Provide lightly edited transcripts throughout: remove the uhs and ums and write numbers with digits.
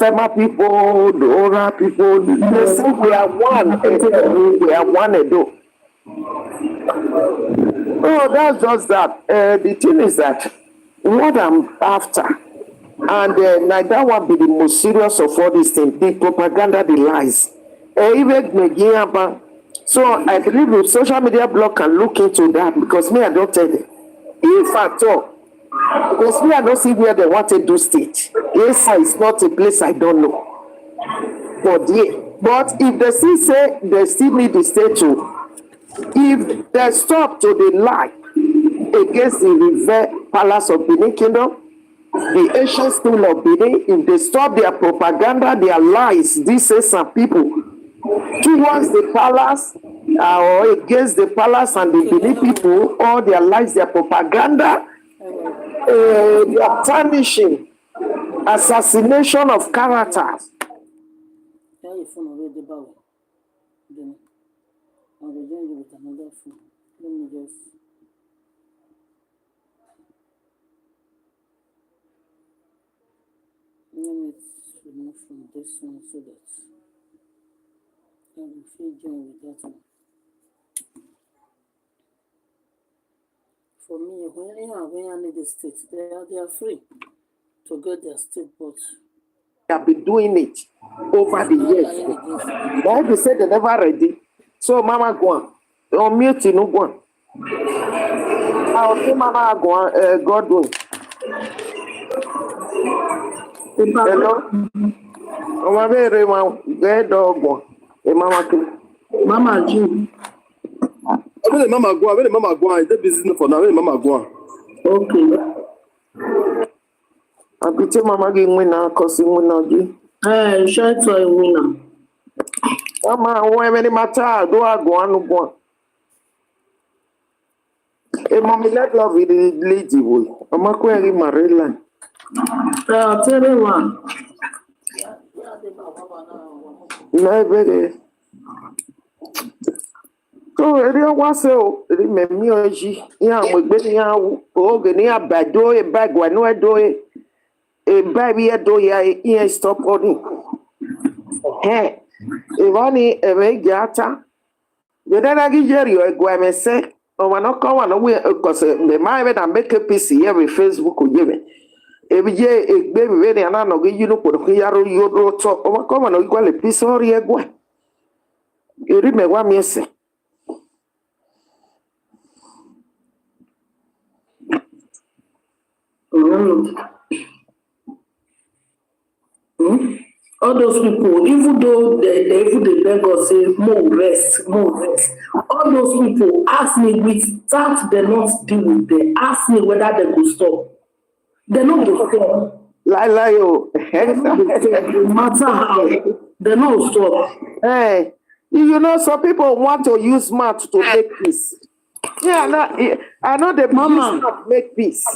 Afema people, the Ora people, they say we are one. We are one Edo. Oh, that's just that. The thing is that what I'm after, and like that one be the most serious of all these things, the propaganda, the lies. Even Megiaba. So I believe the social media blog can look into that because me, I don't tell them. If at all, because me, I don't see where they want to do state. Yes, it's not a place I don't know. But if they still say they still need the state to, if they stop to the lie against the River Palace of Benin Kingdom, the ancient school of Benin, if they stop their propaganda, their lies, these say some people towards the palace or against the palace and the Benin people, all their lies, their propaganda, their tarnishing, assassination of characters. I'll be joining you with another phone. Let me just. Let me remove from this one so that I will feel join with that one. For me, when I need the state, they are free to get their state, but they have been doing it over the years. Like they said, they never ready. So Mama go on. On mute, no go on. I'll say Mama go on. God will. Hello. Mama very well. Get dog go. Mama go. Mama Jim. Where Mama go? Where Mama go? Is that business for now? Where Mama go? Okay. I be tell Mama getting winner cause he win again. Shout for a winner. Mama, when any matter, do I go on go? Hey, mommy, let love with the lady boy. Mama, query Maryland. Tell me one. No, very. So, eri wase o, eri memi oji. Ya mwegbeni ya oge ni abado e bag wa no edo e bag bi edo ya e stop oni. Ivani ebe gata. Yedana gijeri o egwamese. O wanoko wana we kose me ma be na make peace here with Facebook o jebe. Ebije egbe bi we na no gi yinu ko yaro yodo to. O wanoko wana o igwale peace ori egwa. Eri mewa miese. All those people, even though they beg us say more rest. All those people ask me with that they not deal with them. Ask me whether they go stop. They not go stop. Lie yo. No matter how they not stop. Hey, you know some people want to use math to make peace. Yeah, I know they use math to make peace.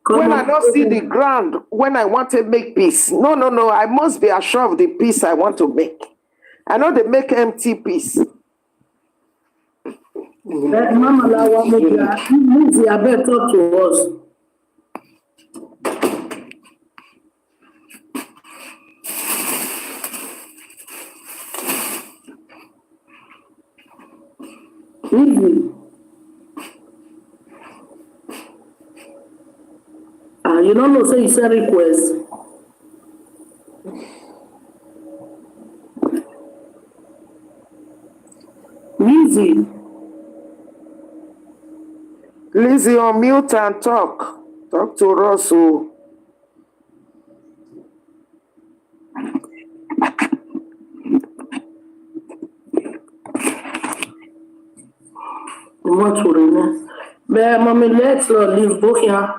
When I don't see the ground, when I want to make peace, no, I must be assured of the peace I want to make. I know they make empty peace. Mama, I better talk to us. You don't know, say it's a request. Lizzie, on mute and talk. Talk to Russell. What would I know? But mommy, let's not leave both here.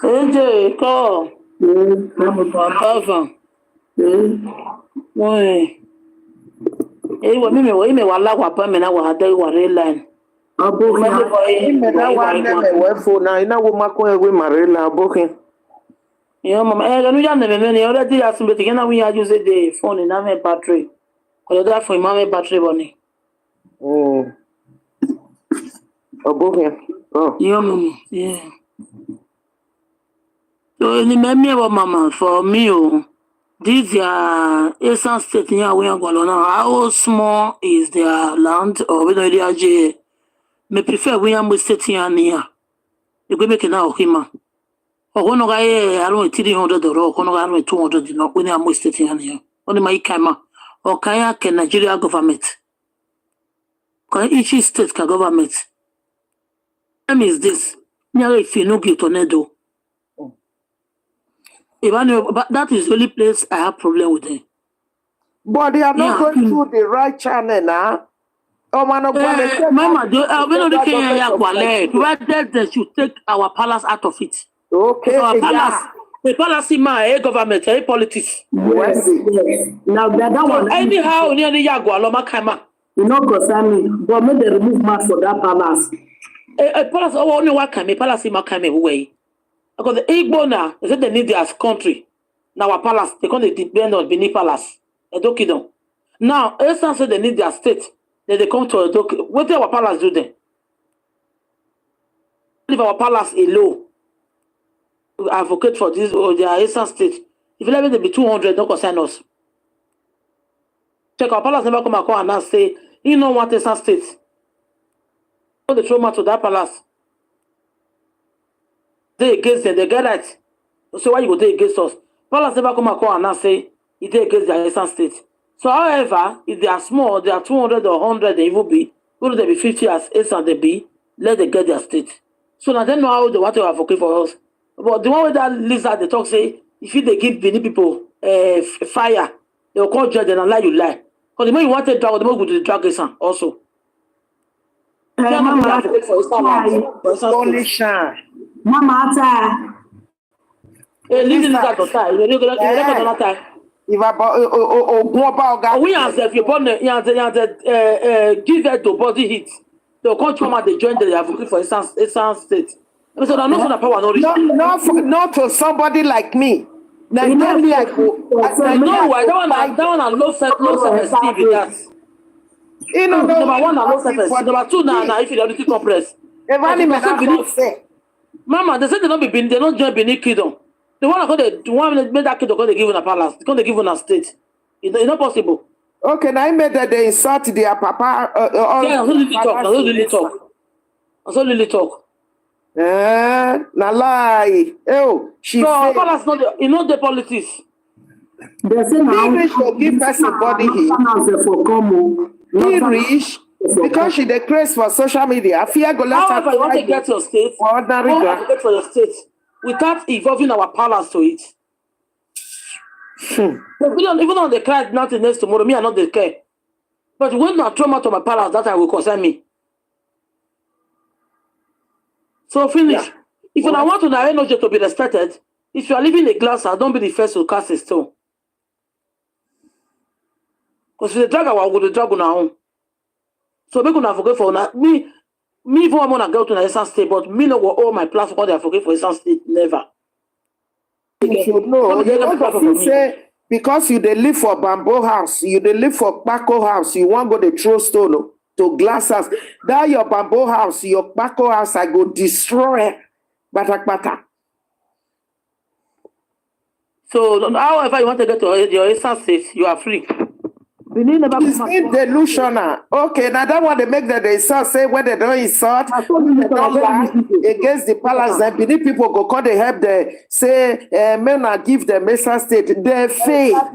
AJ, call. Why? Eh, what me wala kwa pa me na wa hada wa line. Abo me na wa na me we phone na ina wo makon ewe marela abokin. Yo mama, ganu ya ne me ne already asun be tigena we use the phone na me battery. Ko da phone ma me battery boni. Oh. Above here. Oh. Yeah, mama. Yeah. So in the memory of mama, for me, this Esan state here we are going now. How small is their land or whether they are me prefer we are state here near. You go make it now, hima. Or one guy, I don't 300 or one guy 200, not when I'm state here near. Only my kama or kaya can Nigeria government. Can each state can government. Time is this. Near if you no get tornado. But that is the only place I have problem with them. But they are not going through the right channel now. Oh, man, Mama, we know the Kenya provided they should take our palace out of it. Okay. Our palace, the palace in my government, politics. Yes. Now that one. Anyhow, near the Yagua, Loma Kama. You know, concern me, but when they remove mask for that palace. A palace, only what can a palace in Makame away. Because the Igbo now, they said they need their country. Now our palace, they can't depend on Benin Palace. Edo. Now, Esan said they need their state. Then they come to Edo. What do our palace do then? Leave our palace alone. Advocate for this or their Esan state. If you let them be 200, don't concern us. Check our palace never come and now say, you know what Esan state. Put the trauma to that palace. They against them, they get that. So why you go they against us? Palace never come and now say it they against their Eastern state. So however, if they are small, they are 200 or 100, they will be, would they be 50 as Eastern they be, let them get their state. So now they know how they want to advocate for us. But the one with that lizard they talk say, if they give Benin people fire, they will call judge and lie you lie. Because the more you want to drag, the more good to drag Eastern also. Mama, Listen to that time. If I we answer if you born give that to body heat. They'll come to they join the advocate for Esan state. So they're not power not for somebody like me. No, I don't want low self-esteem with that. You know, number one, low self-esteem. Number two, now inferiority complex. Mama, they said they don't join Benin Kingdom. The one that made that kingdom because they give in a palace, because they give in a state. It's not possible. Okay, now I made that they insult their papa. Yeah, I don't really talk. Na lie. Oh, she so our palace not the politics. They say now give us a body he rich because she declares for social media. Fear go let however, you want to get your state, advocate for your state without involving our palace to it. Even on the cry nothing next tomorrow, me I not the care. But when I trauma to my palace, that I will concern me. So finish. Yeah. If I want to know energy to be respected, if you are living a glass, don't be the first to cast a stone. Because if the drag, I will drag on our own. So we gonna forget for me even I wanna go to Esan state, but me no go all my platform they forget for Esan state never. You should know. You say because you they live for bamboo house, you they live for Paco house, you want go the throw stone to glass house. That your bamboo house, your Paco house, I go destroy. Bata. So however you want to get to your Esan state, you are free. It's in delusional. Okay, now that one they make that they insult, say when they don't insult, they don't lie against the palace, then Benin people go call they help them, say, men are give them Esan state, they fail.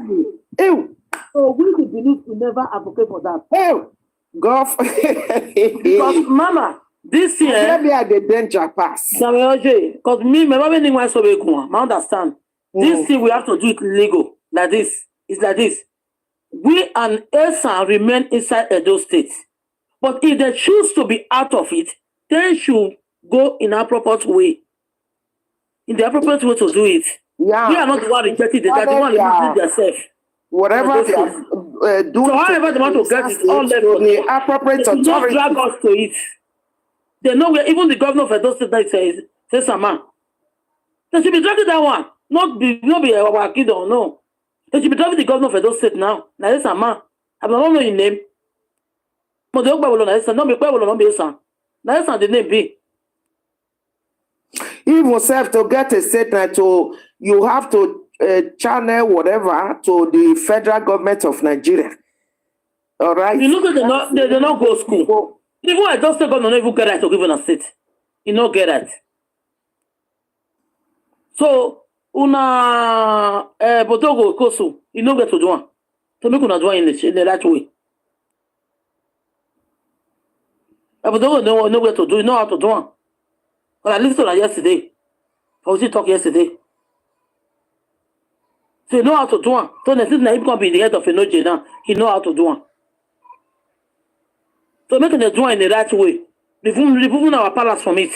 Ew. So we the Benin to never advocate for that. Ew. Go because mama, this year, let me at the danger pass. Because me, my mom didn't want to be going. I understand. This thing we have to do it legal. Like this. It's like this. We and Esan remain inside Edo State. But if they choose to be out of it, they should go in appropriate way. In the appropriate way to do it. Yeah. We are not the one rejecting it. They are the one rejecting themselves. Whatever they are doing. So however they want to get it, all left for the appropriate authority. They don't drag us to it. They know where even the governor of Edo State says Sama. They should be dragging that one. Not be our kid or no. They should be driving the governor of Edo State now. Now this a man. I don't know your name. But the Oba will not be Esan. That's not the name be. Even self to get a statement to you have to channel whatever to the federal government of Nigeria. All right. You look at they not go school. Even I don't say God don't even get right to give on a state. You not get it. So una botogo koso, you no get to do one. To make una do one in the right way. Botogo no get to do, you know how to do one. But I listened to that yesterday. I was talk yesterday. So you know how to do one. So the thing that he can be the head of a noje now, he know how to do one. So making the do one in the right way. Removing our palace from it.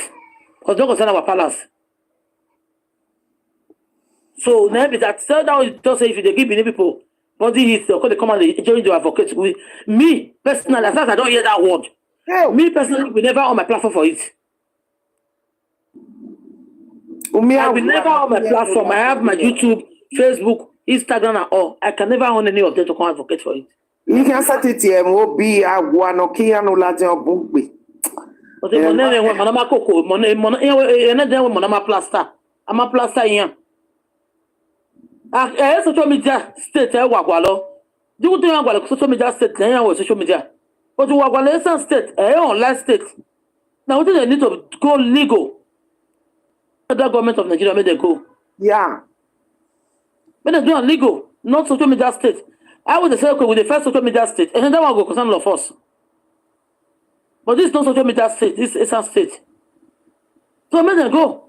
Because don't concern our palace. So now that tell that just say if they give many people body hits, they'll call the command they join the advocate with me personally, as far as I don't hear that word. Hey. Me personally will never on my platform for it. I will never on my platform. I have my YouTube, Facebook, Instagram and all. I can never own any of them to come advocate for it. You can set it here, will be a one or Kiano Lajan Bugby. But the money when Manama Coco, money, another Manama plaster. I'm a plaster here. Social media state Wagwalo. Do you think social media state social media? But Wagwalo state, online state. Now what do they need to go legal? The government of Nigeria made them go. Yeah. When they do legal, not social media state. I would say okay with the first social media state, and then that one go concern all of us. But this is not social media state, this is a state. So make them go.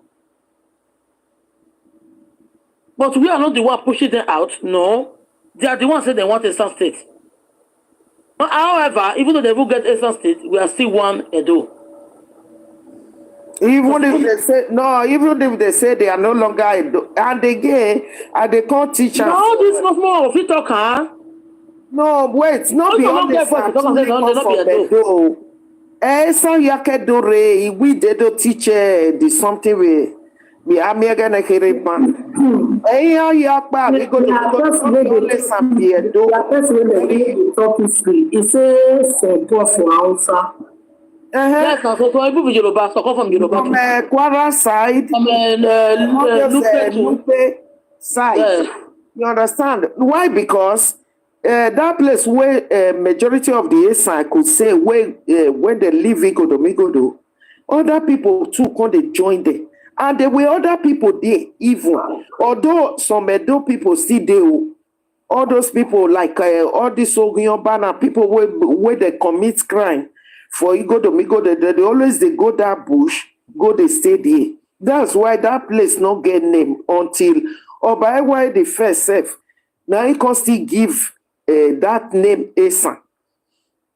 But we are not the one pushing them out. No. They are the ones saying they want a state. But however, even though they will get a state, we are still one Edo. Even if they say no, even if they say they are no longer Edo, and again, and they can't teach us. No, this was more of it talk, huh? No, wait, not be honest. Edo. So yake dore we did teach the something we are mega na kerepa. Yakba we go to listen here do. Talk history. It says for Hausa. Yes, now so I move Yoruba, so come from Yoruba. From Kwara side, From Lupe side. You understand? Why? Because that place where majority of the Esan could say when they leave Igodo, other people too can't join them. And there were other people there even. Although some Edo people still there, all those people like all these Ogunyobana people where they commit crime for Igodo, they always they go that bush, they stay there. That's why that place not get name until or by why the first self. Now he can still give that name Esan.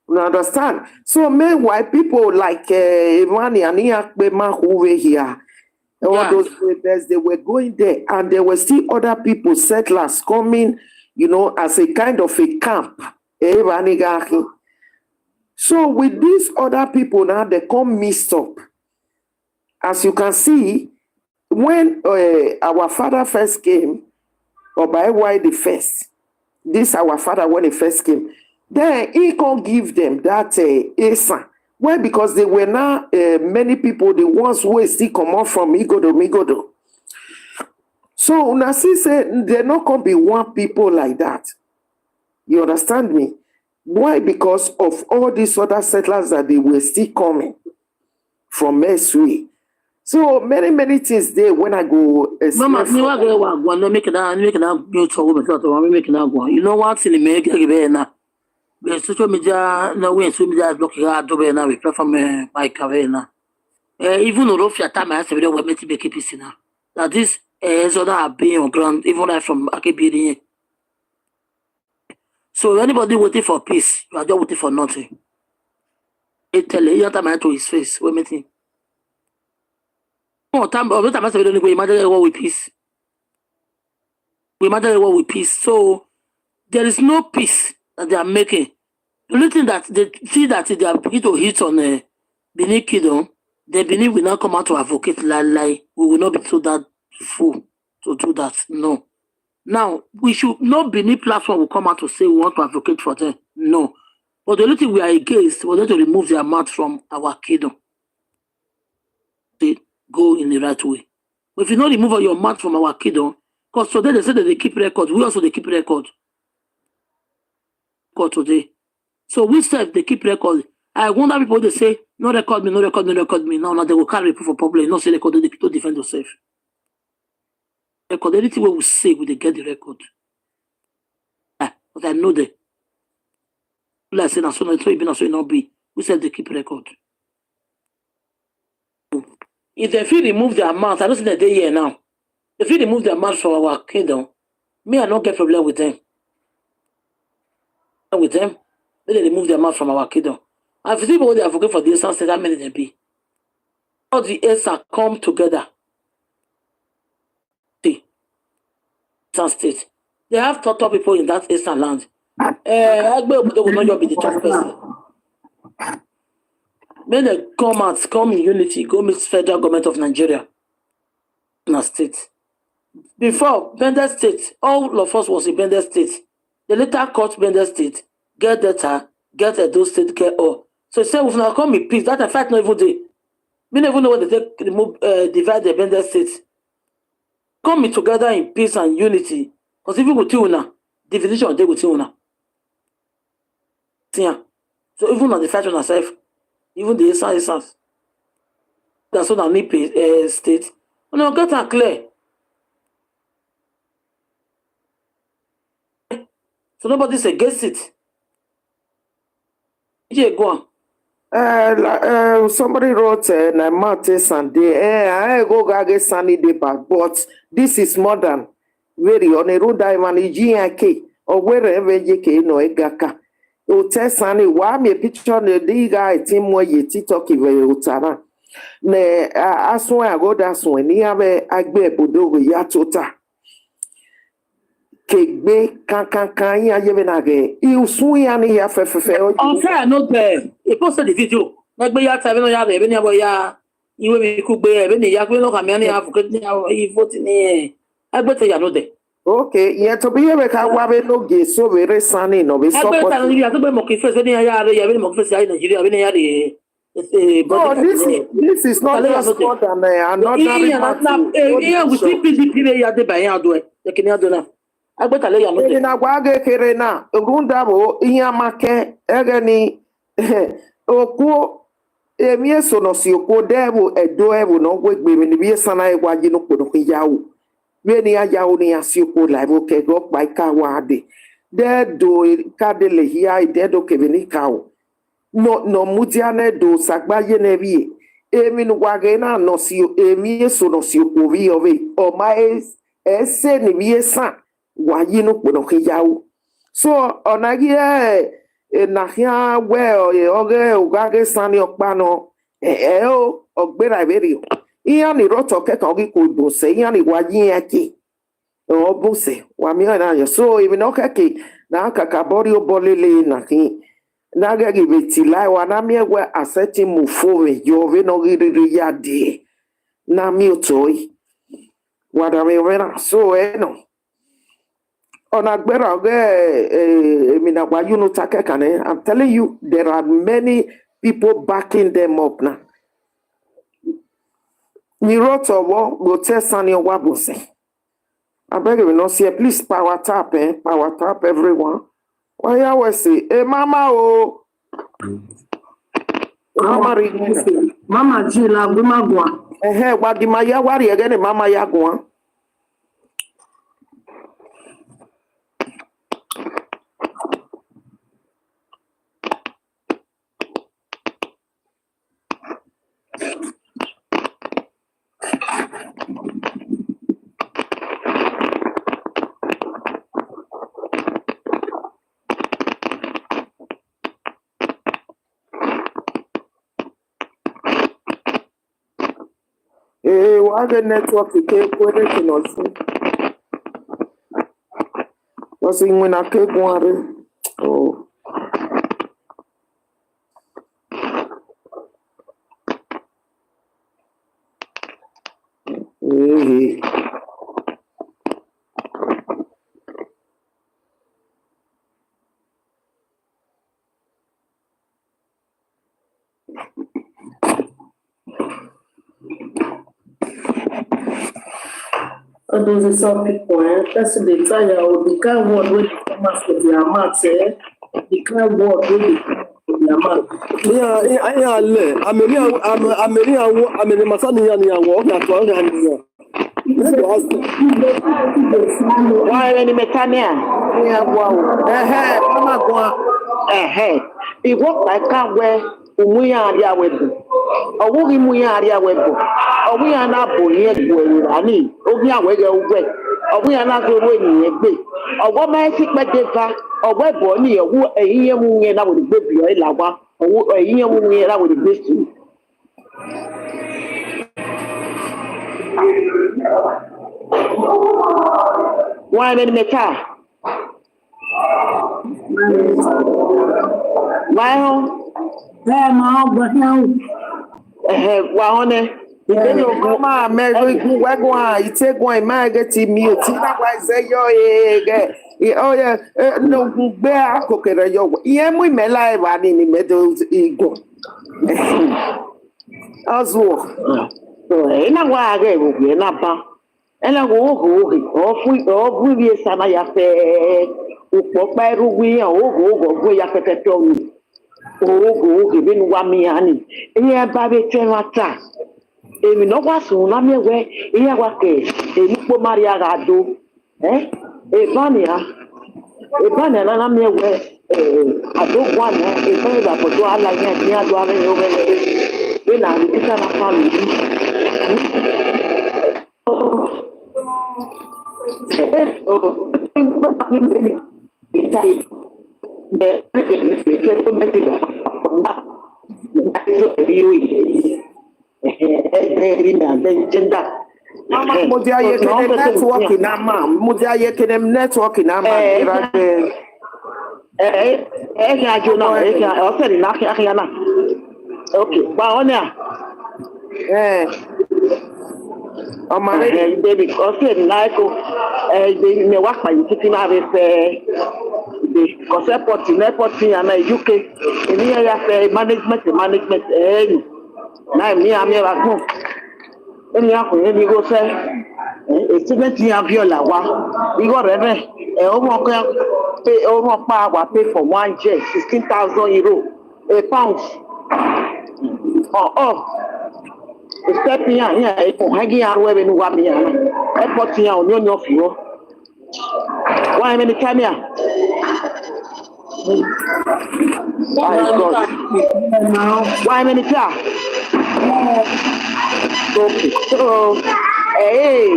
You understand? So meanwhile, people like Imani and Iyakbema who were here, all those brothers, they were going there, and there were still other people, settlers coming, as a kind of a camp. So with these other people now, they come mixed up. As you can see, when our father first came, or by why the first, this our father when he first came, then he can't give them that Esan. Why? Because they were now many people, the ones who still come out from Migodo. So Nasi said they're not gonna be one people like that. You understand me? Why? Because of all these other settlers that they were still coming from Mesui. So many things there when I go. Mama, you know make it out go. You know what's in the make now? The social media no way social media blocking our door now we platform by Kavena. Even though your time I have to be able to make it now. That this is other have been on ground, even like from Akebiri. So anybody waiting for peace, you are just waiting for nothing. It tell you time I to his face, we meeting. No time, every time I say we don't go, imagine what with peace. We imagine what with peace. So there is no peace that they are making. The only thing that they see that they are beginning to hit on Benin Kingdom, they believe will not come out to advocate lie. We will not be so that fool to do that. No. Now, we should not Benin platform will come out to say we want to advocate for them. No. But the only thing we are against was to remove their mouth from our kingdom. go in the right way. But if you not remove all your mouth from our kingdom, because today they say that they keep record, we also they keep record. Today. So we said they keep record. I wonder people they say, no record me, no record me, no record me. Now they will carry proof for problem, not say record, they to defend yourself. Record anything we say, we they get the record. But I know that. Like I said, so it not be. We said they keep record. If they feel remove their mouth, I don't see that they here now. If you remove their mouth from our kingdom, me I don't get problem with them. With them, they remove their mouth from our kingdom. And if you see people they are forgetting for the Esan state, how many they be? All the Esan come together. See, Esan state. They have top people in that Esan land. Agbe will not be the top person. When they come in unity, go meet federal government of Nigeria in a state. Before Bender State, all of us was in Bender State. They later cut Bender State, get data, get Edo State, get all. So say if now come in peace, that a fact not even day. We never know when they take remove divide the Bender State. Come in together in peace and unity. Because if you go to una, division they go to una. So even on the fact on ourselves, even the Esan, that's what I need state. When I get that clear. So nobody's against it. Yeah, go on. Somebody wrote na mouth Sunday. I go get sunny day back, but this is modern. Very on a road diamond GNK or wherever you can no egaka. O tell sunny why me picture the guy team where you TikTok utara. Ne aso I go that one ni have agbe bodo ya tota. Kegbe kankan ya yebenage iusu ya ni ya fefefe okay no there e post the video megbe ya tabe no ya re ni abo ya iwe mi ku gbe e ni ya gbe no ka me ni advocate ni e vote ni egbe te ya no there okay ye to be we ka wa be no ge so we re sani no be support egbe ta ni ya to be mo ki face ni ya re ya be mo ki face ya Nigeria be ni ya re no, this is not just more than another yeah we see PDP ya de ba ya do e kini ado na agbetale ya no de na gwa ga kere na runda bo ihe amake ege ni oku emi so no si oku debu edo ebu no gwegbe mi bi sana egwa ji no podo yawo we ni yawo ni asi oku live okay go pa ka wa de do ka de le hia de do ke ni ka o no mudiane do sagbaye na bi emi no gwa ga na no si emi so no si oku bi owe o ma ese ni bi esa wayi no podo yawo so onagi na hia we oge ugage sani okpa no o ogbera iberi iya ni roto ke kan gi ko do se iya ni wayi ake o bo se wa mi na yo so even okeke na kaka bori o bolele na ki na ga gi beti lai wa na mi egwe aseti mu fo we yo we no gi ri ya de na mi otoi wa da me na so no on Agbera, I'm telling you, there are many people backing them up now. Miroto go tell Sani Wabose. I beg you not see, please power tap, everyone. Why you always say, hey mama Mama Jila Gumagwa. What the Maya worry again, Mama Yagua. What the network ke kwere kinosi. Was in when I keep one. Oh. All those some people, that's the tire the kind word when they come out for their mouth, the kind word when they come out for their mouth. Yeah, ameni masani ya ni awo na to ya ni ya. Why any mechanic? Yeah, wow. Mama go. It work like can where umuya aria webu. Owu gi muya aria webu. Owu ya na bo yen gwe ani. Ogi awe ge ugwe. Owu ya na go ro ni egbe. Owo ma si pe defa. Owo bo ni ewu eyin ye mu yen na wo gbe bi o ilawa. Owu eyin ye mu yen na wo gbe su. Why many meka? Why home? Why on it? You come on, man. We're going. You take one, man. Get to me. Why say yo, oh yeah, no, bear cooking yo. Yeah, we may lie about in the middle ego. Also, in a while, I will be an upper. And I go off with you, Sana Yafe, who pop by Ruby, or go Yapet. Oh, giving 1 million. Here, Baby Tremata. If no was soon, I'm away. Here, what case? A Nipo Maria Gado. Eh? A Vania. A Vania, and I'm away. I don't want a very bad for I like that. Near dwelling over there. When I'm in a family. Mudia ye kene networking na ma. Mudia ye kene networking na ma. Ya jona ya o se na ya na. Okay, ba onia. Ọmọ rẹ̀ baby ọ̀sẹ̀ náírà ní wá pàyè títí náà rẹ̀ fẹ́ kọ̀sẹ̀ pọ̀tì yàn náà UK èmi yẹn yà fẹ́ management ẹ̀ẹ́nì náà èmi yà mìíràn gùn èmi yà kùn èmi kò fẹ́ estimate yàn bí ọ̀là wa ìwọ rẹ̀ rẹ̀ ọmọ pa wà pay for 1 jet €16,000 a pound step here, hanging out where we want me. Airport here on your fuel. Why many come here? Why many car? Okay, so hey,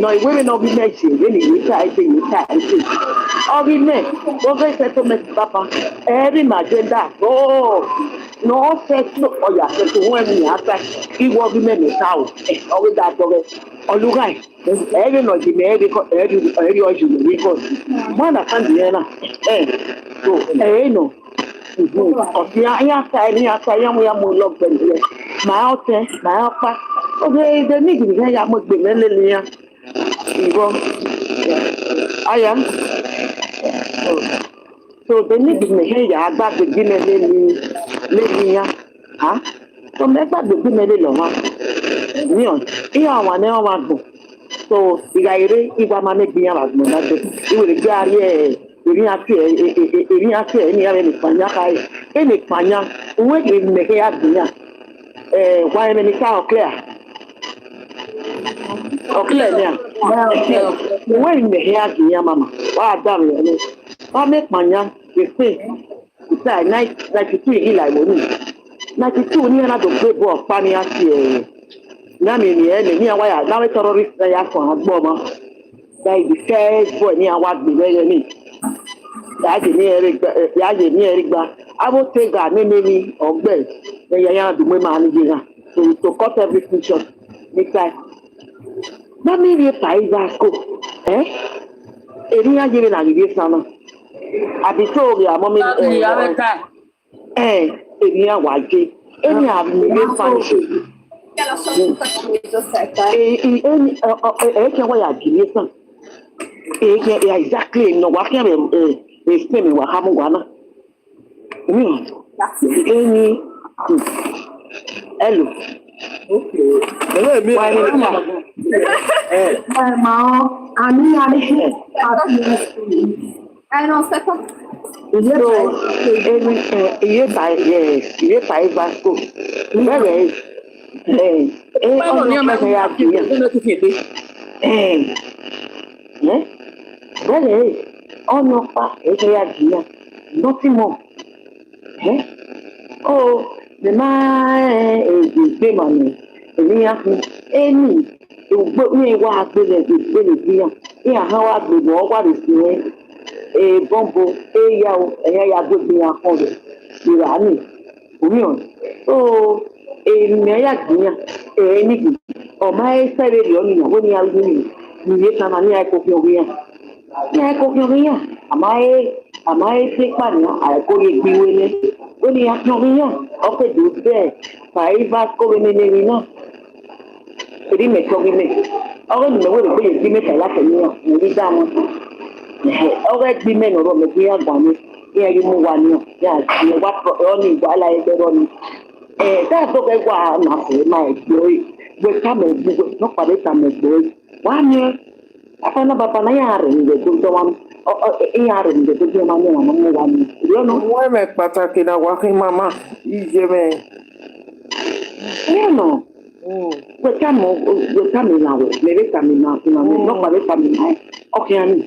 no, women of the nation, really, I think. Oh, we may go very settlement, Papa. Every agenda. Oh, no, sex, no, oh, yeah, so when we have that, he will be many cows. Always that of it. Oh, look, every no, the every because one I can't be so, no. We are more love than here. My out there, my upper. Okay, the nigga, I must be Melia. I am. So the nigga may hear I back the dinner lady. Huh? So make back the dinner little. Neon, here I never want to. So the guy, if I manage the other, he will get here. Any panya, wait in the hair dinner. Why many cow clear? Okay, yeah. Wait in the hair dinner, Mamma. Why, damn I make my young, you see. It's like 92 Eli Moni. 92 near another great boy, Fanny Asia. Nami near wire, now a terrorist they are for a bomber. They the first boy near what be very neat. That's near Eric. I will take that maybe or bed. Then I am the women to cut everything short. Next time. That may be a prize school. Any are giving a give some. I be told ya mommy any are white. Any are million function. Exactly no what can be spinning what haven't one. Any hello. Why My mom, and happiness. I know second. So, iye pa Vasco. Bẹ́ẹ̀ Báwo ni ọmọ ẹ̀kọ́ àti ìgbésẹ̀ tó fi gbé? bẹ́ẹ̀ ọ̀nà pa ẹ̀ṣẹ̀ ya jìyà nothing more. The máa gbé màmí èmi yá fún ẹni ìgbó ní ìwà àgbélẹ̀ ìgbélẹ̀ bíyà ní àhán wa gbèbọ̀ ọwọ́ àrèsí yẹn bọ́ǹbù ẹ̀yà ẹ̀yà ya gbégbé yẹn kan rẹ̀ ìrànì òmíràn so èmi ẹ̀yà jìyà níbi ọ̀ma ẹ̀sẹ̀ rẹ̀ lọ́nà ìyàwó ní arúgbó nìyí nìyí kan ní àìkò fi òwe yẹn ní àìkò fi òwe yẹn àmọ́ ẹ̀sẹ̀ pàníyàn àìkò yẹ gbé wẹlé ó ní akọrin ọ̀pẹ̀dọ̀ bẹ́ẹ̀ fàáyí bá kówé nínú náà torí mẹ́tọ́rí mẹ́ ọ̀rẹ́ ìnáwó rẹ̀ pé èdè mẹ́ta látẹ̀yìn náà mo rí dá wọn ọ̀rẹ́ gbí mẹ́nu ọ̀rọ̀ mi gbé àgbà mi ní ẹ̀rí mú wa ní àti ẹ̀wá ọ̀ní ìgbà aláyẹ̀dẹ́ rọ́ ni dáàbò bẹ́ẹ̀ wà nàfẹ́ máa ẹ̀gbẹ́ rẹ̀ gbé kámẹ́ gbogbo lọ́pàdé kàmẹ́ gbẹ́ rẹ̀ wá ní afẹ́nà bàbá náà yà rẹ̀ nígbẹ̀ tó jọ wọn ìyá rẹ̀ nígbẹ̀ tó jọ wọn ní àwọn ọmọ wa ní ìlọ́nà. wọ́n mẹ́ pàtàkì náà wá kí màmá yíyẹ mẹ́. Bueno, wetami nawe, mewetami na kunami, nokwa wetami na, okiani.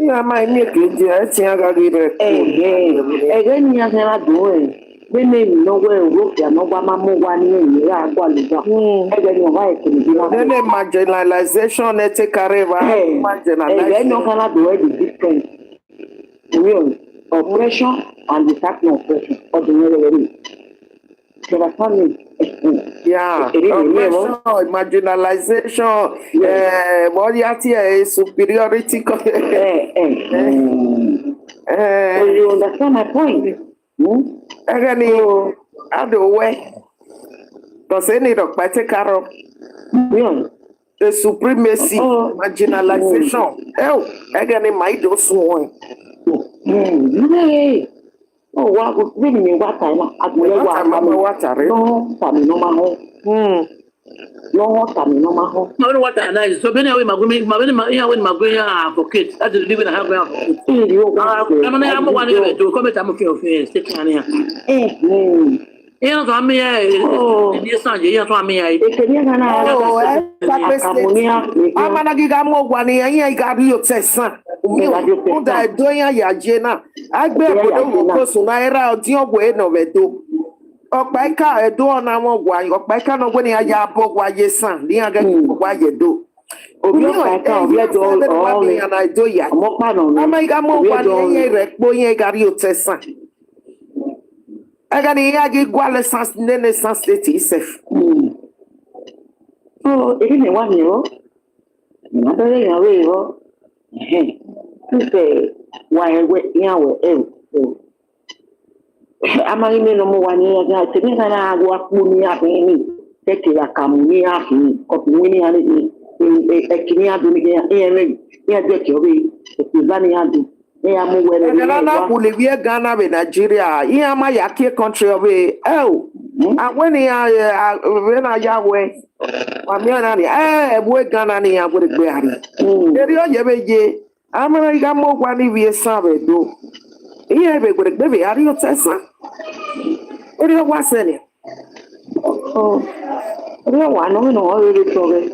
Ìyá máa ní èkejì ẹ̀ tí a gàgé rẹ̀ Ẹ̀gẹ́ ni a fẹ́ra dùn ẹ̀, gbẹ́mẹ̀ ìnáwó ẹ̀ òrókè ànáwó máa mú wa ní ìyẹ́rà àgbàlùgbà. Ẹ̀gẹ́ ni ọ̀rá ẹ̀kẹ́ nìbí náà. nene marginalization ẹ ti kárí wa Ẹ̀gẹ́ ni ọ̀fẹ́ra dùn ẹ̀ the difference. Real oppression and the type of oppression, ọdún yẹn lọ́wọ́ rí. Ṣẹ̀dá fámi. Yeah, oppression, marginalization, superiority. You understand my point? Again, how do we? Because any of particular the supremacy, marginalization. Oh, again, my dos one. Oh, what really mean what time? Water. No, Sammy, no maho. No, Sammy, no maho. No water and ice. So many away my going advocate. That is living a half hour. I'm one to comment. I'm okay. Sitting on here. You know, I'm here. Yes, I'm here. I'm here. Amanagiga mo wà ní ẹ̀yìn ìgàrí yóò tẹ̀sán. Ó dà ẹ̀dọ́ yẹn àyàjẹ́ náà. Agbẹ́ ẹ̀kọ́dọ̀ wò kó sùn náà ẹ̀rá ọdún ọ̀gbọ̀ ẹ̀nà ẹ̀dọ́. Ọ̀pá ẹ̀ka ẹ̀dọ́ ọ̀nà wọn wà yìí. Ọ̀pá ẹ̀ka náà wọ́n ní ayé abọ́ wà yé sàn ní agẹ́gẹ́ wà yé dó. Obi ọ̀pá ẹ̀ka ọ̀bí ẹ̀dọ́ ọ̀rẹ́ ọmọpànà ọ̀nà. Amanagiga mo wà ní ẹ̀yìn rẹ̀ pọ̀ yẹn ìgàrí yóò tẹ̀sán. Ẹ̀ka ni ìyá gí gwalẹ̀ sans nene sans state itself. Èyí ni wà ní ọ́. Abẹ́rẹ́ ìyàwó ìrọ́. Fífẹ̀ wà ẹ̀wẹ̀ ìyàwó ẹ̀rù. Amaghị m ịnụ m wà ní ẹgbẹ́ àti ní ká náà wá kú ní àfihàn ní tẹ́kẹ̀ àkàmù ní àfihàn ọ̀pìnwé ní àná ní ẹ̀kì ní àdùn ní ẹ̀yẹn rẹ̀ ní ẹgbẹ́ kẹ̀ ọ́bẹ̀ ìbá ní àdùn ní àmúwẹ̀rẹ̀ ní ẹ̀rọ náà kò lè wí ẹ̀ Ghana bẹ̀ Nàìjíríà ìyẹn a máa yà kí country ọbẹ̀ àwọn ènìyàn ẹ̀rọ náà yà wẹ̀ wàmí ọ̀nà ni ẹ̀bùwẹ̀ Ghana ni àgbẹ̀rẹ̀ gbé àrí eré ọ̀yẹ́ bẹ̀ yé amẹ́rẹ́ yà mọ́ wà ní ìwé sàn bẹ̀ dó ìyẹn bẹ̀ gbẹ̀rẹ̀ gbẹ̀ bẹ̀ àrí ọ̀tẹ̀ sàn eré ọwọ́ àṣẹlẹ̀. Orí ọ̀wà náà nà ọ́ rere tọ̀ rẹ̀.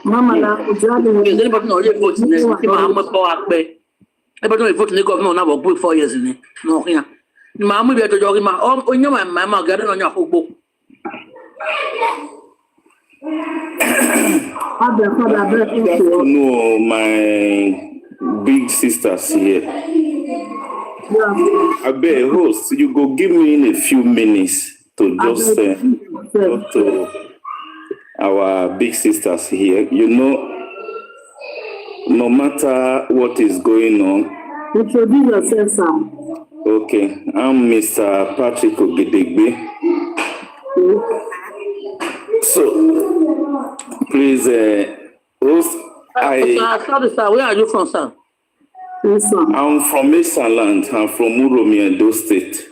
Mama na ojú àdéhùn. Is anybody not really voting? Kí máa mú ẹ̀kọ́ àpẹ. Everybody not vote ní gọ́ọ̀fù náà wọ̀ bó 4 years ni. Nọ̀ọ́kìyàn. Màá mú ibi ẹ̀tọ́ jọ kí máa onye máa gẹ̀rẹ́ náà ní àkógbó. No, my big sisters here. I beg host, you go give me in a few minutes to just talk to our big sisters here. You know, no matter what is going on. Introduce yourself, Sam. Okay, I'm Mr. Patrick Ogedegbe. So, please, host, Sorry, sir. Where are you from, sir? Yes, sir. I'm from Esaland. I'm from Uromi, Edo State.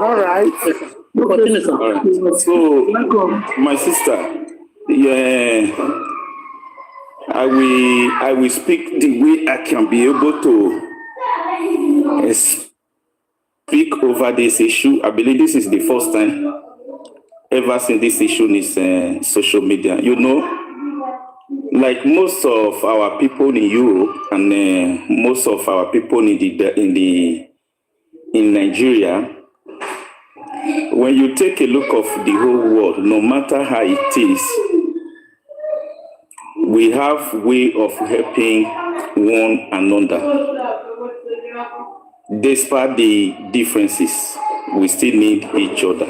All right. Continue, sir. All right. So, Welcome. my sister, Yeah, I will speak the way I can be able to speak over this issue. I believe this is the first time ever since this issue is social media. You know, like most of our people in Europe and most of our people in Nigeria, when you take a look of the whole world, no matter how it is, we have way of helping one another. Despite the differences, we still need each other.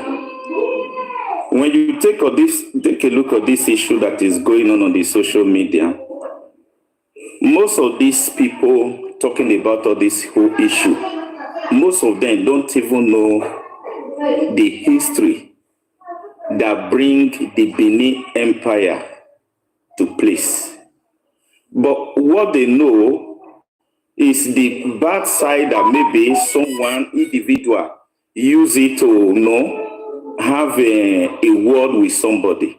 When you take a look at this issue that is going on the social media, most of these people talking about all this whole issue, most of them don't even know the history that bring the Benin Empire to place. But what they know is the bad side that maybe someone individual use it to have a word with somebody.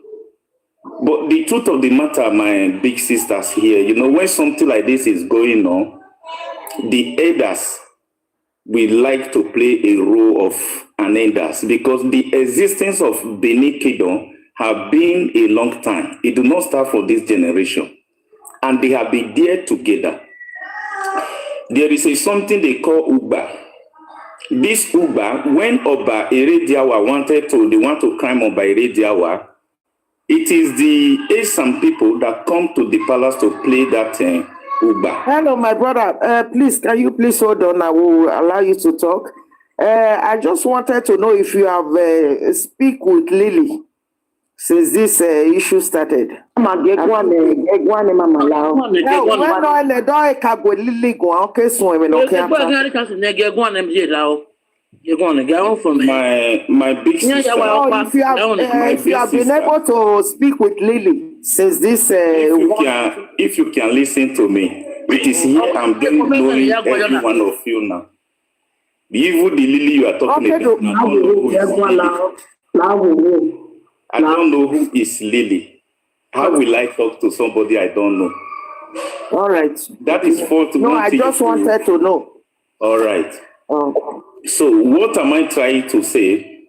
But the truth of the matter, my big sisters here, when something like this is going on, the elders will like to play a role of an elders, because the existence of Benin Kingdom have been a long time. It do not start for this generation. And they have been there together. There is something they call Uba. This Uba, when Oba Erediawa they want to climb Oba Erediawa, it is the Esan people that come to the palace to play that Uba. Hello, my brother. Please, can you please hold on? I will allow you to talk. I just wanted to know if you have speak with Lily since this issue started. My big sister. If you have been able to speak with Lily since this, if you can listen to me, it is here I'm getting knowing every one of you now. Even the Lily you are talking about, I don't know who is Lily. How will I talk to somebody I don't know? All right. That is fault. No, I just wanted to know. All right. So what am I trying to say?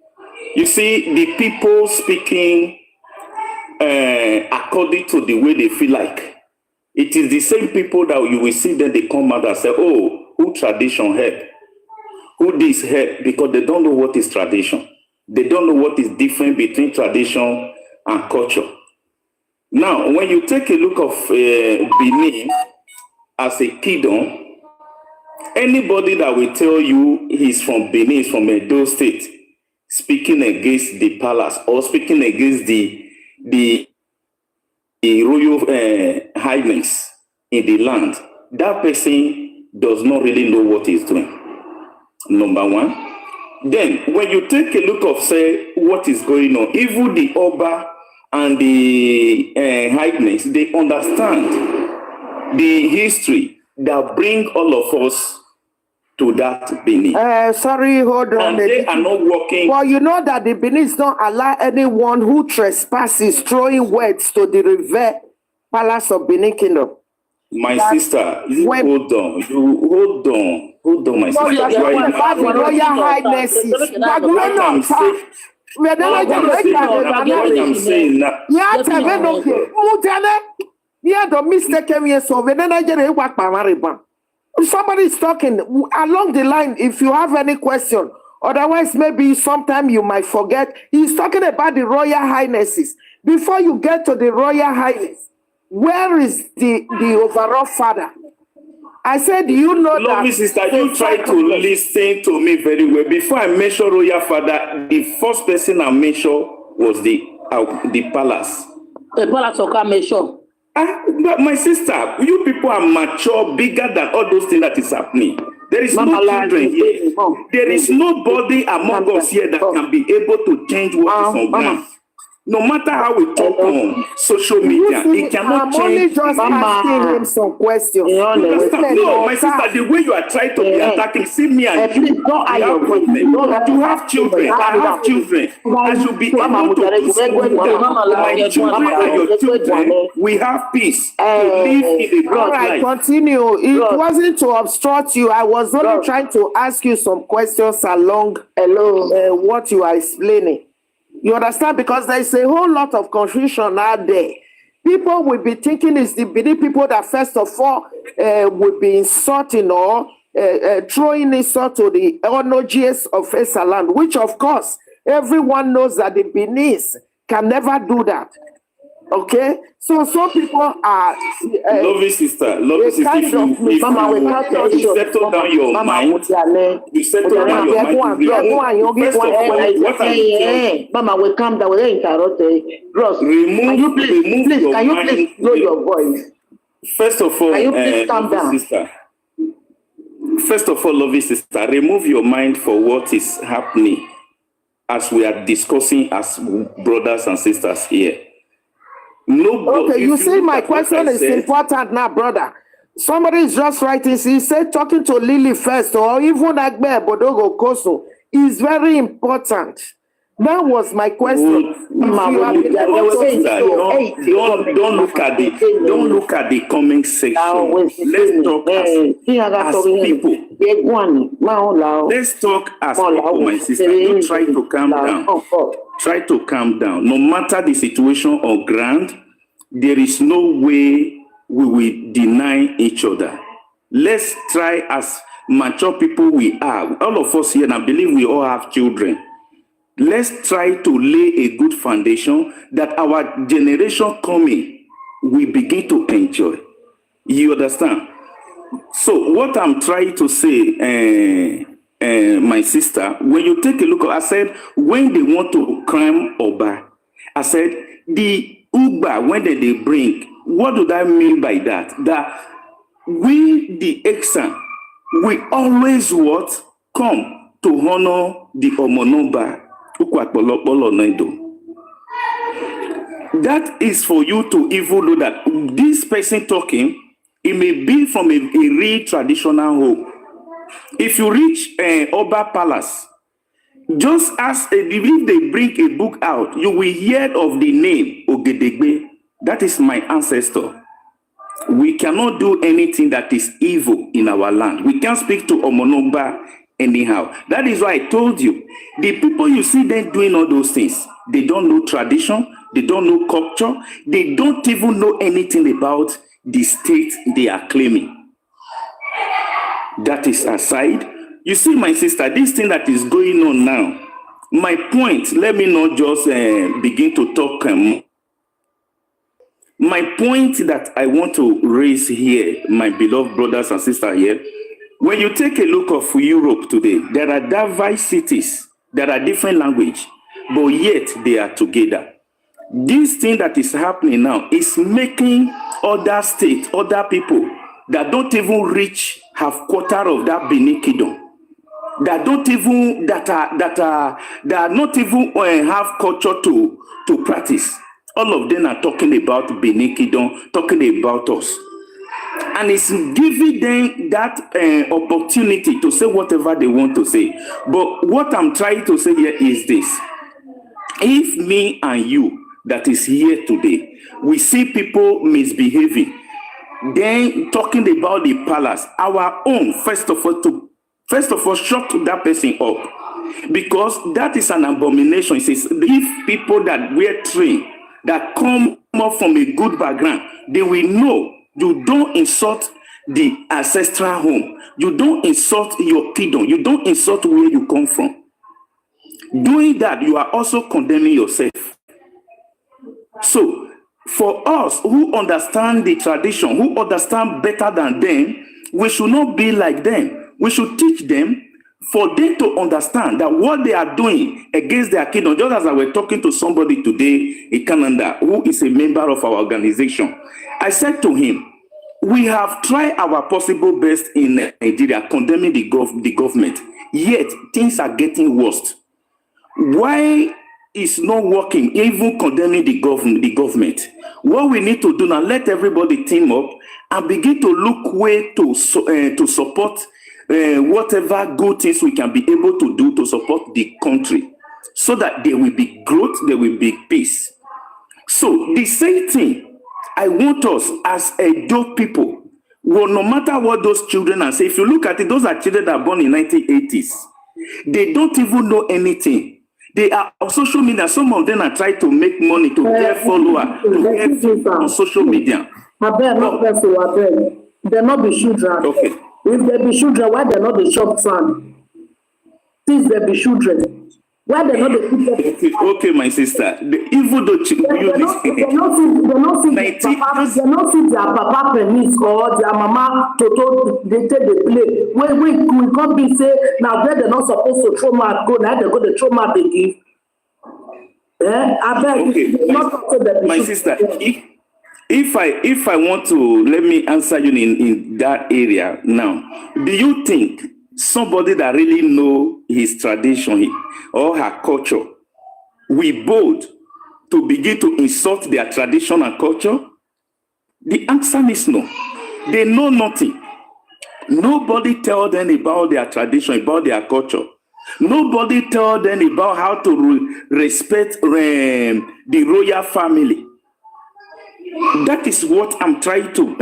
You see, the people speaking according to the way they feel like. It is the same people that you will see that they come out and say, oh, who tradition help? Who this help? Because they don't know what is tradition. They don't know what is different between tradition and culture. Now, when you take a look of Benin as a kingdom, anybody that will tell you he's from Benin, is from Edo State, speaking against the palace or speaking against the royal highness in the land, that person does not really know what he's doing. Number one. Then, when you take a look of, say, what is going on, even the Oba and the highness, they understand the history that bring all of us to that Benin. Sorry, hold on. And they are not working. Well, you know that the Benin don't allow anyone who trespasses throwing words to the river palace of Benin Kingdom. My sister, hold on, my sister. Royal Highnesses. Somebody is talking along the line. If you have any question, otherwise maybe sometime you might forget. He's talking about the Royal Highnesses. Before you get to the Royal Highness, where is the overall father? I said, you know that. Lovely sister, you try to listen to me very well. Before I mention royal father, the first person I mentioned was the palace. The palace of Kamesho. But my sister, you people are mature, bigger than all those things that is happening. There is no children here. There is nobody among us here that can be able to change what is on ground. No matter how we talk on social media, it cannot I'm only change. just asking him some questions. No, my sister, the way you are trying to be attacking, see me and please don't hide your voice. you have children. I have children. I should be able to do something. My children and your children, we have peace to live in a All good right, life. continue. It wasn't to obstruct you. I was only trying to ask you some questions along what you are explaining. You understand? Because there is a whole lot of confusion out there. People will be thinking it's the Benin people that first of all will be insulting or throwing insult to the Onogies of Esaland, which of course everyone knows that the Beninese can never do that. Okay, so some people are Lovely sister, if you settle down your mind, you settle down your mind. First of all, what I Mama will come down. Will interrupt. Ross, remove can you please lower your voice? First of all, Can you please calm down? sister. First of all, lovely sister, remove your mind for what is happening as we are discussing as brothers and sisters here. No, okay, you see, my question is important now, brother. Somebody is just writing. He said talking to Lily first, or even Agbe Bodogo Koso is very important. That was my question. Don't look at the comment section. Let's talk as people. Let's talk as people, my sister. You try to calm down. Try to calm down. No matter the situation on ground, there is no way we will deny each other. Let's try as mature people we are. All of us here, and I believe we all have children. Let's try to lay a good foundation that our generation coming will begin to enjoy. You understand? So what I'm trying to say, my sister, when you take a look, I said, when they want to crime Oba, I said, the Uber, when they bring, what do I mean by that? That we, the Esan, we always what? Come to honor the Omonoba. That is for you to even know that this person talking, it may be from a real traditional home. If you reach Oba Palace, just as if they bring a book out, you will hear of the name Ogedegbe. That is my ancestor. We cannot do anything that is evil in our land. We can't speak to Omonoba anyhow. That is why I told you, the people you see them doing all those things, they don't know tradition, they don't know culture, they don't even know anything about the state they are claiming. That is aside. You see, my sister, this thing that is going on now, my point, let me not just begin to talk. My point that I want to raise here, my beloved brothers and sisters here, when you take a look of Europe today, there are diverse cities, there are different language, but yet they are together. This thing that is happening now is making other states, other people that don't even reach half quarter of that Benin Kingdom, that don't even that are not even have culture to practice. All of them are talking about Benin Kingdom, talking about us. And it's giving them that opportunity to say whatever they want to say. But what I'm trying to say here is this. If me and you that is here today, we see people misbehaving, then talking about the palace, our own, first of all, shut that person up. Because that is an abomination. It says, if people that were trained, that come up from a good background, they will know you don't insult the ancestral home. You don't insult your kingdom. You don't insult where you come from. Doing that, you are also condemning yourself. So, for us who understand the tradition, who understand better than them, we should not be like them. We should teach them for them to understand that what they are doing against their kingdom, just as I was talking to somebody today in Canada who is a member of our organization, I said to him, we have tried our possible best in Nigeria condemning the government, yet things are getting worse. Why is not working, even condemning the government. What we need to do now, let everybody team up and begin to look way to support whatever good things we can be able to do to support the country, so that there will be growth, there will be peace. So the same thing, I want us as Edo people, well, no matter what those children are saying, if you look at it, those are children that are born in 1980s. They don't even know anything. They are on social media. Some of them are trying to make money to get followers, to get on social media. They're not the children. Okay. If they be children, why they're not the shop fan? Since they be children. Why they're not the okay, my sister. Even though they're not see their papa permit or their mama to they take the play. We can't be say now where they're not supposed to throw my go, now they go to throw my they give. I bet okay. My sister, if I want to, let me answer you in that area now. Do you think somebody that really know his tradition or her culture will bold to begin to insult their tradition and culture? The answer is no. They know nothing. Nobody tell them about their tradition, about their culture. Nobody tell them about how to respect the royal family. That is what I'm trying to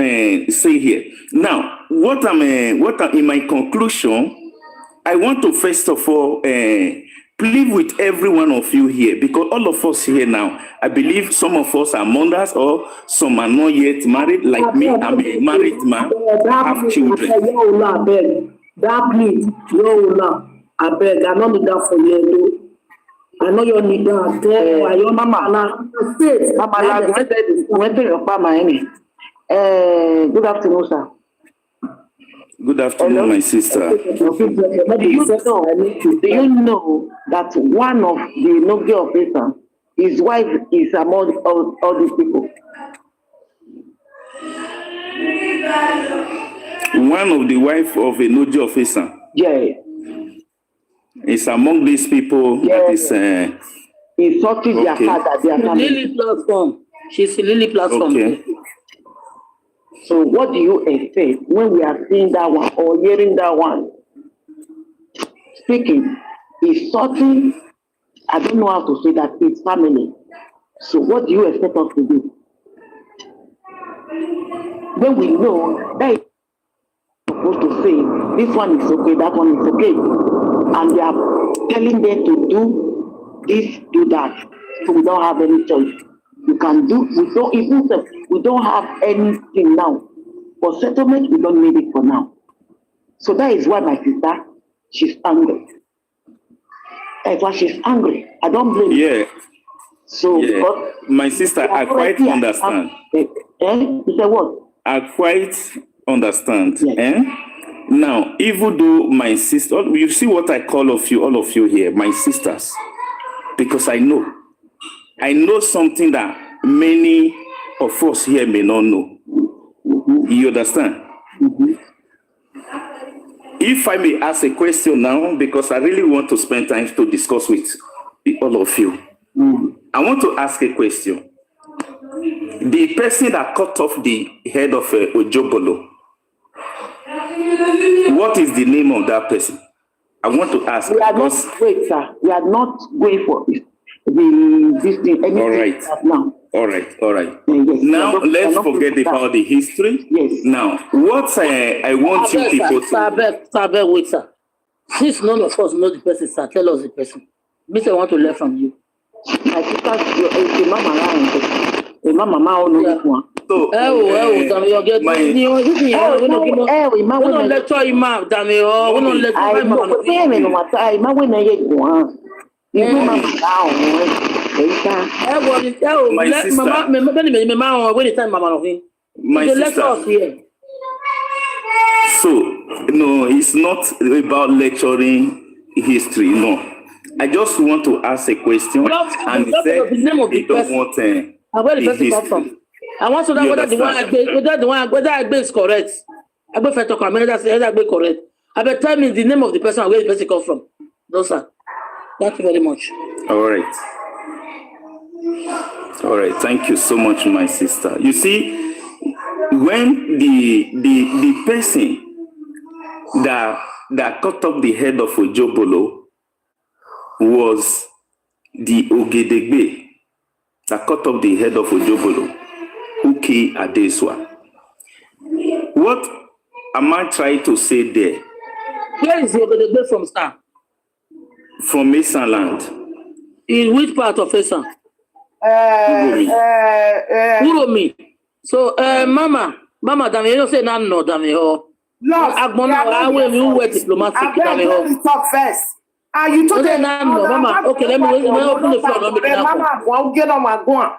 say here. Now, what I'm in my conclusion, I want to first of all plead with every one of you here, because all of us here now, I believe some of us are mothers or some are not yet married. Like me, I'm a married man, I have children. That please, I beg, I don't need that for you. I know you need that. Your mama, good afternoon, sir. Good afternoon, my sister. Do you know that one of the Nogi of Esan, his wife is among all these people? One of the wife of a Nogi of Esan. Yeah. Is among these people. Yeah. That is. Insulting their father, their family. Lily platform. She's a Lily platform. Okay. So what do you expect when we are seeing that one or hearing that one? Speaking, insulting, I don't know how to say that, it's family. So what do you expect us to do? When we know that is supposed to say, this one is okay, that one is okay. And they are telling them to do this, do that. So we don't have any choice. We can do, we don't have anything now. For settlement, we don't need it for now. So that is why my sister, she's angry. That's why she's angry. I don't blame her. Yeah. So, yeah. My sister, I quite understand. You say what? I quite understand. Yes. Now, even though my sister, you see what I call all of you here, my sisters, because I know something that many of us here may not know. Mm-hmm. You understand? Mm-hmm. If I may ask a question now, because I really want to spend time to discuss with all of you. Mm-hmm. I want to ask a question. The person that cut off the head of Ojobolo, what is the name of that person? I want to ask. We are not, wait, sir. We are not going for this thing. All right. Now. All right. Yes. Now let's forget about the history. Yes. Now, what I want you people to. Wait, sir. Since none of us know the person, sir, tell us the person. Mister, I want to learn from you. My sister, your mama around. Your mama only one. So, no, it's not about lecturing history, no. I just want to ask a question and say they don't want where the person come from. I want to know whether the one Agbe is correct. Agbe Feto Kamene, that's Agbe correct. But tell me the name of the person and where the person come from. No, sir. Thank you very much. All right. All right, thank you so much, my sister. You see, when the person that cut off the head of Ojobolo was the Ogedegbe that cut off the head of Ojobolo, Uki Adeswa. What am I trying to say there? Where is Ogedegbe from, sir? From Esan land. In which part of Esan? Uromi. So, Mama, dame, you don't say no, dame, oh. Lost. Agbona, I will wait diplomatic, dame, Let oh. me talk first. You told Okay, Mama. Okay, let me open the floor. Mama, well, get on my go.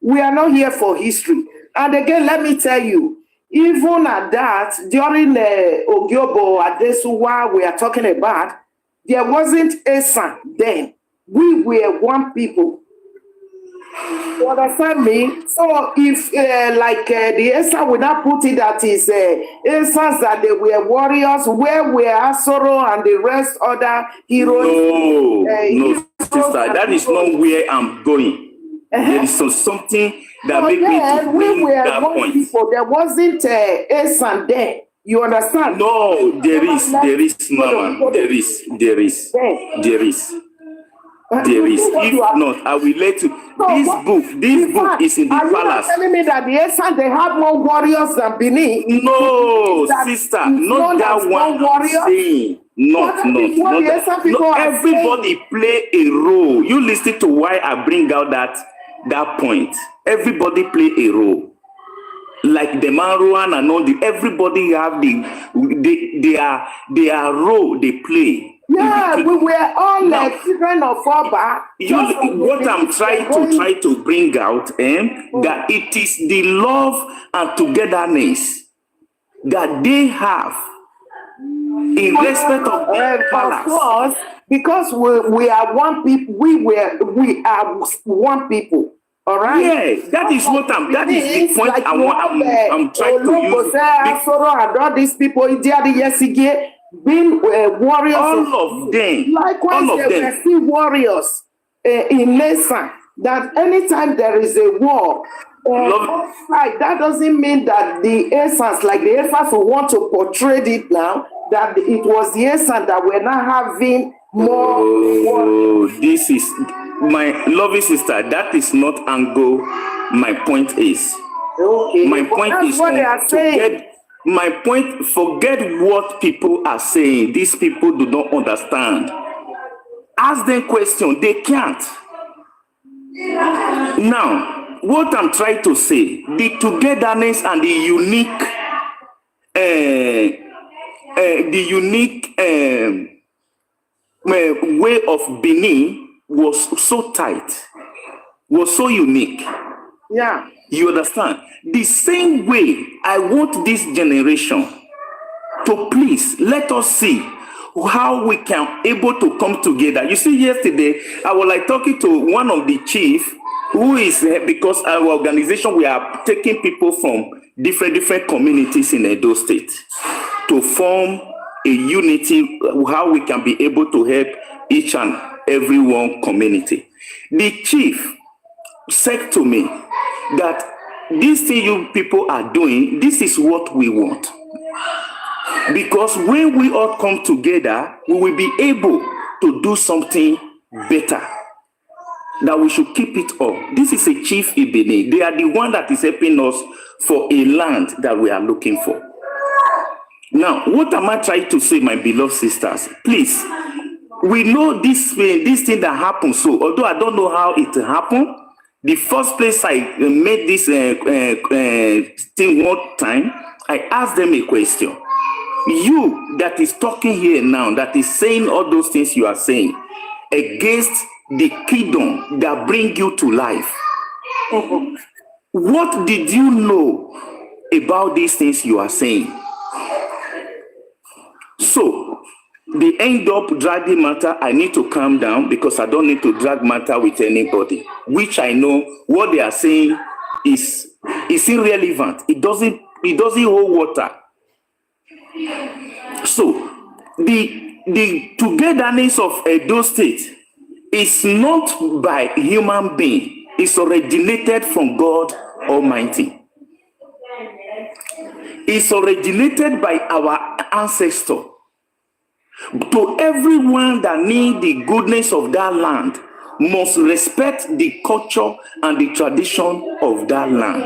We are not here for history. And again, let me tell you, even at that, during the Ogiobo Adesuwa we are talking about, there wasn't Esan then. We were one people. You understand me? So if the Esan would not put it that is Esans that they were warriors, where were Asoro and the rest other heroes? No, sister, that is not where I'm going. There is something that makes me to bring that point. People. There wasn't Esan there. You understand? No, there is, Mama. There is. If not, I will let you. This book is in the palace. Are you telling me that the Esan they have more warriors than Benin? No, sister, not that one. Saying. Not everybody play a role. You listen to why I bring out that point. Everybody play a role. Like the Maruan and all everybody have their role they play. Yeah, we were all like children of Oba. What I'm trying to bring out, that it is the love and togetherness that they have in respect of the palace. Of course, because we are one people. We are one people. All right. Yeah, that is the point like I'm trying to use. And all these people, being warriors. All of them. Likewise, they were still warriors in Esan. That anytime there is a war, like that doesn't mean that the Esans, like the Esans who want to portray it now, that it was the Esan that we're not having more. This is my lovely sister. That is not angle. My point is. Okay. My point is what they are saying. My point. Forget what people are saying. These people do not understand. Ask them question. They can't. Now, what I'm trying to say, the togetherness and the unique way of Benin was so tight, was so unique. Yeah. You understand? The same way I want this generation to please let us see how we can able to come together. You see, yesterday I was like talking to one of the chief who is because our organization we are taking people from different communities in Edo State to form a unity how we can be able to help each and every one community. The chief said to me that this thing you people are doing, this is what we want. Because when we all come together, we will be able to do something better. That we should keep it up. This is a chief in Benin. They are the one that is helping us for a land that we are looking for. Now, what am I trying to say, my beloved sisters? Please, we know this thing that happened. So, although I don't know how it happened, the first place I made this thing one time, I asked them a question. You that is talking here now, that is saying all those things you are saying against the kingdom that bring you to life. What did you know about these things you are saying? So they end up dragging matter. I need to calm down because I don't need to drag matter with anybody, which I know what they are saying is irrelevant. It doesn't hold water. So the togetherness of Edo State is not by human being. is originated from God Almighty. It's originated by our ancestor. To everyone that need the goodness of that land must respect the culture and the tradition of that land.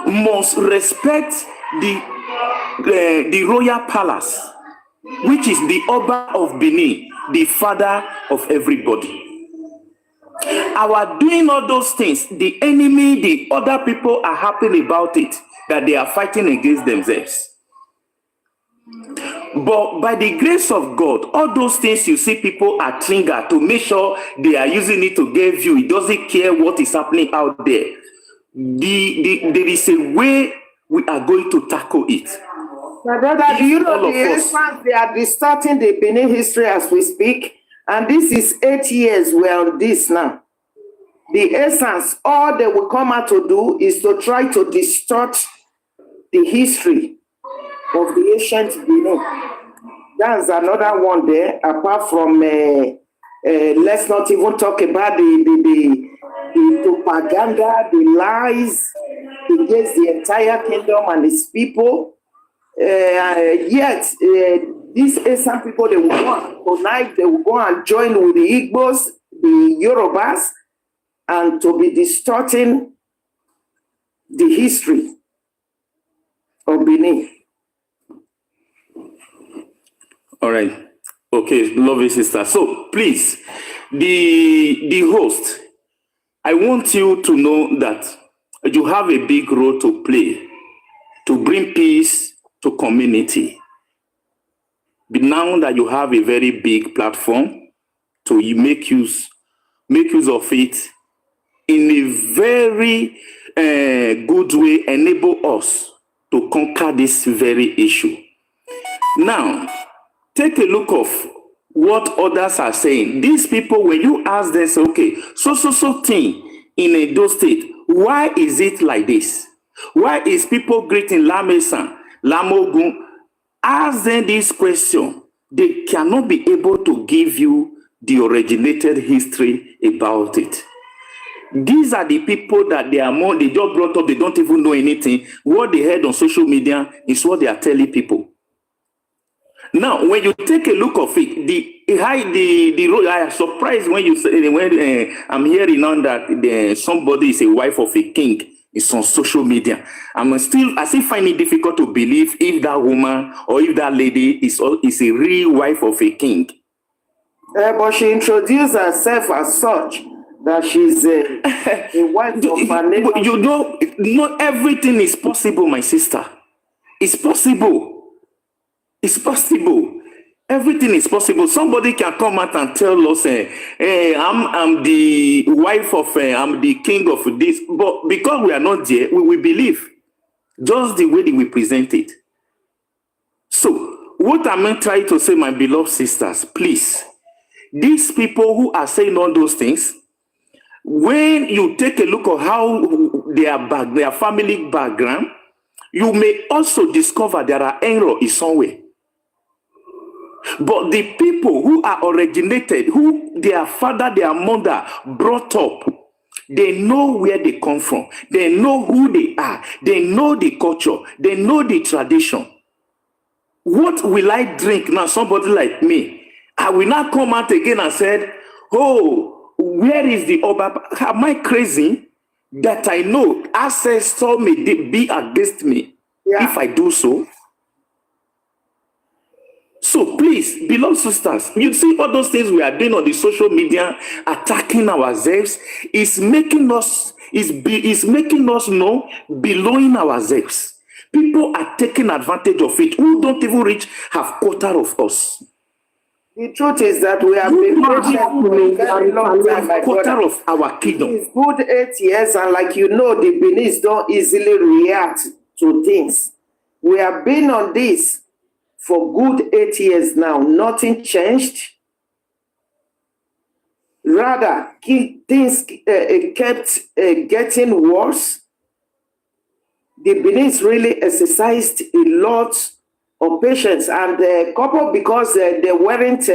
Must respect the royal palace, which is the Oba of Benin, the father of everybody. Our doing all those things, the enemy, the other people are happy about it, that they are fighting against themselves. But by the grace of God, all those things you see people are triggered to make sure they are using it to get view. It doesn't care what is happening out there. There is a way we are going to tackle it. My brother, do you know the Esans, they are distorting the Benin history as we speak? And this is 8 years we're on this now. The Esans, all they will come out to do is to try to distort the history of the ancient Benin. That's another one there, apart from, let's not even talk about the propaganda, the lies against the entire kingdom and its people. Yet, these Esan people, they will go tonight, they will go and join with the Igbos, the Yorubas, and to be distorting the history of Benin. All right. Okay, lovely sister. So please, the host, I want you to know that you have a big role to play to bring peace to community. But now that you have a very big platform to make use of it in a very good way, enable us to conquer this very issue. Now, take a look of what others are saying. These people, when you ask them, say, okay, so thing in Edo State, why is it like this? Why is people greeting Lamesan, Lamogun? Ask them this question. They cannot be able to give you the originated history about it. These are the people that they just brought up, they don't even know anything. What they heard on social media is what they are telling people. Now, when you take a look of it, I am surprised when you say, when I'm hearing now that somebody is a wife of a king. It's on social media. I still find it difficult to believe if that woman or if that lady is a real wife of a king. But she introduced herself as such, that she's a wife of a neighbor. You know, not everything is possible, my sister. It's possible. It's possible. Everything is possible. Somebody can come out and tell us, I'm the wife of, I'm the king of this. But because we are not there, we will believe just the way that we present it. So, what I'm trying to say, my beloved sisters, please, these people who are saying all those things, when you take a look at how their family background, you may also discover there are errors somewhere. But the people who are originated, who their father, their mother brought up, they know where they come from. They know who they are. They know the culture. They know the tradition. What will I drink now? Somebody like me, I will not come out again and said, oh, where is the Oba? Am I crazy that I know ancestor may be against me if I do so? So please, beloved sisters, you see all those things we are doing on the social media, attacking ourselves, is making us know belowing ourselves. People are taking advantage of it who don't even reach half quarter of us. The truth is that we have been patient for a very long time, my quarter brother. of our kingdom. It's good 8 years, and like you know, the Benin don't easily react to things. We have been on this for good 8 years now. Nothing changed. Rather, things kept getting worse. The Benin really exercised a lot of patience, and couple because they weren't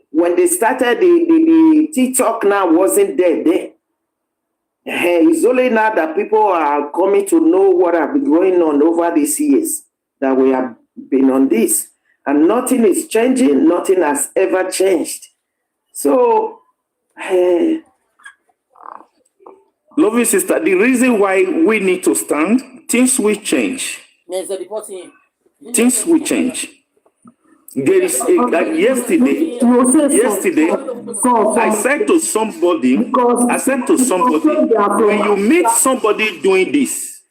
when they started the TikTok now wasn't there. It's only now that people are coming to know what have been going on over these years that we have been on this. And nothing is changing, nothing has ever changed. So, Lovely sister, the reason why we need to stand, things will change. Things will change. There is like yesterday, I said to somebody, when you meet somebody doing this,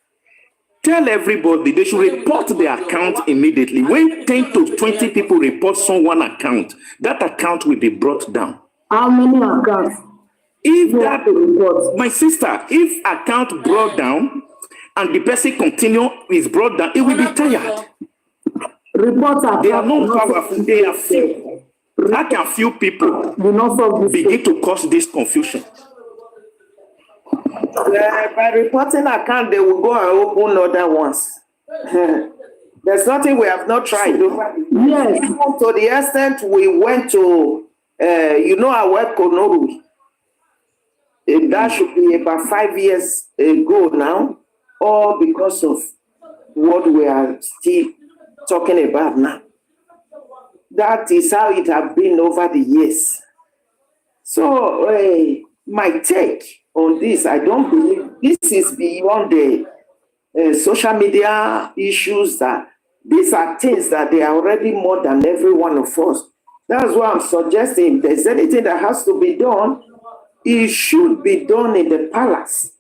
tell everybody they should report the account immediately. When 10 to 20 people report someone account, that account will be brought down. How many accounts? If that, my sister, if account brought down and the person continue is brought down, it will be tired. They are not powerful, they are few. How can few people begin to cause this confusion? By reporting account, they will go and open other ones. There's nothing we have not tried. Yes. To the extent we went to, our web Konoru. That should be about 5 years ago now, all because of what we are still talking about now. That is how it has been over the years. So, my take on this, I don't believe this is beyond the social media issues. That these are things that they are already more than every one of us. That's why I'm suggesting if there's anything that has to be done, it should be done in the palace.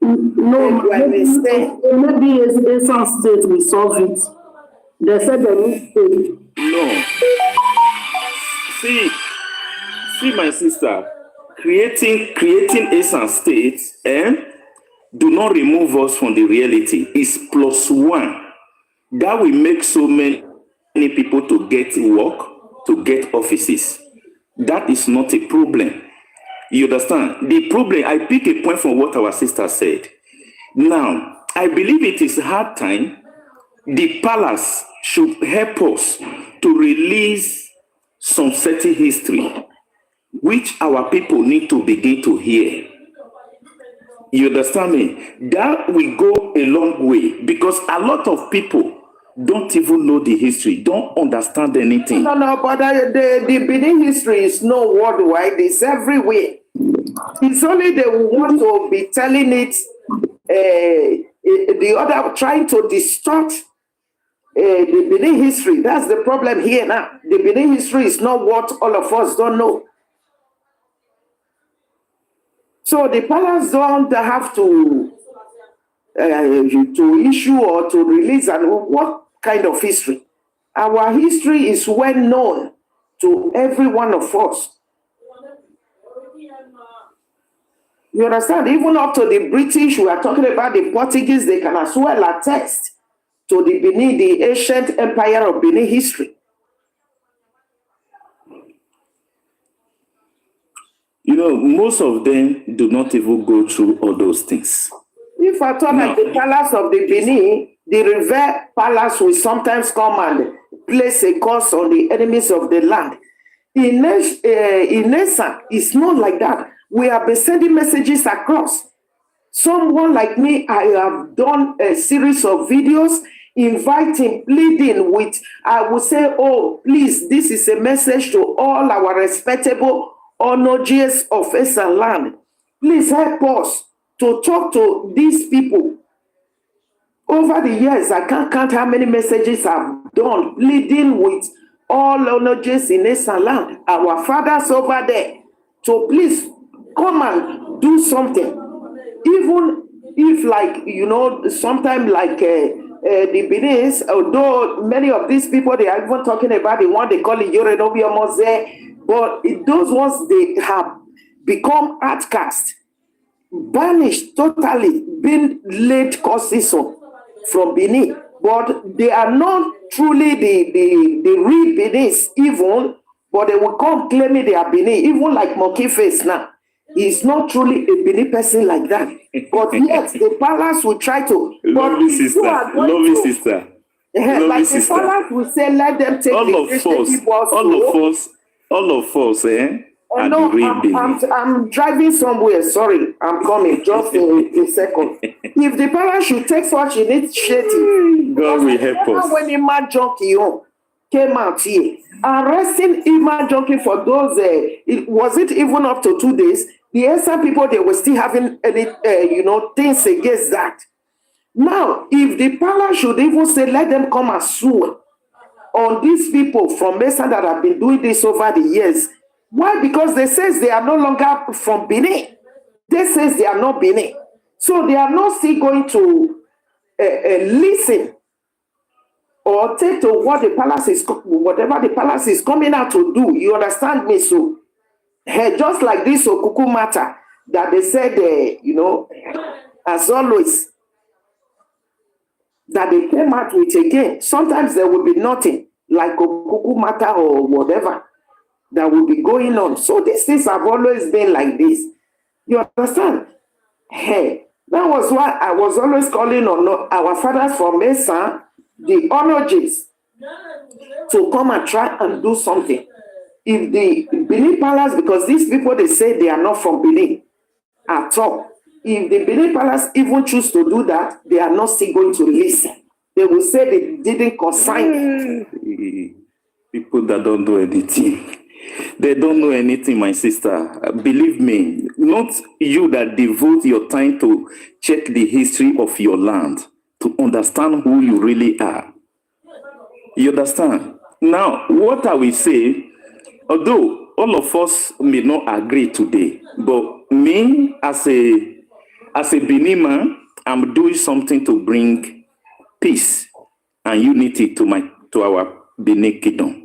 No, maybe Esan State will solve it. They said they need to. No. See, my sister, creating Esan State, do not remove us from the reality. It's +1. That will make so many people to get work, to get offices. That is not a problem. You understand? The problem, I pick a point from what our sister said. Now, I believe it is hard time. The palace should help us to release some certain history, which our people need to begin to hear. You understand me? That will go a long way because a lot of people don't even know the history, don't understand anything. No, but the Benin history is not worldwide, it's everywhere. It's only they want to be telling it, the other, trying to distort the Benin history. That's the problem here now. The Benin history is not what all of us don't know. So the palace don't have to issue or to release and what kind of history. Our history is well known to every one of us. You understand? Even up to the British, we are talking about the Portuguese, they can as well attest to the Benin, the ancient empire of Benin history. You know, most of them do not even go through all those things. If I talk like the palace of the Benin, the River Palace will sometimes come and place a curse on the enemies of the land. In Esan, it's not like that. We have been sending messages across. Someone like me, I have done a series of videos inviting, pleading with, I would say, oh, please, this is a message to all our respectable onoges of Esan land. Please help us to talk to these people. Over the years, I can't count how many messages I've done, pleading with all onoges in Esan land, our fathers over there, to please come and do something. Even if, like, sometimes like the Benin, although many of these people, they are even talking about the one they call it Yorenobi Mose, but those ones, they have become outcast, banished, totally, been laid curses on from Benin. But they are not truly the real Benis even, but they will come claiming they are Benin, even like Monkey Face now. He's not truly a Benin person like that. But yet the palace will try to. Lovely sister. Like the palace will say, let them take all of us, at No, the real Benin. I'm driving somewhere. Sorry, I'm coming. Just in a second. If the parents should take such initiative, God will help us. when Ima Junkie came out here, arresting Ima Junkie for those, was it even up to 2 days? The Esan people, they were still having any, things against that. Now, if the palace should even say, let them come and sue on these people from Esan that have been doing this over the years. Why? Because they says they are no longer from Benin. They says they are not Benin. So they are not still going to listen or take to what the palace is, whatever the palace is coming out to do. You understand me? So, just like this Okuku matter that they said, as always, that they came out with again. Sometimes there will be nothing like Okuku matter or whatever that will be going on. So these things have always been like this. You understand? Hey, that was why I was always calling on our fathers from Esan, the Onoges, to come and try and do something. If the Benin Palace, because these people, they say they are not from Benin at all. If the Benin Palace even choose to do that, they are not still going to listen. They will say they didn't consign. People that don't do anything. They don't know anything, my sister. Believe me, not you that devote your time to check the history of your land, to understand who you really are. You understand? Now, what I will say, although all of us may not agree today, but me as a Benin man, I'm doing something to bring peace and unity to our Benin kingdom.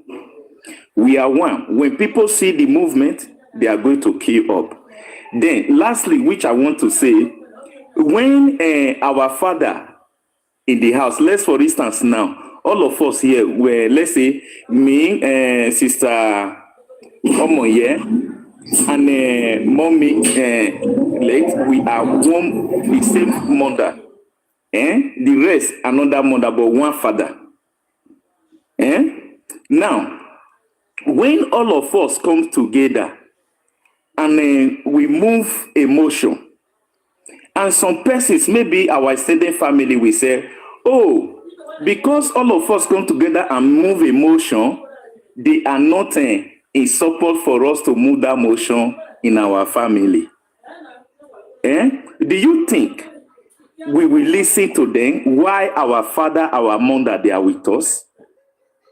We are one. When people see the movement, they are going to queue up. Then, lastly, which I want to say, when our father in the house, let's for instance now, all of us here were, let's say, me, Sister omoyemwen, and mommy, we are one, the same mother. The rest, another mother, but one father. Now, when all of us come together and we move emotion, and some persons, maybe our extended family, will say, oh, because all of us come together and move emotion, they are not in support for us to move that motion in our family. Do you think we will listen to them? Why our father, our mother, they are with us?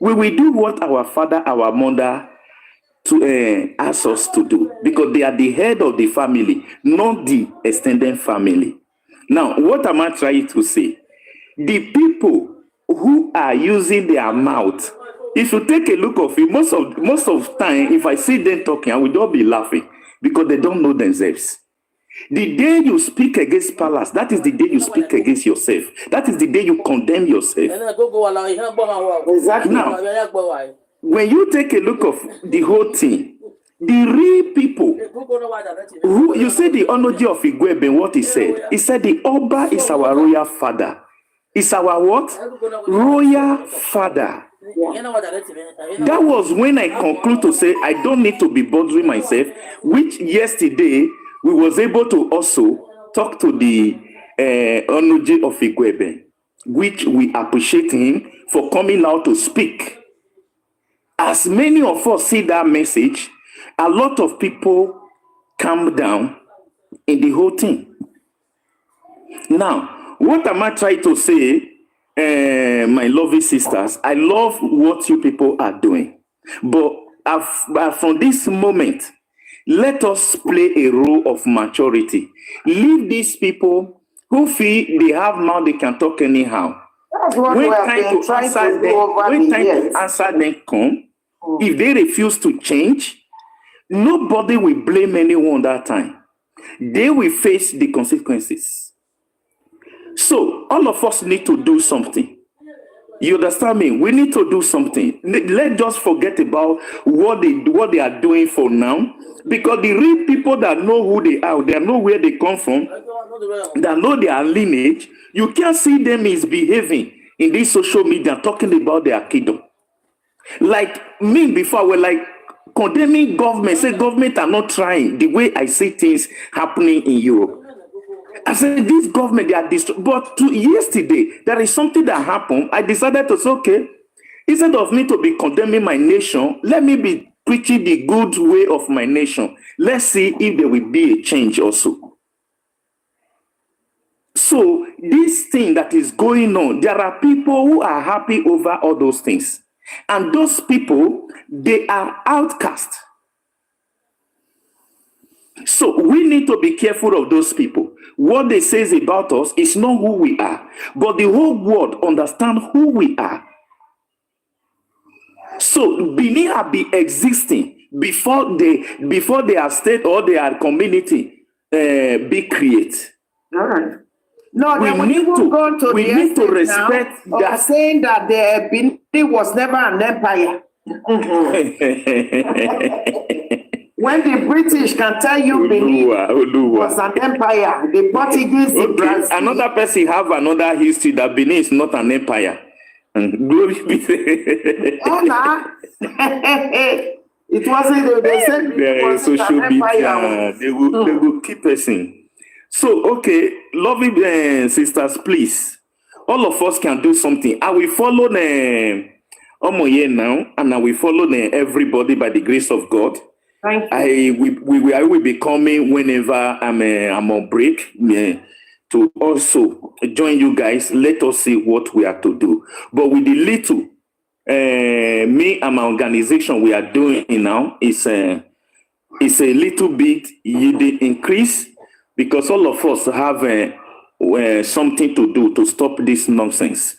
We will do what our father, our mother to ask us to do, because they are the head of the family, not the extended family. Now, what am I trying to say? The people who are using their mouth, if you take a look of it, most of time, if I see them talking, I will not be laughing because they don't know themselves. The day you speak against palace, that is the day you speak against yourself. That is the day you condemn yourself. Exactly. Now, when you take a look of the whole thing, the real people who, you say the Onoji of Igwebe, what he said the Oba is our royal father. Is our what? Royal father. That was when I conclude to say I don't need to be bothering myself, which yesterday we was able to also talk to the Onoji of Igwebe, which we appreciate him for coming out to speak. As many of us see that message, a lot of people calm down in the whole thing. Now, what am I trying to say, my lovely sisters? I love what you people are doing. But from this moment, let us play a role of maturity. Leave these people who feel they have mouth, they can talk anyhow. That's what When we have time been to trying answer to do over them, when the time years. to answer them come, if they refuse to change, nobody will blame anyone that time. They will face the consequences. So all of us need to do something. You understand me? We need to do something. Let's just forget about what they are doing for now, because the real people that know who they are, they know where they come from, that know their lineage, you can't see them misbehaving in this social media talking about their kingdom. Like me before, we're like, condemning government, say government are not trying the way I see things happening in Europe. I said, this government, they are destroying. But yesterday, there is something that happened. I decided to say, okay, instead of me to be condemning my nation, let me be preaching the good way of my nation. Let's see if there will be a change also. So this thing that is going on, there are people who are happy over all those things. And those people, they are outcast. So we need to be careful of those people. What they say about us is not who we are, but the whole world understands who we are. So Benin have been existing before their state or their community be created. All right. No, We then need to respect that. Saying that the Benin was never an empire. When the British can tell you Benin was an empire, the Portuguese, the Brazil. Another person have another history that Benin is not an empire. Glory be. It wasn't. They said it wasn't social an media. empire. They will keep person. So okay, loving sisters, please. All of us can do something. I will follow the omoyemwen now, and I will follow everybody by the grace of God. Thank you. I will be coming whenever I'm on break to also join you guys. Let us see what we are to do. But with the little, me and my organization we are doing now is a little bit yielding increase because all of us have something to do to stop this nonsense.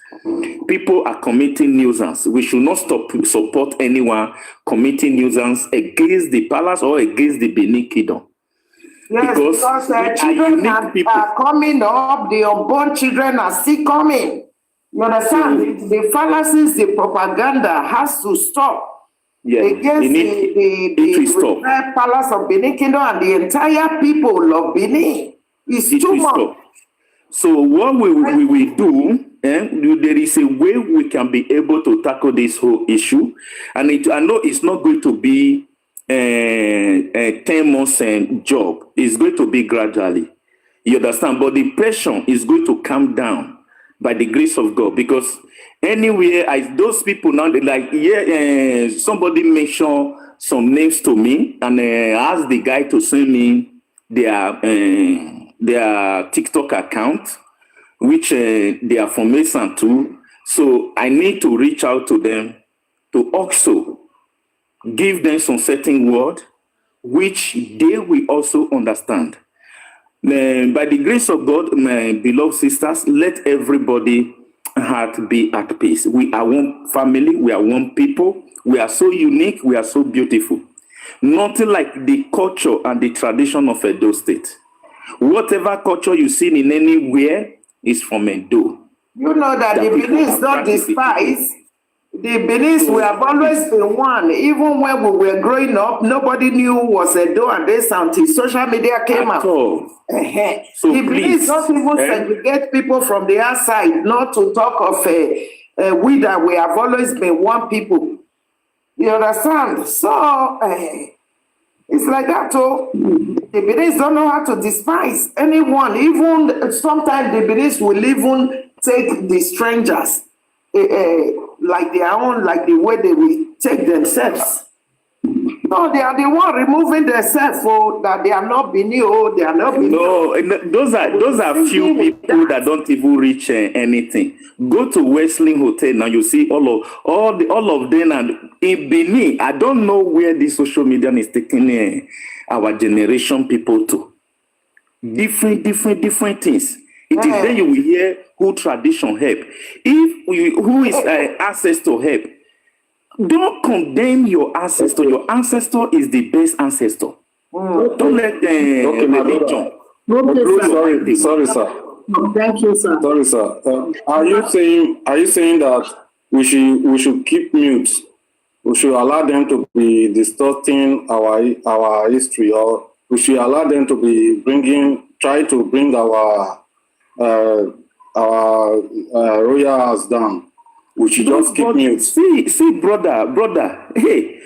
People are committing nuisance. We should not support anyone committing nuisance against the palace or against the Benin Kingdom. Yes, because children are coming up, the unborn children are still coming. You understand? The fallacies, the propaganda has to stop. Yeah, against the palace of Benin Kingdom and the entire people of Benin. It's too much. So what we will do, there is a way we can be able to tackle this whole issue. And I know it's not going to be a 10 months job. It's going to be gradually. You understand? But the pressure is going to come down by the grace of God. Because anywhere, those people now, somebody mentioned some names to me and asked the guy to send me their TikTok account, which they are from Esan too. So I need to reach out to them to also give them some certain word, which they will also understand. By the grace of God, my beloved sisters, let everybody heart be at peace. We are one family. We are one people. We are so unique. We are so beautiful. Nothing like the culture and the tradition of Edo State. Whatever culture you see in anywhere is from Edo. You know that the Benin is not despised. The Benin, we have always been one. Even when we were growing up, nobody knew who was Edo and Esan until social media came out. So the Benin don't even segregate people from the outside, not to talk of we that we have always been one people. You understand? So it's like that too. The Benin don't know how to despise anyone. Even sometimes the Benin will even take the strangers like their own, like the way they will take themselves. No, they are the one removing themselves for that they are not Benin. They are not Benin. No, those are few people that don't even reach anything. Go to Westling Hotel now. You see all of them. And in Benin, I don't know where the social media is taking our generation people to. Different things. It is then you will hear who tradition help. Who is access to help. Don't condemn your ancestor. Your ancestor is the best ancestor. Don't let religion. Sorry, sir. Thank you, sir. Sorry, sir. Are you saying that we should keep mute? We should allow them to be distorting our history, or we should allow them to be try to bring our royal house down? We should just keep mute. See, brother. Hey,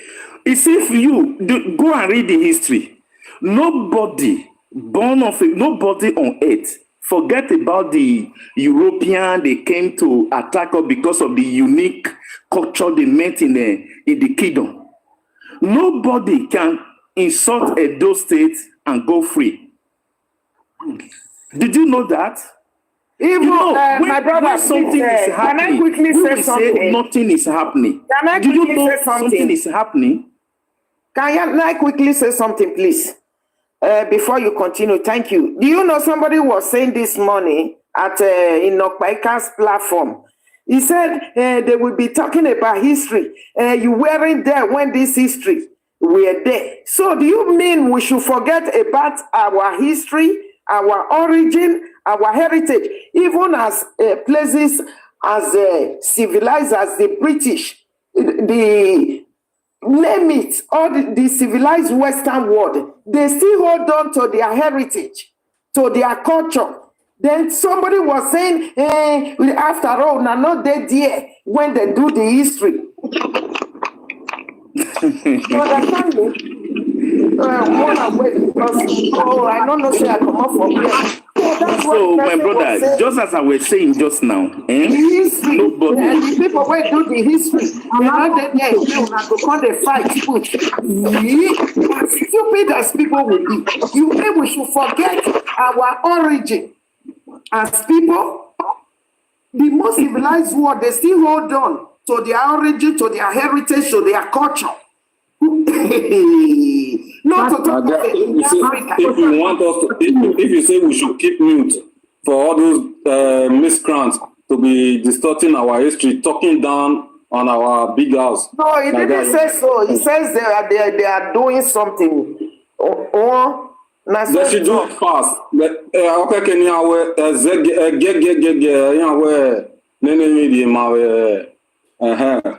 It's if you go and read the history. Nobody nobody on earth forget about the European. They came to attack us because of the unique culture they met in the kingdom. Nobody can insult Edo State and go free. Did you know that? Even my brother, when something is can I happening, quickly we say will something? say nothing is happening. Can I Do you quickly know say something? something is happening? Can I quickly say something, please? Before you continue, thank you. Do you know somebody was saying this morning at in Okpaika's platform? He said they will be talking about history. You weren't there when this history were there. So do you mean we should forget about our history, our origin, our heritage, even as places as civilized as the British, the name it, all the civilized Western world, they still hold on to their heritage, to their culture. Then somebody was saying, after all, now not they there when they do the history. You understand me? One away because, I don't know, say I come up from here. So that's what So, the my person was brother, saying. just as I was saying just now, The history, nobody. and the people wey do the history, they not there again, una go come dey fight put. As stupid as people will be, you think we should forget our origin as people? The most civilized world, they still hold on to their origin, to their heritage, to their culture. Not to talk about Africa. If you want us to, if you say we should keep mute for all those miscreants to be distorting our history, talking down on our big house. No, he like didn't that. say so. He says they are doing something. They should do it fast. Okay, can you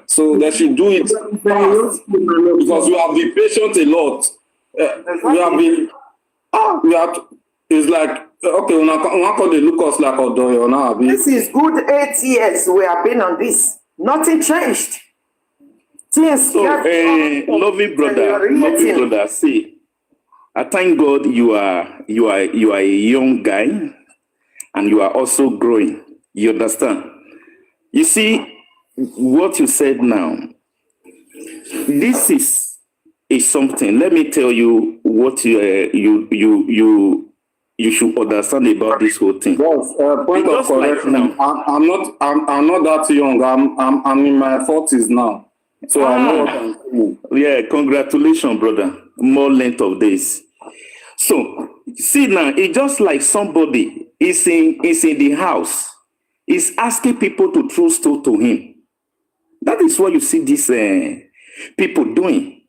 so they should do it fast because we have been patient a lot. We have been. It's like okay, we not call the look us like Odoyo now. This is good 8 years we have been on this. Nothing changed. Things So, loving brother, see, I thank God you are a young guy and you are also growing. You understand? You see, what you said now, this is something. Let me tell you what you should understand about this whole thing. Yes, point of correction. Like I'm not that young. I'm in my 40s now. So I know what I'm saying. Yeah, congratulations, brother. More length of days. So see now, it's just like somebody is in the house, is asking people to throw stone to him. That is what you see these people doing.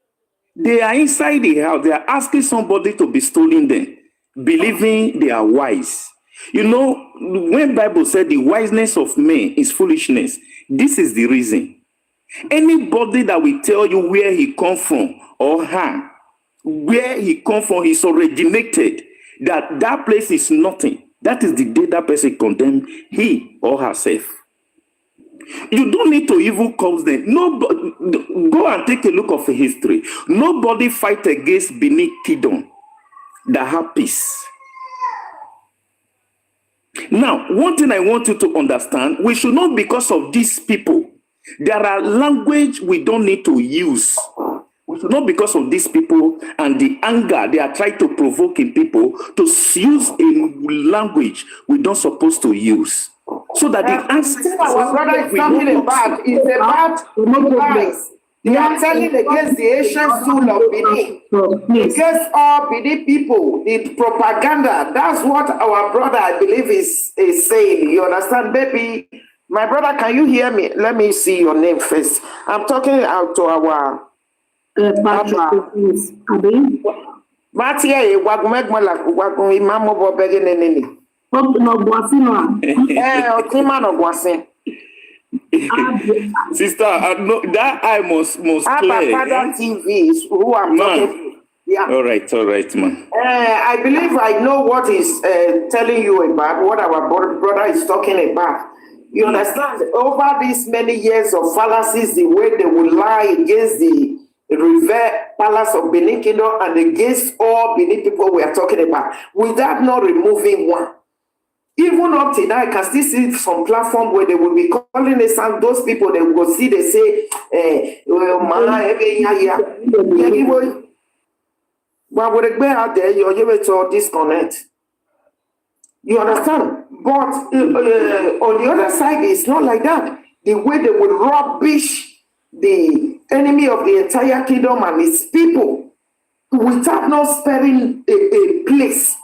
They are inside the house. They are asking somebody to be stealing them, believing they are wise. You know, when Bible said the wiseness of men is foolishness, this is the reason. Anybody that will tell you where he come from or her, where he come from, he's originated, that place is nothing. That is the day that person condemn he or herself. You don't need to even cause them. Nobody, go and take a look of history. Nobody fight against Benin Kingdom that have peace. Now, one thing I want you to understand, we should not, because of these people, there are language we don't need to use. We should not, because of these people and the anger they are trying to provoke in people, to use a language we don't supposed to use. So that the answer our brother is talking about is about lies. They are telling against the Asian stool of Benin. Against all Benin people, the propaganda. That's what our brother, I believe, is saying. You understand, baby? My brother, can you hear me? Let me see your name first. I'm talking out to our Matia, Wagumegma, Imamo Bobeginini. Sister, I know that I must clear. Father TV is who I'm talking to. Yeah. All right, man. I believe I know what he's telling you about, what our brother is talking about. You understand? Over these many years of fallacies, the way they will lie against the River Palace of Benin Kingdom and against all Benin people we are talking about, without not removing one. Even up to now, I can still see some platform where they will be calling us, and those people they will go see, they say, well, with a out there, you're able to disconnect. You understand? But on the other side, it's not like that. The way they will rubbish the enemy of the entire kingdom and its people without not sparing a place.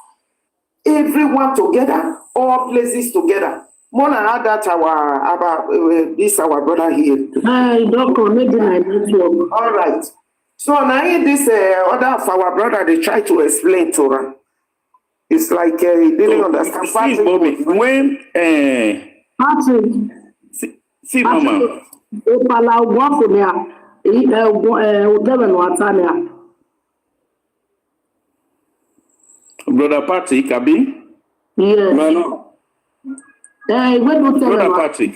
Everyone together, all places together. More than that, our brother here. All right. So now in this other of our brother, they try to explain to her. It's like he didn't understand. See, Bobby, when see, Mama. Brother Patrick, Abi? Yes. No. Brother Patrick.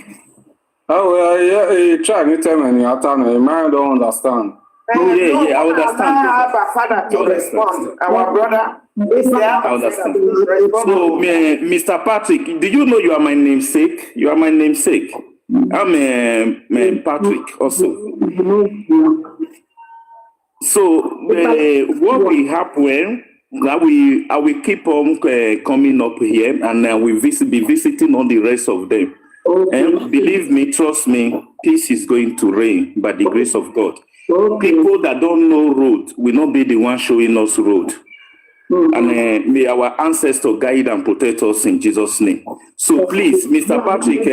Oh, yeah, try me tell me, I don't understand. Yeah, I understand. Our father to respond. Our brother is there. I understand. So, Mr. Patrick, do you know you are my namesake? You are my namesake. I'm Patrick also. So, what will happen? I will keep on coming up here, and I will be visiting on the rest of them. Okay. And believe me, trust me, peace is going to reign by the grace of God. Okay. People that don't know road will not be the one showing us road. And may our ancestors guide and protect us in Jesus' name. So please, Mr. Patrick,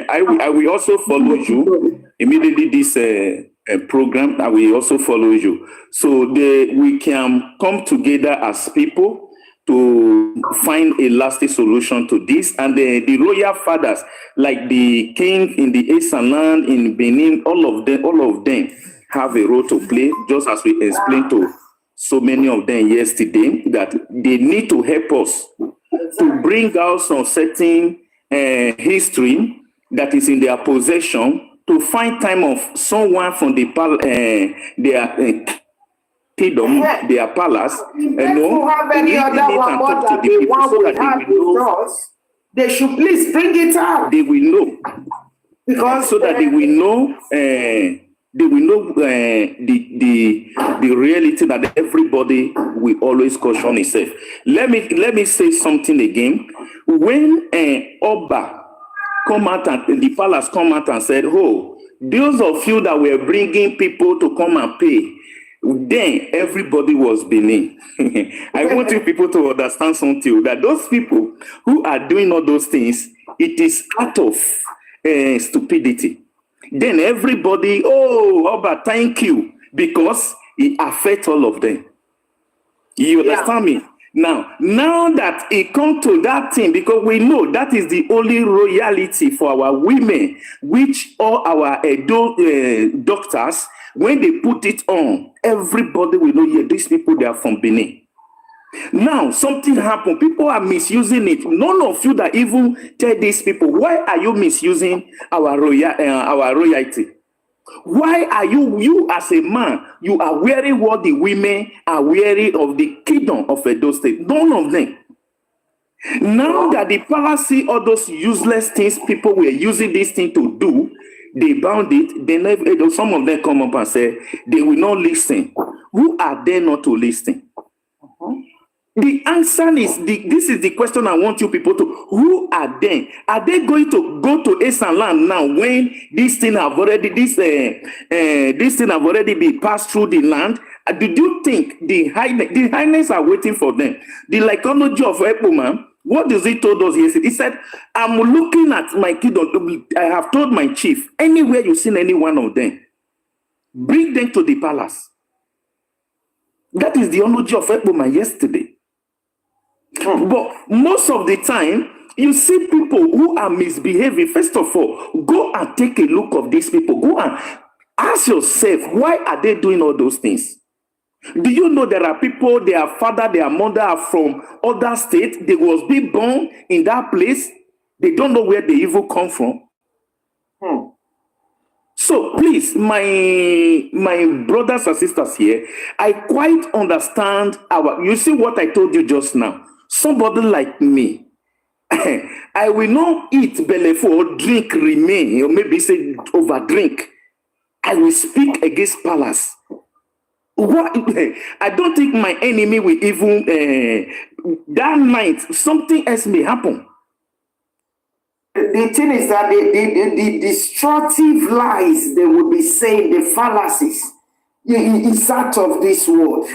I will also follow you immediately this program. I will also follow you. So we can come together as people to find a lasting solution to this. And the royal fathers, like the king in the Esan land, in Benin, all of them have a role to play, just as we explained to so many of them yesterday, that they need to help us to bring out some certain history that is in their possession, to find time of someone from their kingdom, their palace, have any other one more that they want so that they will know. They should please bring it out. They will know, because so that they will know. They will know the reality that everybody will always caution itself. Let me say something again. When Oba come out and the palace come out and said, "Oh, those of you that were bringing people to come and pay," then everybody was beneath. I want you people to understand something, that those people who are doing all those things, it is out of stupidity. Then everybody, Oba, thank you, because it affects all of them. You understand me? Now that it comes to that thing, because we know that is the only royalty for our women, which all our doctors, when they put it on, everybody will know, yeah, these people, they are from Benin. Now, something happened. People are misusing it. None of you that even tell these people, why are you misusing our royalty? Why are you as a man, you are wearing what the women are wearing of the kingdom of Edo State? None of them. Now that the palace see all those useless things people were using this thing to do, they bound it. Then some of them come up and say they will not listen. Who are they not to listen? The answer is, this is the question I want you people to, who are they? Are they going to go to Esan land now when this thing have already been passed through the land? Did you think the highness are waiting for them? The lyconology of Epoman, what does he told us yesterday? He said, I'm looking at my kingdom. I have told my chief, anywhere you seen any one of them, bring them to the palace. That is the eulogy of Epoman yesterday. But most of the time, you see people who are misbehaving. First of all, go and take a look of these people. Go and ask yourself, why are they doing all those things? Do you know there are people, their father, their mother are from other states? They was being born in that place. They don't know where they even come from. So please, my brothers and sisters here, I quite understand you see what I told you just now. Somebody like me, I will not eat belleful or drink remain, or maybe say over drink. I will speak against palace. What? I don't think my enemy will even that night something else may happen. The thing is that the destructive lies they will be saying, the fallacies, is out of this world.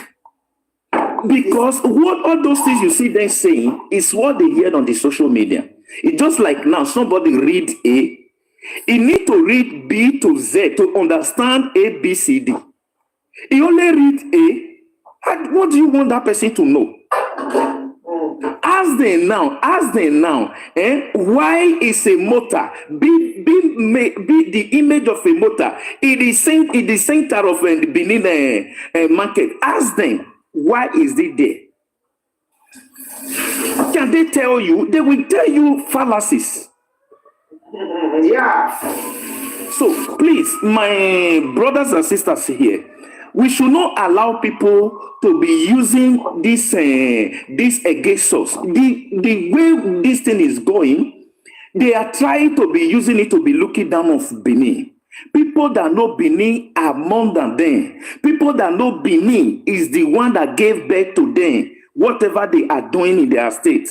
Because what all those things you see them saying is what they hear on the social media. It's just like now somebody read A, he need to read B to Z to understand A, B, C, D. He only read A, and what do you want that person to know? Ask them now, why is a motor be the image of a motor in the center of the Benin market? Ask them, why is it there? Can they tell you? They will tell you fallacies. Yeah. So please, my brothers and sisters here, we should not allow people to be using this against us. The way this thing is going, they are trying to be using it to be looking down of Benin. People that know Benin are more than them. People that know Benin is the one that gave birth to them. Whatever they are doing in their state,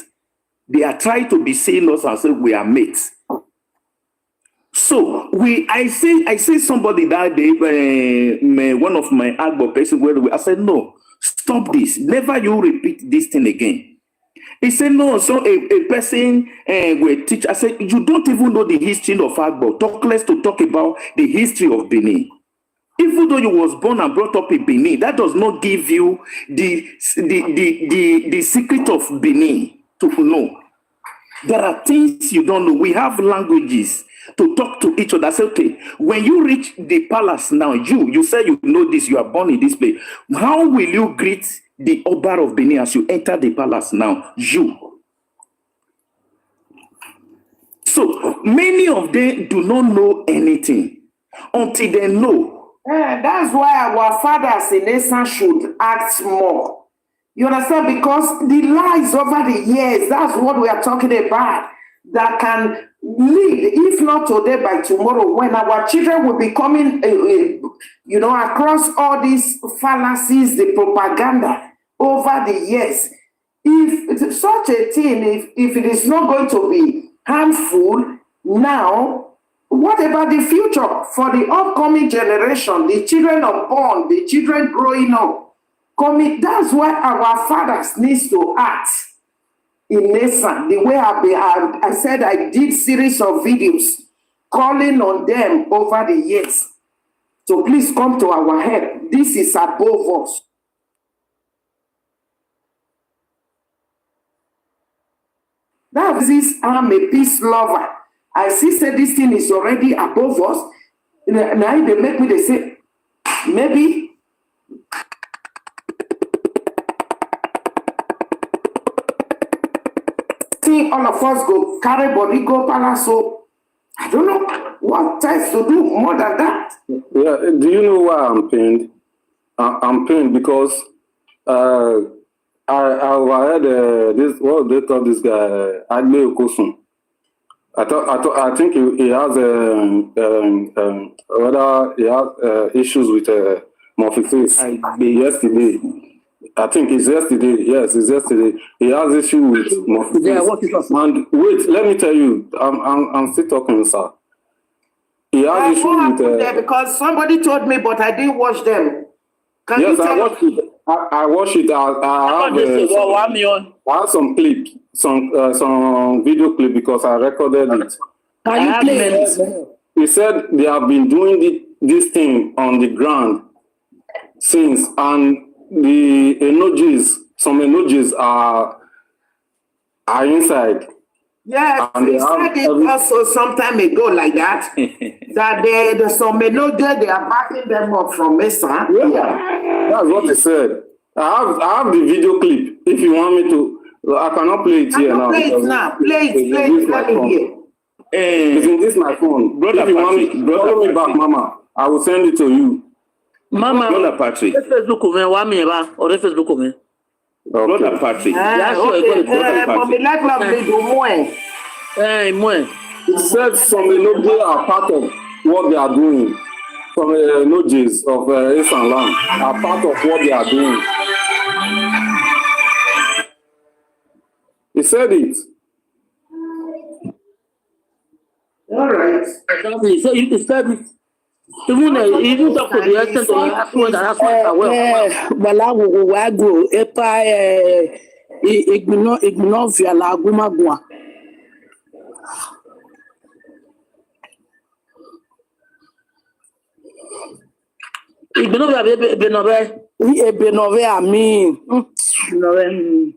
they are trying to be seeing us and say we are mates. So I say somebody that day, one of my Agbo person, where I said, no, stop this. Never you repeat this thing again. He said, no, so a person will teach. I said, you don't even know the history of Agbo. Talk less to talk about the history of Benin. Even though you was born and brought up in Benin, that does not give you the secret of Benin to know. There are things you don't know. We have languages to talk to each other. Say, okay, when you reach the palace now, you say you know this, you are born in this place. How will you greet the Oba of Benin as you enter the palace now? You. So many of them do not know anything until they know. That's why our fathers in Esan should act more. You understand? Because the lies over the years, that's what we are talking about, that can lead, if not today, by tomorrow, when our children will be coming, across all these fallacies, the propaganda over the years. If such a thing, if it is not going to be harmful now, what about the future for the upcoming generation, the children unborn, the children growing up? That's why our fathers needs to act in Esan. The way I said, I did series of videos calling on them over the years. So please come to our help. This is above us. That is, I'm a peace lover. I see say this thing is already above us. Now they make me, they say, maybe all of us go carry body, go palace. So I don't know what else to do more than that. Yeah, do you know why I'm pained? I'm pained because I overheard this. What they call this guy, Adle Okosun. I think he has whether he has issues with Morpheus yesterday. I think it's yesterday. Yes, it's yesterday. He has issue with Morpheus. Yeah, what is that? And wait, let me tell you, I'm still talking, sir. He has issue with because somebody told me, but I didn't watch them. Can yes, you I tell watched it. I watched it. I have some clip, some video clip because I recorded it. Can you play it? He said they have been doing this thing on the ground since, and the emojis, some emojis are inside. Yes, he said it also some time ago like that. That there's some emojis, they are backing them up from Mesa. Yeah, that's what he said. I have the video clip. If you want me to, I cannot play it here now. Play it now. Play it. Let me hear. It's in this my phone. Brother if you want Patrick, me, Brother follow me back, Patrick. Mama. I will send it to you. Mama, Brother Patrick. Facebook me, wa mi ba, or Facebook me. Brother Patrick. Yeah, sure, Okay, brother mommy, let me do more. Moi. It said some Enoje are part of what they are doing. Some Enojes of Esan land are part of what they are doing. He said it. All right. Exactly. So you said it. Even talk to the extent of the husband and husband as well. Balawo wago epa igno via la gumagua. Benove. Oui, Ebenove ami. Benove.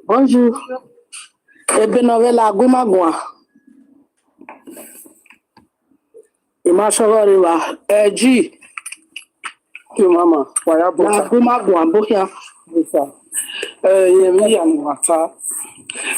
Bonjour. Ebenove la gumagua. Imashawari wa G. Okay, Mama. Why La gumagua boya. Yemi Amwata.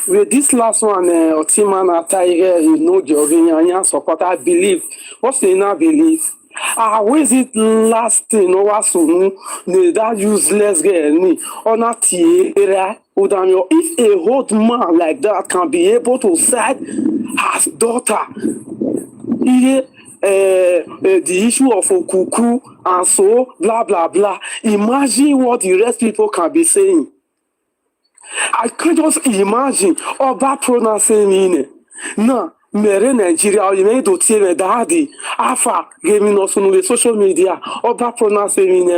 With this last one, Otiman Ataire, you know, Jovian support, I believe. What's the inner belief? Where is it last thing? Or that useless girl, or not Tierra, if a old man like that can be able to side his daughter, the issue of Okuku and so blah blah blah. Imagine what the rest people can be saying. I can't just imagine Oba pronouncing in no mere Nigeria or you may do tell daddy afa gaming us on the social media Oba pronouncing in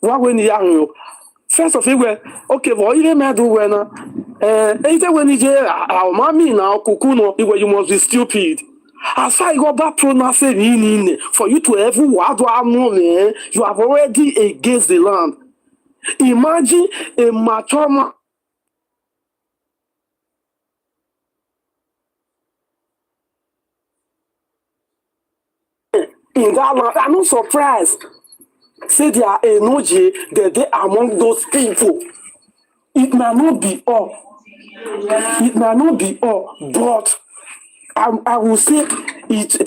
what when young first of all okay well you may do when anytime when you our mommy now kukuno you must be stupid. As far as Oba pronouncing in for you to ever what you have already against the land. Imagine a mature man in that land. I'm not surprised. Say they are Enoji, that they are among those people. It may not be all. It may not be all, but I will say it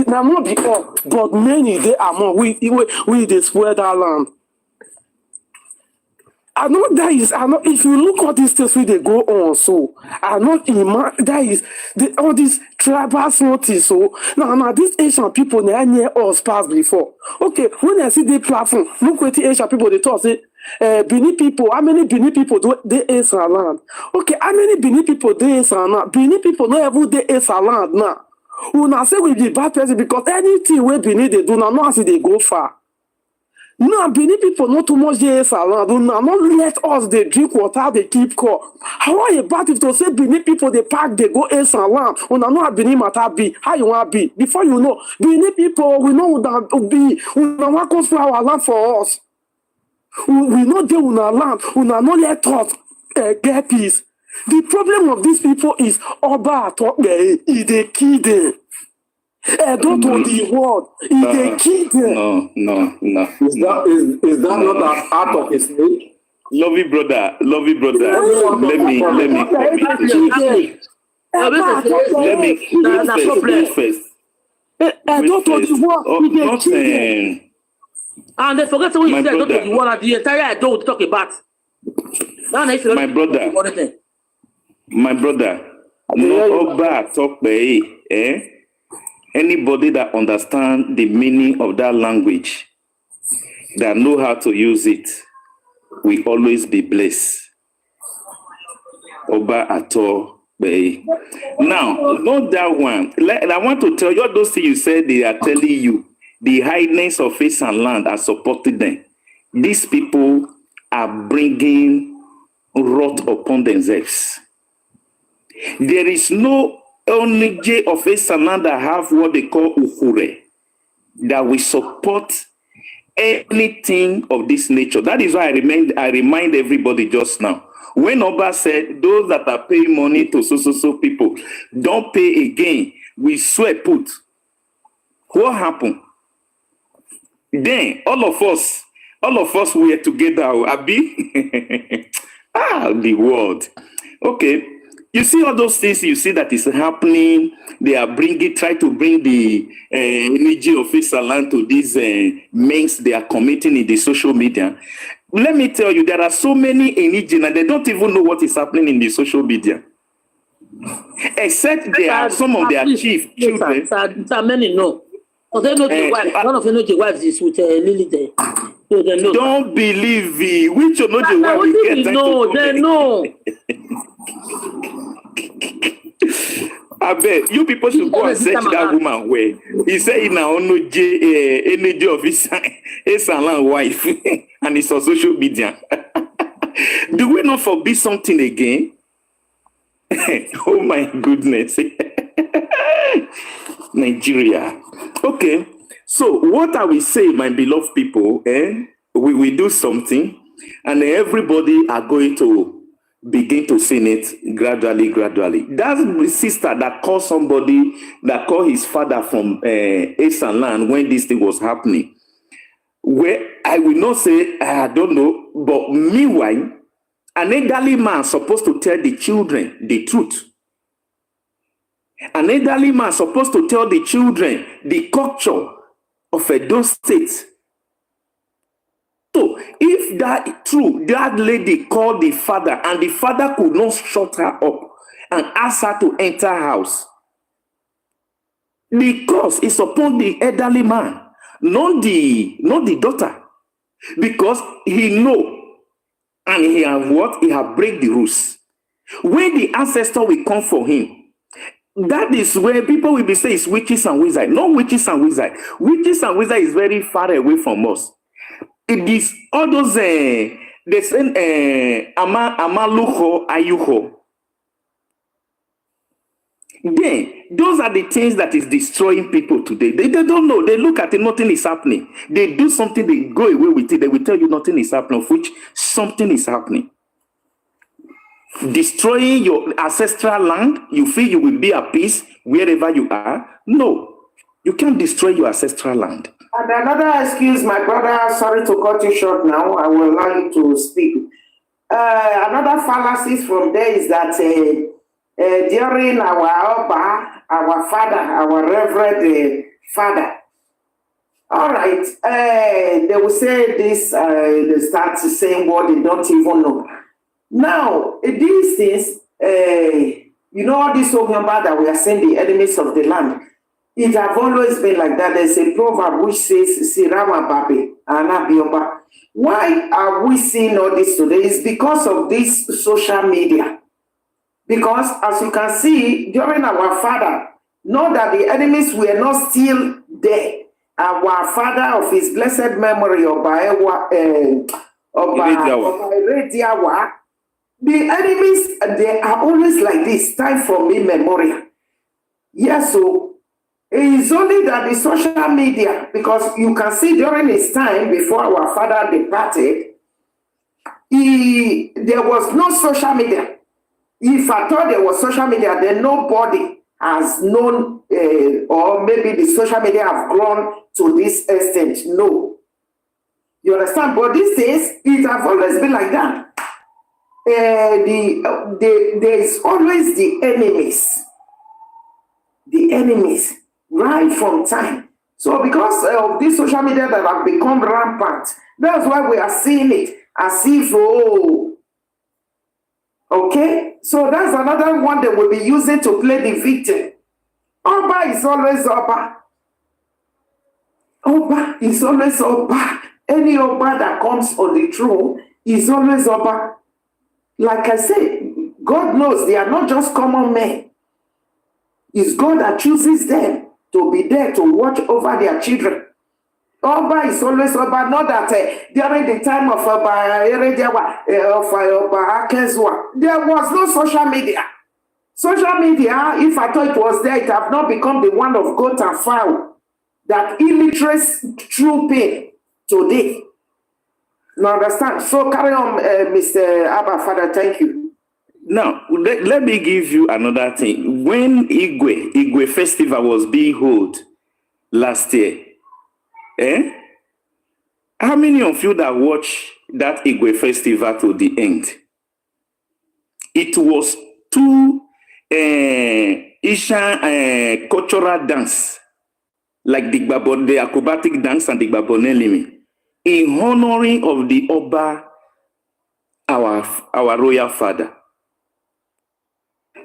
may not be all, but many they are among we they spoil that land. I know that is, I know if you look at these things where they go on, so I know that is all these tribal notice. So now these Asian people they are near us past before. Okay, when I see the platform, look at the Asian people they talk say Benin people, how many Benin people do they Esan land? Okay, how many Benin people they Esan land? Benin people not even they Esan land now. We now say we be bad person because anything where Benin they do now, not as they go far. No, Benin people not too much JS around. Do not let us they drink water, they keep cool. How about if to say Benin people they pack, they go S around. We not know Benin matter be. How you want be? Before you know, Benin people we know that be. We not want to for our land for us. We know they will not land. We not let us get peace. The problem of these people is Oba talk is they kidding. Don't to the world. Is they kidding. No. Is that not an art of his name? Lovely brother. Let me first. Don't to the world. Is they kidding. And they forget what you said, don't the one at the entire I don't talk about. My brother, no Oba talk anybody that understands the meaning of that language, that know how to use it, will always be blessed. Oba Ato Bay. Now, not that one. I want to tell you all those things you said, they are telling you. The highness of face and land are supporting them. These people are bringing wrath upon themselves. There is no only J of face and land that have what they call Ufure that will support anything of this nature. That is why I remind everybody just now. When Oba said, those that are paying money to so people, don't pay again. We swear put. What happened? Then all of us were together, Abi. The world. Okay. You see all those things you see that is happening. They are try to bring the energy of Esan to these men they are committing in the social media. Let me tell you, there are so many energy and they don't even know what is happening in the social media. Except there are some of their chief children. Many know. Or they know the wife. One of them know the wife is with Lily there. So they know. Don't believe me. Which you know the wife we get they know. I bet you people should go and search that woman where he said he now no energy of his wife and it's on social media. Do we not forbid something again? Oh my goodness. Nigeria. Okay. So what I will say, my beloved people, we will do something and everybody are going to begin to sin it gradually. That's the sister that called somebody, that called his father from Esan land when this thing was happening. Where I will not say, I don't know, but meanwhile, an elderly man supposed to tell the children the truth. An elderly man supposed to tell the children the culture of Edo State. So if that true, that lady called the father and the father could not shut her up and ask her to enter house, the curse is upon the elderly man, not the daughter, because he know and he have what? He have break the rules. When the ancestor will come for him, that is where people will be saying it's witches and wizards. No witches and wizards. Witches and wizards is very far away from us. It is all those they say amaluho ayuho. Then those are the things that is destroying people today. They don't know. They look at it, nothing is happening. They do something, they go away with it. They will tell you nothing is happening, of which something is happening. Destroying your ancestral land, you feel you will be at peace wherever you are. No, you can't destroy your ancestral land. And another excuse, my brother, sorry to cut you short now, I will allow you to speak. Another fallacy from there is that during our Oba, our father, our reverend father, all right, they will say this, they start saying what they don't even know. Now, these things, you know, all this talking about that we are saying the enemies of the land. It have always been like that. There's a proverb which says, Sirama Babe, Anabioba. Why are we seeing all this today? It's because of this social media. Because as you can see, during our father, not that the enemies were not still there. Our father of his blessed memory, Irediawa, the enemies, they are always like this, time from immemorial. Yes, so it is only that the social media, because you can see during his time before our father departed, there was no social media. If I thought there was social media, then nobody has known, or maybe the social media have grown to this extent. No. You understand? But these days, it has always been like that. There is always the enemies. The enemies, right from time. So because of this social media that have become rampant, that's why we are seeing it as if, okay? So that's another one they will be using to play the victim. Oba is always Oba. Oba is always Oba. Any Oba that comes on the throne is always Oba. Like I said, God knows they are not just common men. It's God that chooses them to be there to watch over their children. Oba is always Oba, not that during the time of Oba Akezwa, there was no social media. Social media, if I thought it was there, it have not become the one of goat and fowl that illiterates true pain today. Now understand? So carry on, Mr. Abba, Father, thank you. Now, let me give you another thing. When Igwe Festival was being held last year, how many of you that watched that Igwe Festival to the end? It was too Ishan cultural dance, like the acrobatic dance and the Gbabonelimi, in honoring of the Oba, our royal father.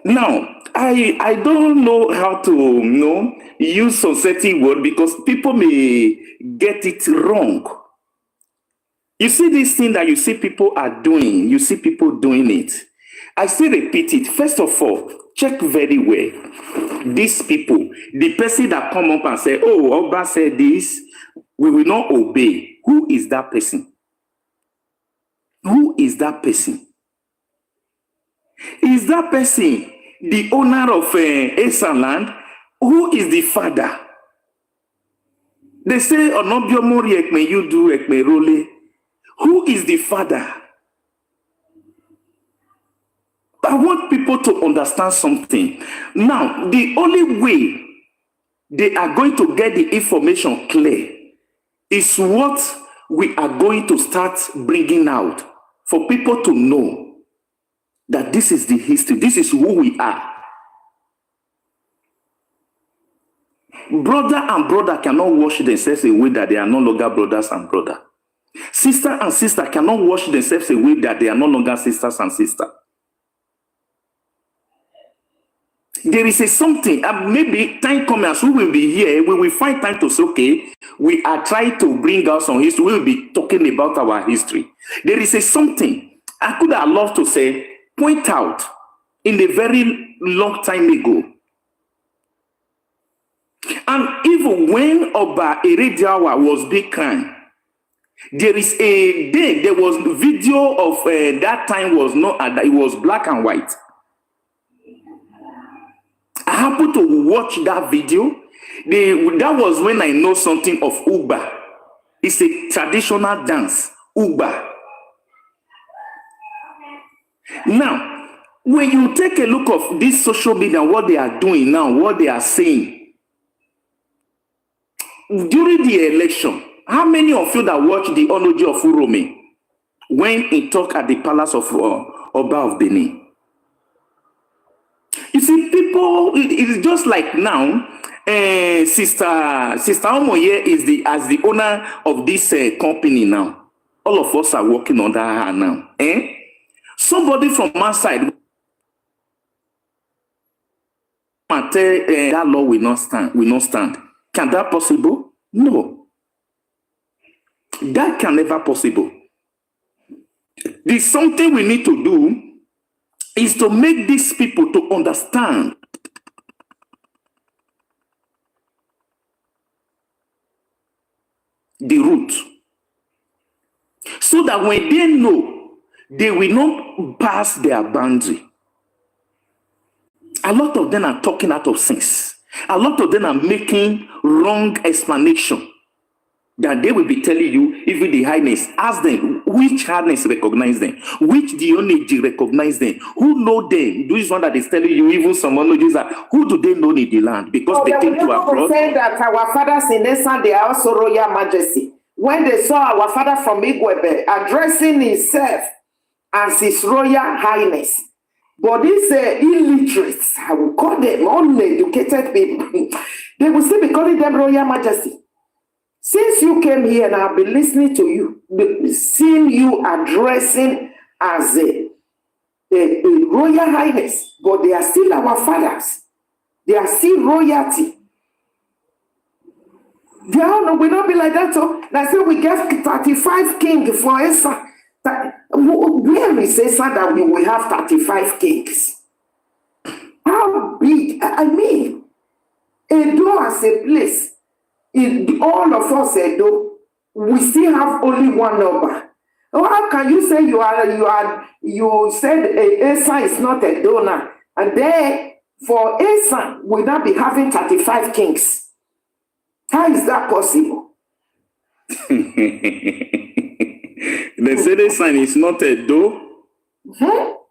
Now, I don't know how to use some certain word because people may get it wrong. You see this thing that you see people are doing, you see people doing it. I still repeat it. First of all, check very well. These people, the person that come up and say, oh, Oba said this, we will not obey. Who is that person? Who is that person? Is that person the owner of Esan land? Who is the father? They say, Onobiomori ekme you do ekme role. Who is the father? I want people to understand something. Now, the only way they are going to get the information clear is what we are going to start bringing out for people to know that this is the history, this is who we are. Brother and brother cannot wash themselves away that they are no longer brothers and brothers. Sister and sister cannot wash themselves away that they are no longer sisters and sisters. There is a something, maybe time comes as we will be here, we will find time to say, okay, we are trying to bring out some history, we will be talking about our history. There is a something I could have loved to say, point out in a very long time ago. And even when Oba Erediawa was big crime, there is a day, there was video of that time was not, it was black and white. I happened to watch that video. That was when I know something of Uba. It's a traditional dance, Uba. Now, when you take a look of this social media, what they are doing now, what they are saying, during the election, how many of you that watched the Onoji of Urome when he talked at the palace of Oba of Benin? You see, people, it's just like now, Sister Omoye is as the owner of this company now. All of us are working under her now. Somebody from outside and tell that law will not stand. Can that possible? No. That can never possible. There's something we need to do is to make these people to understand the root. So that when they know, they will not pass their boundary. A lot of them are talking out of sense. A lot of them are making wrong explanation that they will be telling you, even the highness, ask them, which highness recognize them? Which the only recognize them? Who know them? This is one that is telling you, even some monologies are, who do they know in the land? Because they came to abroad. Say that our fathers in Esan, they are also royal majesty. When they saw our father from Igwebe addressing himself as his royal highness, but these illiterates, I will call them uneducated people, they will still be calling them royal majesty. Since you came here and I've been listening to you, seeing you addressing as a royal highness, but they are still our fathers. They are still royalty. They will not be like that. So that's why we get 35 kings for Esan. Where is Esan that we will have 35 kings? How big? I mean, Edo as a place. In all of us, Edo, we still have only one number. How can you say you said Esan is not a donor, and then for Esan we not be having 35 kings? How is that possible? They say Esan is not a do. Wow.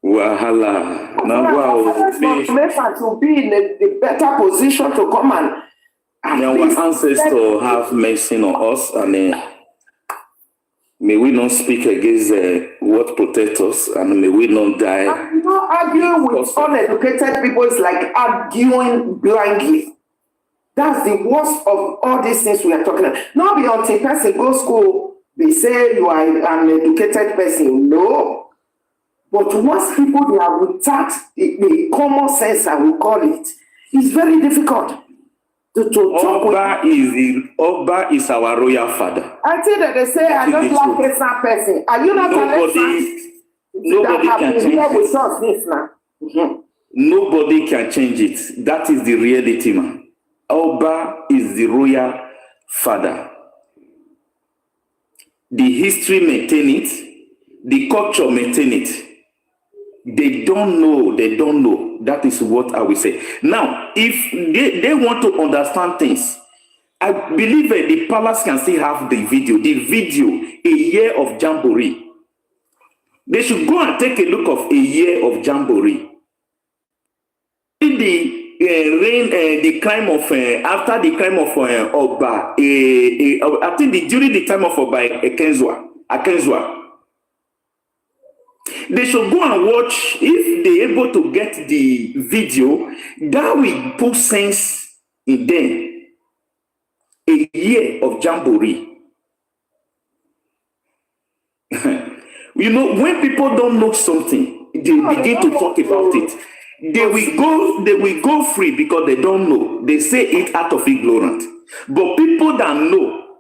Wahala. Now, wow. To be in a better position to come and our ancestors have mercy on us, and May we not speak against what protects us, and may we not die. Arguing with uneducated people is like arguing blindly. That's the worst of all these things we are talking about. Not be until person go school, they say you are an educated person. No. But once people they are without the common sense, I will call it, it's very difficult to talk with. Oba is our royal father. I think that they say I don't like Esan person. Are you not nobody can change it. Nobody can change it. That is the reality, man. Oba is the royal father. The history maintain it. The culture maintain it. They don't know. That is what I will say. Now, if they want to understand things, I believe the palace can still have the video, a year of jamboree. They should go and take a look of a year of jamboree. The crime of after the crime of Oba, I think during the time of Oba Akenzwa. They should go and watch. If they're able to get the video, that will put sense in them. A year of jamboree. You know, when people don't know something, they begin to talk about it. They will go free because they don't know. They say it out of ignorance. But people that know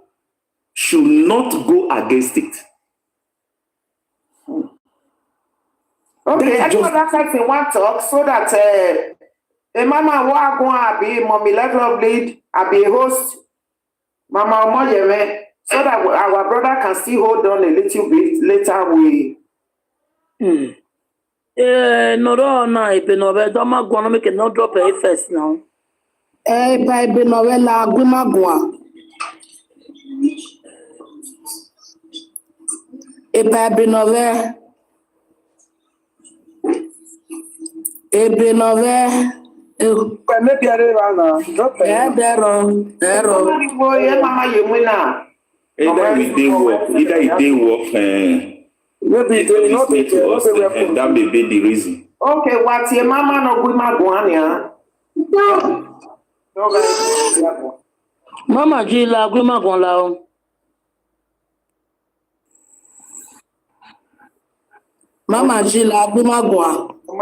should not go against it. Okay, anyone that person want to talk so that Mama wa go abi mommy level of lead, abi host Mama omoyemwen, so that our brother can still hold on a little bit. Later we. No, ibe no be do ma go no make no drop a first now. Ba ibe no we la guma gwa. Ba ibe no we. Ebe no we. Maybe I don't drop it. Yeah, there. Mama yemwen now. Either it didn't work. Maybe they not to us, and that may be the reason. Okay, what's your mama no guma gwa Mama ji la guma gon la o. Mama ji la guma gwa. So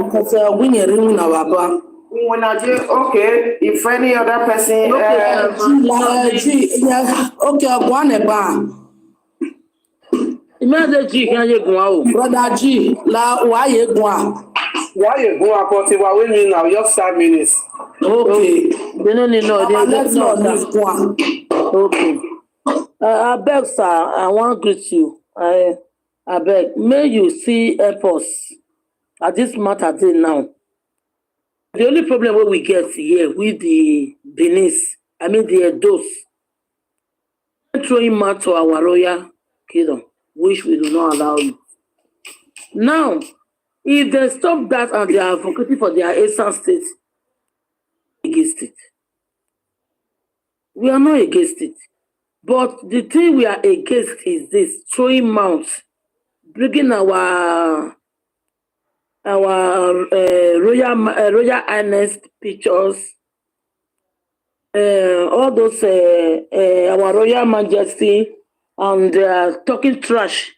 because we are in our baba. Okay, if any other person okay, gwane ba. Imagine G can you go out? Brother G, la why you go? Why you go about it? We're winning now, just 5 minutes. Okay. They don't need no. Let's not leave one. Okay. I beg, sir. I want to greet you. I beg. May you see help us at this matter now. The only problem we get here with the Benis, I mean the Edos, throwing mad to our royal kingdom, which we do not allow you. Now, if they stop that and they are advocating for their Esan state, against it. We are not against it. But the thing we are against is this, throwing mounts, bringing our royal highness pictures, all those our royal majesty, and talking trash.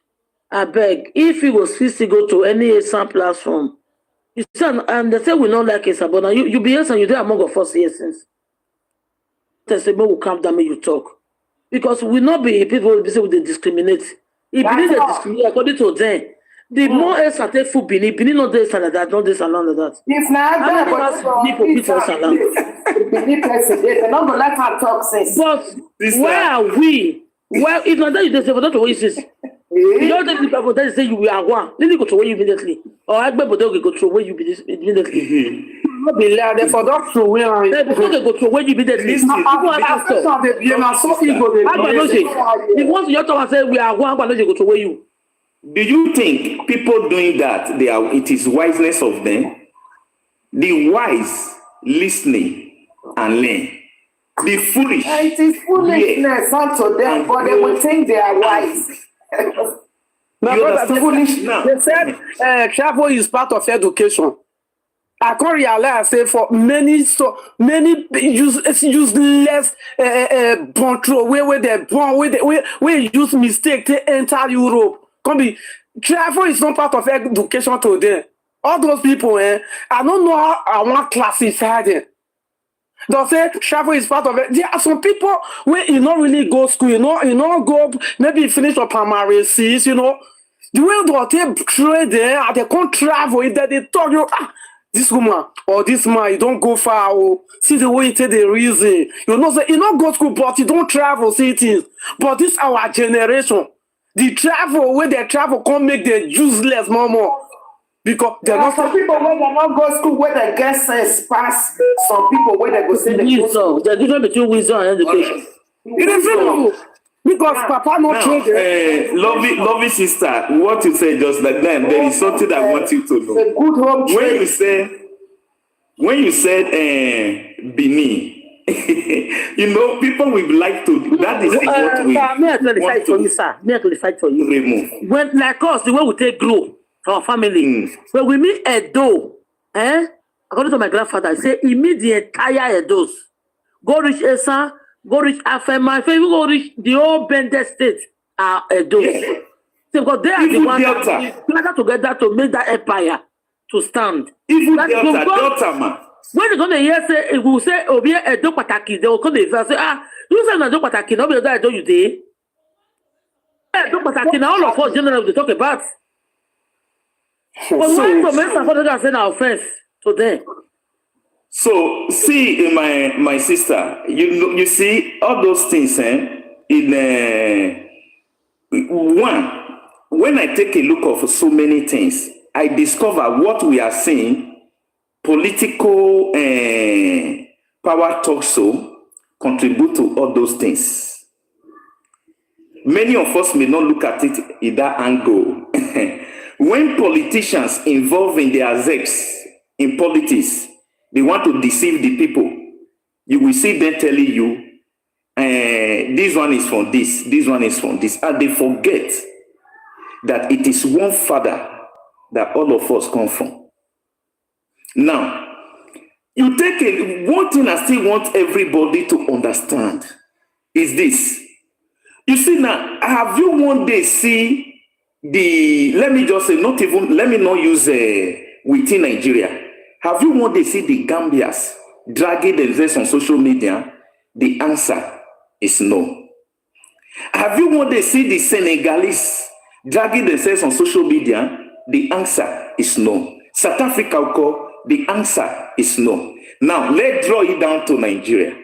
I beg, if he was fit to go to any Esan platform, and they say we don't like Esan, but now you be Esan, you there among of us here since. They say, but we calm down, make you talk. Because we not be people who say they discriminate. If Benin they discriminate according to them, the more Esan take food Benin not this and that, not this and none of that. If not, they're not gonna let her talk since. But where are we? Well, if not that you just say, but that's what it is. You don't take people that say you are one. Then you go to where you immediately. Or I bet but they go to where you immediately. Not be loud. They forgot to where. They go to where you immediately. People are after. If once you talk and say we are one, but you go to where you. Do you think people doing that, it is wiseness of them? The wise listening and learn. The foolish. It is foolishness unto them, but they will think they are wise. My You brother, understand? foolish. Now- They said travel is part of education. I can't realize say for many useless born through where they born where use mistake to enter Europe. Come be travel is not part of education today. All those people, I don't know how I want classify them. They say travel is part of it. There are some people where you not really go school, you know go maybe you finish your primary six, The way they trade there, they can't travel, they talk you this woman or this man, you don't go far. Oh, see the way you take the reason. Say you not go school, but you don't travel, see things. But this our generation. The travel where they travel can't make them useless more. Because they're There are not some people when they not go school where they get sense pass some people where they go say they go school. Wisdom. The difference between wisdom and education. it is simple. Because Papa not Now, trained. lovely sister, what you say just like that, there is something I want you to It's know. a good home training. When you said Bini, people will like to. That is what we Sir, may I clarify want for you, to sir? May I clarify for you? remove. When like us, the way we take grow our family, when we meet Edo, according to my grandfather, he say he meet the entire Edos. Go reach Esan, go reach Afema, if you go reach the whole Bende state are Edos. Yes. So because they are the Even ones Delta. that gather together to make that empire to stand. Even That's Delta man. When they're gonna hear say it will say Obi Edo Pataki, they will come and say, you say Edo Pataki, nobody that Edo you dey. Edo Pataki, now all of us generally they talk about. But when some men support that say na offense to them. So see, my sister, you see all those things, one. When I take a look of so many things, I discover what we are seeing. Political power talk so contribute to all those things. Many of us may not look at it in that angle. When politicians involved in their sex in politics, they want to deceive the people. You will see them telling you, this one is from this one is from this, and they forget that it is one father that all of us come from. Now, you take one thing I still want everybody to understand is this. You see now, have you one day see let me just say, let me not use within Nigeria. Have you one day see the Gambians dragging themselves on social media? The answer is no. Have you one day see the Senegalese dragging themselves on social media? The answer is no. South Africa, the answer is no. Now, let's draw it down to Nigeria.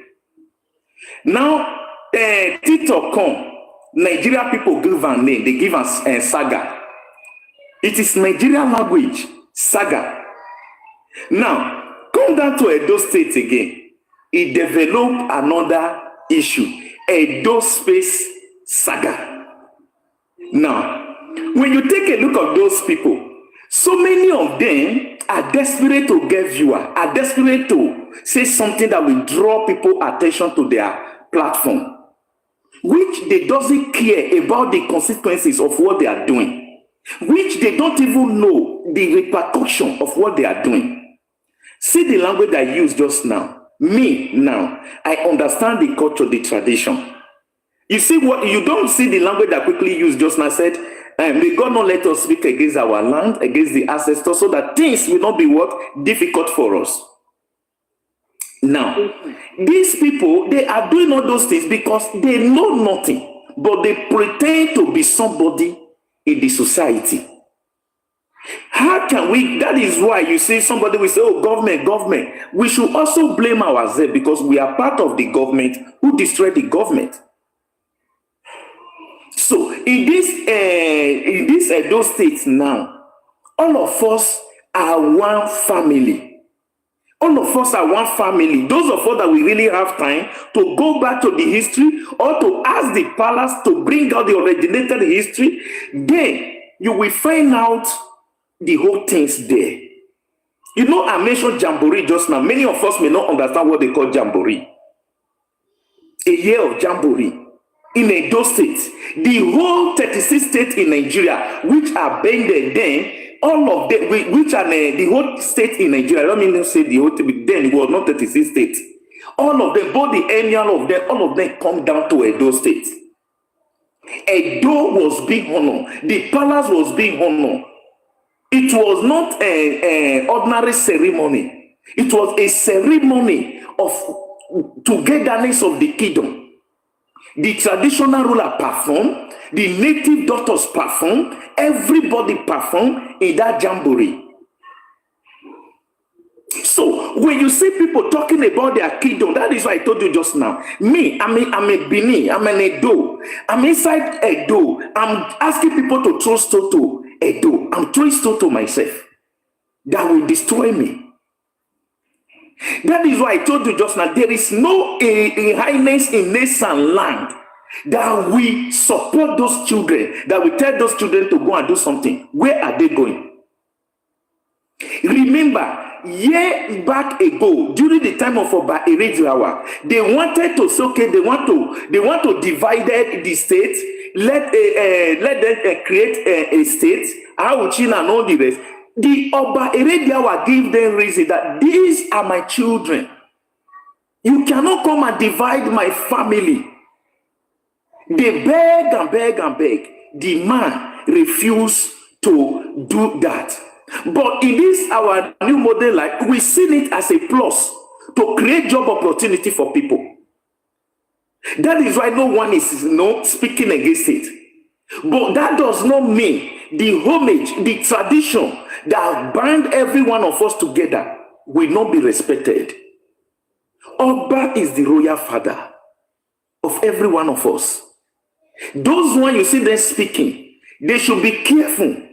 Now, TikTok come. Nigeria people give a name. They give us saga. It is Nigerian language, saga. Now, come down to Edo State again. It developed another issue. Edo Space Saga. Now, when you take a look at those people, so many of them are desperate to get viewer, are desperate to say something that will draw people attention to their platform, which they doesn't care about the consequences of what they are doing, which they don't even know the repercussion of what they are doing. See the language I used just now. Me now, I understand the culture, the tradition. You see what you don't see the language that quickly used just now said, may God not let us speak against our land, against the ancestors, so that things will not be what difficult for us. Now, these people, they are doing all those things because they know nothing, but they pretend to be somebody in the society. How can we? That is why you see somebody will say, oh, government. We should also blame ourselves because we are part of the government who destroyed the government. So in this Edo State now, all of us are one family. All of us are one family. Those of us that we really have time to go back to the history or to ask the palace to bring out the originated history, then you will find out the whole things there. You know, I mentioned jamboree just now. Many of us may not understand what they call jamboree. a year of jamboree in Edo State. The whole 36 states in Nigeria, which are bended then, all of them, which are the whole state in Nigeria, I don't mean to say the whole thing, then it was not 36 states. All of them, both the emir of them, all of them come down to Edo State. Edo was being honored. The palace was being honored. It was not an ordinary ceremony. It was a ceremony of togetherness of the kingdom. The traditional ruler performed, the native daughters performed, everybody performed in that jamboree. So when you see people talking about their kingdom, that is why I told you just now. Me, I'm a Bini, I'm an Edo. I'm inside Edo. I'm asking people to throw stone to Edo. I'm throwing stone to myself. That will destroy me. That is why I told you just now, there is no a highness in Esan land that we support those children, that we tell those children to go and do something. Where are they going? Remember, year back ago, during the time of Oba Erejiawa, they wanted to say, okay, they want to divide the state, let them create a state, Auchin and all the rest. The Oba Erejiawa gave them reason that these are my children. You cannot come and divide my family. They beg and beg and beg. The man refused to do that. But in this our new model life, we see it as a plus to create job opportunity for people. That is why no one is speaking against it. But that does not mean the homage, the tradition that bind every one of us together will not be respected. Oba is the royal father of every one of us. Those when you see them speaking, they should be careful.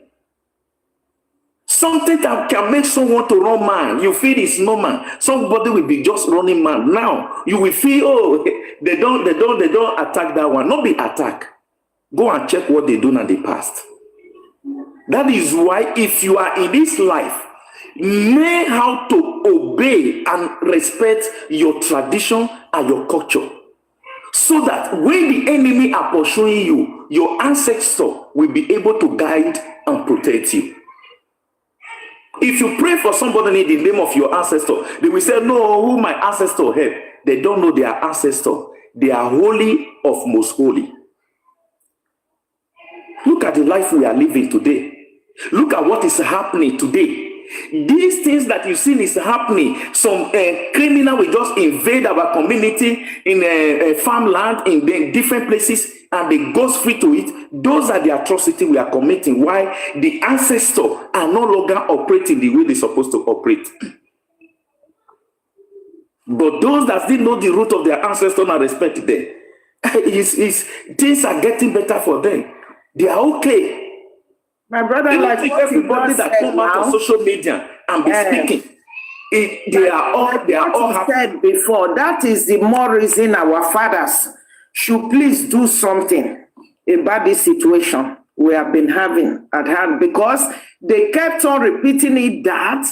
Something that can make someone to run man, you feel it's normal. Somebody will be just running man. Now you will feel, oh, they don't attack that one. Not be attack. Go and check what they done in the past. That is why if you are in this life, learn how to obey and respect your tradition and your culture. So that when the enemy are pursuing you, your ancestor will be able to guide and protect you. If you pray for somebody in the name of your ancestor, they will say, no, who my ancestor help? They don't know their ancestor. They are holy of most holy. Look at the life we are living today. Look at what is happening today. These things that you see is happening. Some criminal will just invade our community in a farmland in different places and they go free to it. Those are the atrocities we are committing. Why? The ancestors are no longer operating the way they're supposed to operate. But those that still know the root of their ancestors and respect them, things are getting better for them. They are okay. My brother, like everybody that come out on social media and be speaking, they are all happy. Said before, that is the more reason our fathers should please do something about this situation we have been having at hand, because they kept on repeating it that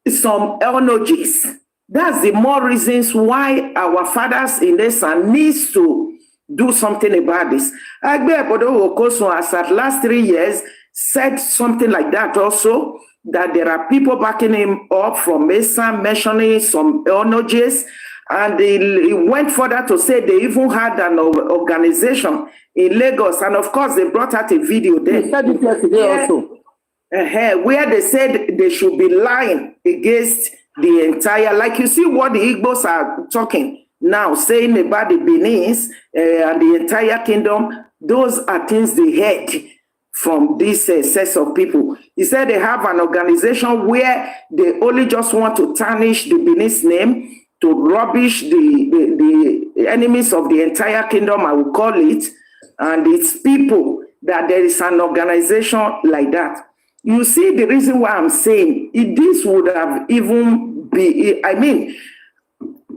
some eulogies. That's the more reasons why our fathers in Esan needs to do something about this. Agbe Ebodo Okosun, as at last 3 years, said something like that also, that there are people backing him up from Esan mentioning some eulogies, and he went further to say they even had an organization in Lagos, and of course they brought out a video there. He said it yesterday also. Where they said they should be lying against the entire, like you see what the Igbos are talking now, saying about the Benin's and the entire kingdom. Those are things they heard from this set of people. He said they have an organization where they only just want to tarnish the Benin's name, to rubbish the enemies of the entire kingdom, I will call it, and its people, that there is an organization like that. You see the reason why I'm saying this would have even be, I mean,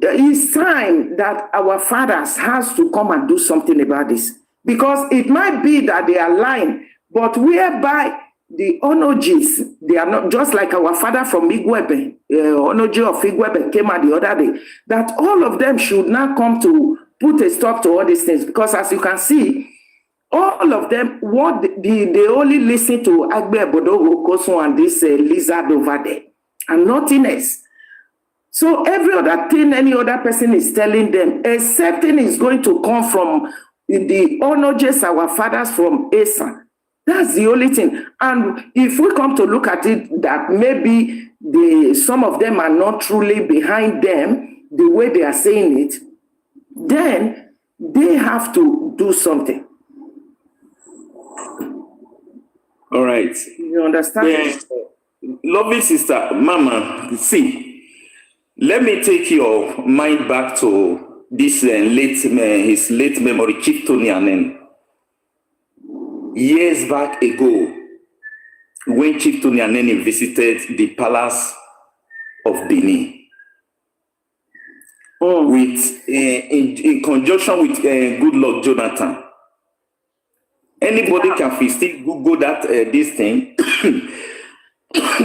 it's time that our fathers has to come and do something about this, because it might be that they are lying, but whereby the Onojis, they are not, just like our father from Igwebe, Onoji of Igwebe came out the other day, that all of them should now come to put a stop to all these things, because as you can see, all of them, what they only listen to Agbe Bodogo Koso and this lizard over there, and nothing else. So every other thing any other person is telling them, accepting is going to come from the Onojes, our fathers from Esan. That's the only thing. And if we come to look at it, that maybe some of them are not truly behind them, the way they are saying it, then they have to do something. All right. You understand? Lovely sister, Mama, see, let me take your mind back to this his late memory, Chief Tony Anen. Years back ago, when Chief Tony Anen visited the palace of Benin, with in conjunction with good Lord Jonathan. Anybody can still Google that this thing.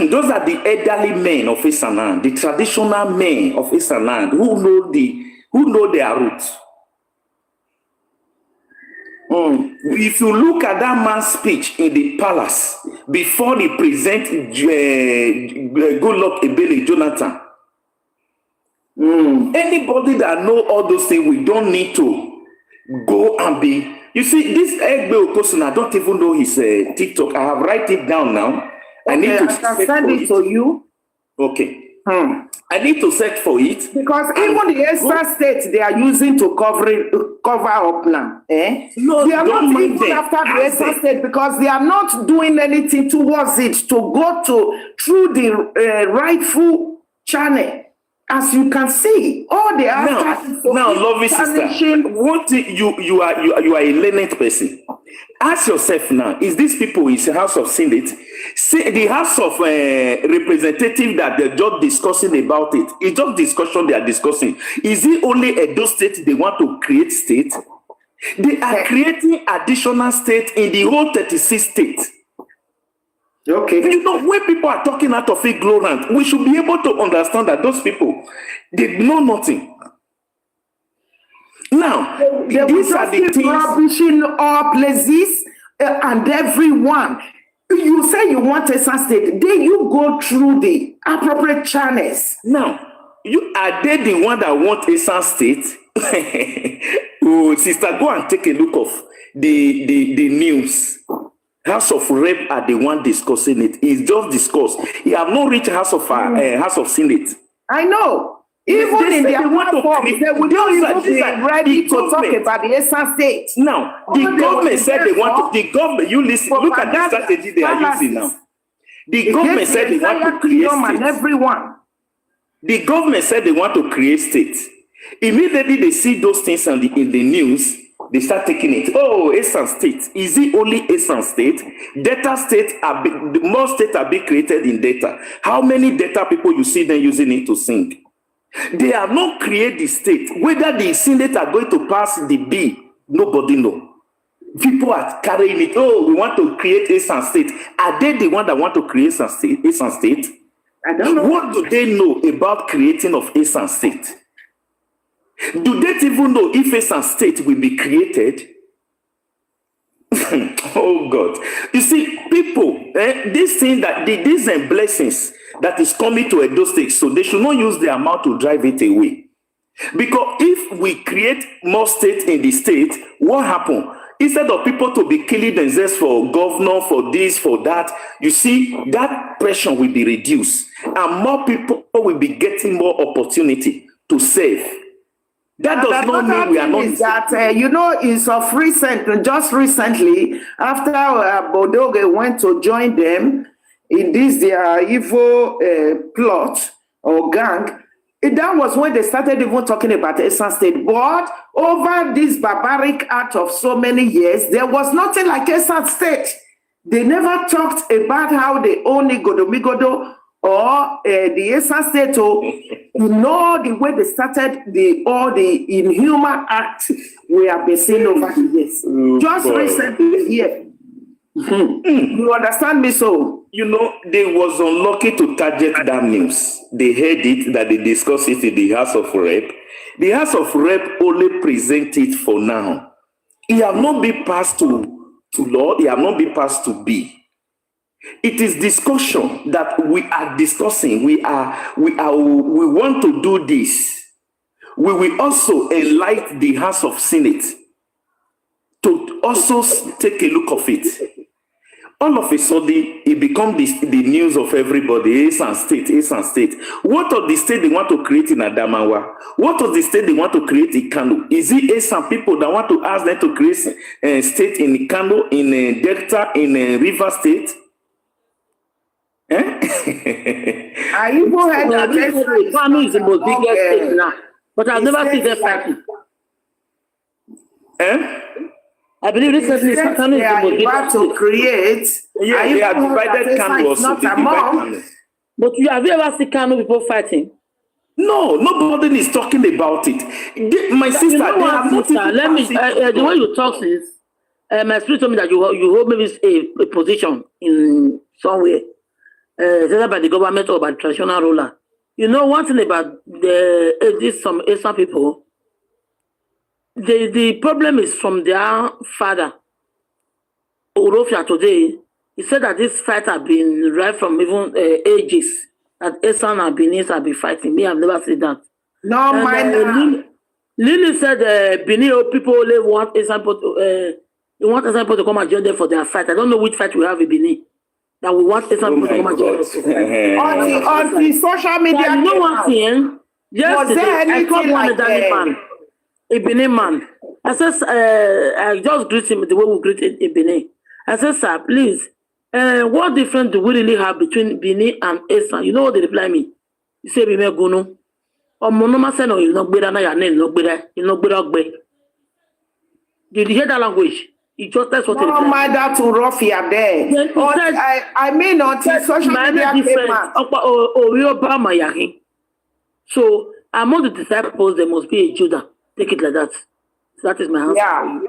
Those are the elderly men of Esan, the traditional men of Esan, who know their roots. If you look at that man's speech in the palace before he present Goodluck Ebele Jonathan, anybody that know all those things, we don't need to go and be. You see, this Egbe Okosun, I don't even know his TikTok. I have write it down now. I need to send it to you. Okay. I need to search for it. Because even the Esan State they are using to cover up now. No, they are not mind even them. after the Esan State, because they are not doing anything towards it to go through the rightful channel. As you can see, all the now, lovely sister, what you are a learned person. Ask yourself now: is these people in the House of Senate, the House of Representatives that they're just discussing about it? It's just discussion they are discussing. Is it only Edo State they want to create state? They are creating additional state in the whole 36 states. Okay. You know, when people are talking out of ignorance, we should be able to understand that those people, they know nothing. Now, these are the things. Rubbishing all places and everyone. You say you want Esan State, then you go through the appropriate channels. Now, are they the one that want Esan State? Oh, sister, go and take a look of the news. House of Rep are the one discussing it. It's just discussed. You have not reached House of Senate. I know. Even in their platform, they would not even be ready to talk about the Esan State. Now, the government said they want to. The government, you listen. Look at the strategy they are using now. The government said they want to create and everyone. The government said they want to create states. Immediately they see those things in the news. They start taking it. Oh, Esan State. Is it only Esan State? Data state more states are being created in data. How many data people you see them using it to sing? They have not created the state. Whether the Senate are going to pass the bill, nobody know. People are carrying it. Oh, we want to create Esan State. Are they the one that want to create Esan State? I don't know. What do they know about creating of Esan State? Do they even know if Esan State will be created? Oh God. You see, people, these things that these blessings that is coming to Edo State, so they should not use their mouth to drive it away. Because if we create more states in the state, what happens? Instead of people to be killing themselves for governor, for this, for that, you see, that pressure will be reduced. And more people will be getting more opportunity to save. That does not mean we are not. Is that, it's of recent, just recently, after Bodoge went to join them in this their evil plot or gang, that was when they started even talking about Esan State. But over this barbaric act of so many years, there was nothing like Esan State. They never talked about how they own Migodo or the Esan State, the way they started all the inhuman act we have been seeing over the years. Just recently here, You understand me so? You know, they was unlucky to target that news. They heard it, that they discussed it in the House of Rep. The House of Rep only present it for now. It have not been passed to law. It have not been passed to be. It is discussion that we are discussing. We want to do this. We will also enlighten the House of Senate to also take a look of it. All of a sudden, it becomes the news of everybody. Esan State. What of the state they want to create in Adamawa? What of the state they want to create in Kano? Is it Esan people that want to ask them to create a state in Kano, in Delta, in River State? I even heard that Kano is the most biggest state now, but I've never seen them fighting. I believe this person is Kano is the most biggest to create. Yeah, they are divided Kano also. They divide Kano. But have you ever seen Kano people fighting? No, nobody is talking about it. My sister, you know what, sister, let me. The way you talk is, my spirit told me that you hold maybe a position in somewhere, either by the government or by the traditional ruler. You know one thing about some Asian people. The problem is from their father. Orofia today, he said that this fight has been right from even ages. That Esan and Benin have been fighting. Me, I've never seen that. No, mine. Lily said Benin people only want Esan people to come and join them for their fight. I don't know which fight we have in Benin. That we want Esan people to come and join us. On the social media. But you know one thing? Yesterday, I called one elderly man. A Benin man. I said, I just greet him the way we greet a Benin. I said, sir, please, what difference do we really have between Benin and Esan? You know what they reply me? You say, Bime Gono. Or Monoma said, no, you're not better than your name, you're not better. Did you hear that language? It just that's what they reply. No matter to Rofia there. I mean, on social media. So, among the disciples, there must be a Judah. Take it like that. So that is my answer.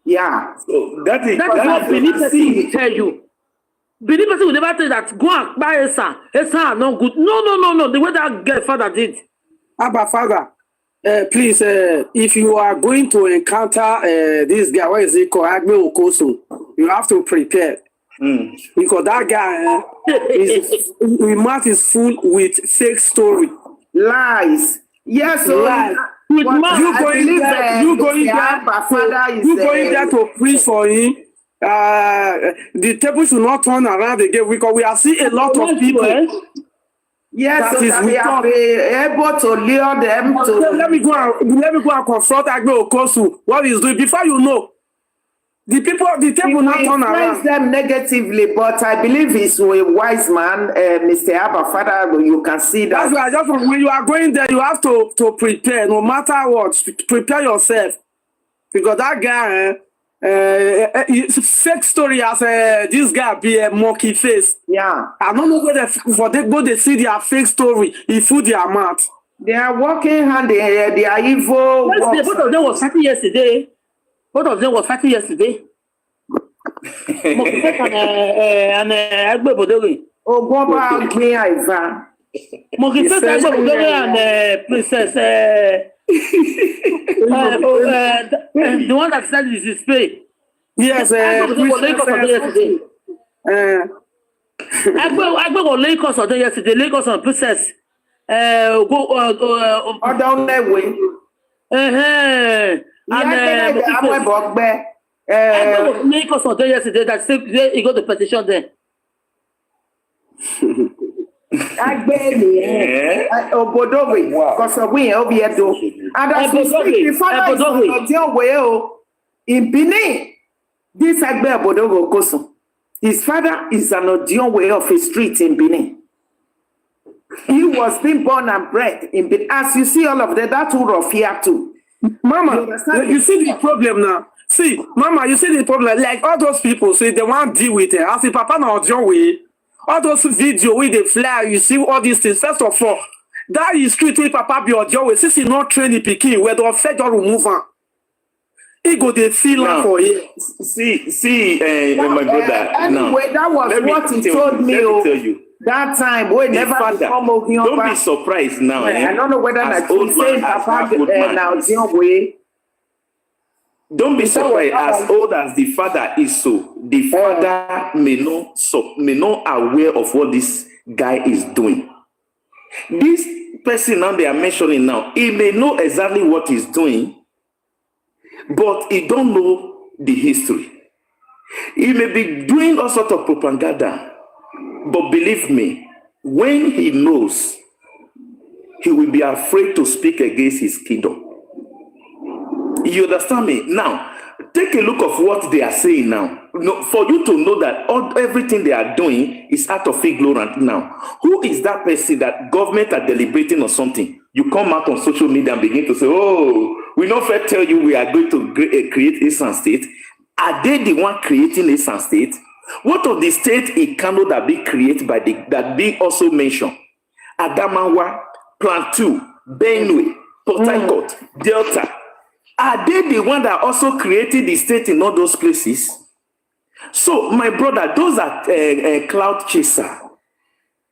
Yeah. So that is what Benin person will tell you. Benin person will never tell you that go and buy Esan. Esan are not good. No. The way that girl father did. Abba Father, please, if you are going to encounter this guy, what is it called? Agbe Okoso, you have to prepare. Because that guy, his mouth is full with fake story. Lies. Yes, so lies. You going there to preach for him. The table should not turn around again because we are seeing a lot of people. Yes, that so we are able to lure them to. Let me go and confront Agbe Okosu. What he's doing before you know. The table not turn around. Them negatively, but I believe he's a wise man, Mr. Abba Father. You can see that. That's why when you are going there, you have to prepare, no matter what. Prepare yourself, because that guy, fake story as this guy be a monkey face. Yeah, I don't know whether they see their fake story. He fool their mouth. They are working hand. They are evil. Both of them was fighting yesterday. And Agbe Bodori. Ogoba Iva. Mokifes Agbe Bodori and Princess. The one that said this is pay. Yes, Agbe was Lagos on yesterday. Lagos on Princess. Down that way. And make us on yesterday that he got the petition there. Obodowe, because we are here to. And as we speak, the father is on your way in Benin. This Agbe Obodowe Koso. His father is an Odion way of a street in Benin. He was being born and bred in Benin. As you see all of that, that's who of here too. Mama, you see the problem now. See, Mama, you see the problem. Like all those people say they want to deal with it. As the papa now your way, all those videos with the flyer, you see all these things. First of all, that is street with papa be on your way. Since he not train the pikin, where the fed or remove him. He go dey feel am for here. See, my brother. Anyway, that was what he told me. Let me tell you. That time, we never come don't be surprised now. I don't know whether as that old you say man, Papa now Zimbabwe. Don't be surprised as old as the father is so. The father may not aware of what this guy is doing. This person now they are mentioning now, he may know exactly what he's doing, but he don't know the history. He may be doing all sorts of propaganda. But believe me, when he knows, he will be afraid to speak against his kingdom. You understand me? Now, take a look of what they are saying now. For you to know that everything they are doing is out of ignorance now. Who is that person that government are deliberating or something? You come out on social media and begin to say, oh, we not fair tell you we are going to create Esan state. Are they the one creating Esan state? What of the state in Kano that be created by that be also mentioned? Adamawa, Plateau, Benue, Port Harcourt, Delta. Are they the one that also created the state in all those places? So, my brother, those are cloud chaser.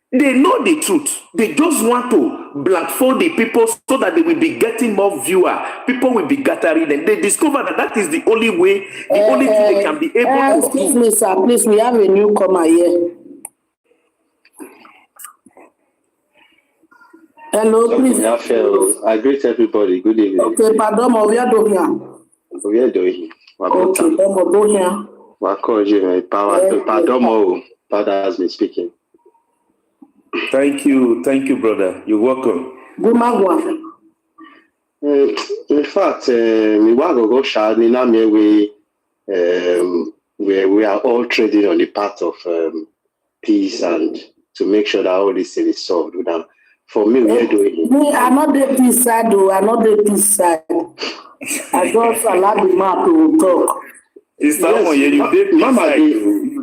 They know the truth. They just want to blindfold the people so that they will be getting more viewer. People will be gathering them. They discover that is the only way, the only thing they can be able to do. Excuse me, sir. Please, we have a newcomer here. Hello, please. I greet everybody. Good evening. Okay, pardon, we are doing here. We are doing. Okay, do here. Pardon, Father has been speaking. Thank you, brother. You're welcome. In fact, we are all trading on the path of peace and to make sure that all this thing is solved. For me, we are doing. I'm not the peace side, though. I'm not the peace side. I just allow the man to talk. It's not Mama,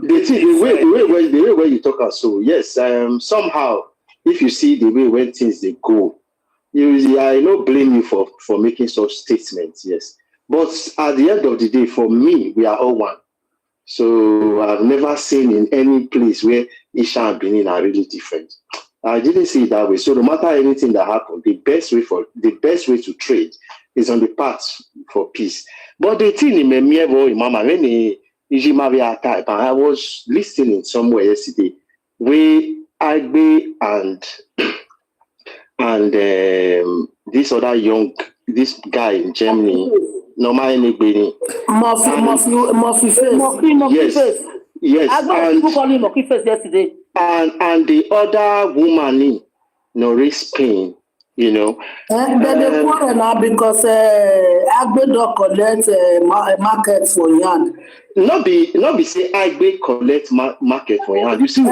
the way where you talk so yes, somehow if you see the way when things they go, I don't blame you for making such statements, yes. But at the end of the day, for me, we are all one. So I've never seen in any place where Isha and Benin are really different. I didn't see it that way. So no matter anything that happened, the best way to trade is on the path for peace. But the thing in Mama, I was listening somewhere yesterday where Agbe and this guy in Germany, Yes. People call him Monkey Face yesterday. And the other woman in Spain, you know. But they quarrel now because Agbe don't collect market for yarn. Not be say Agbe collect market for yarn. You see,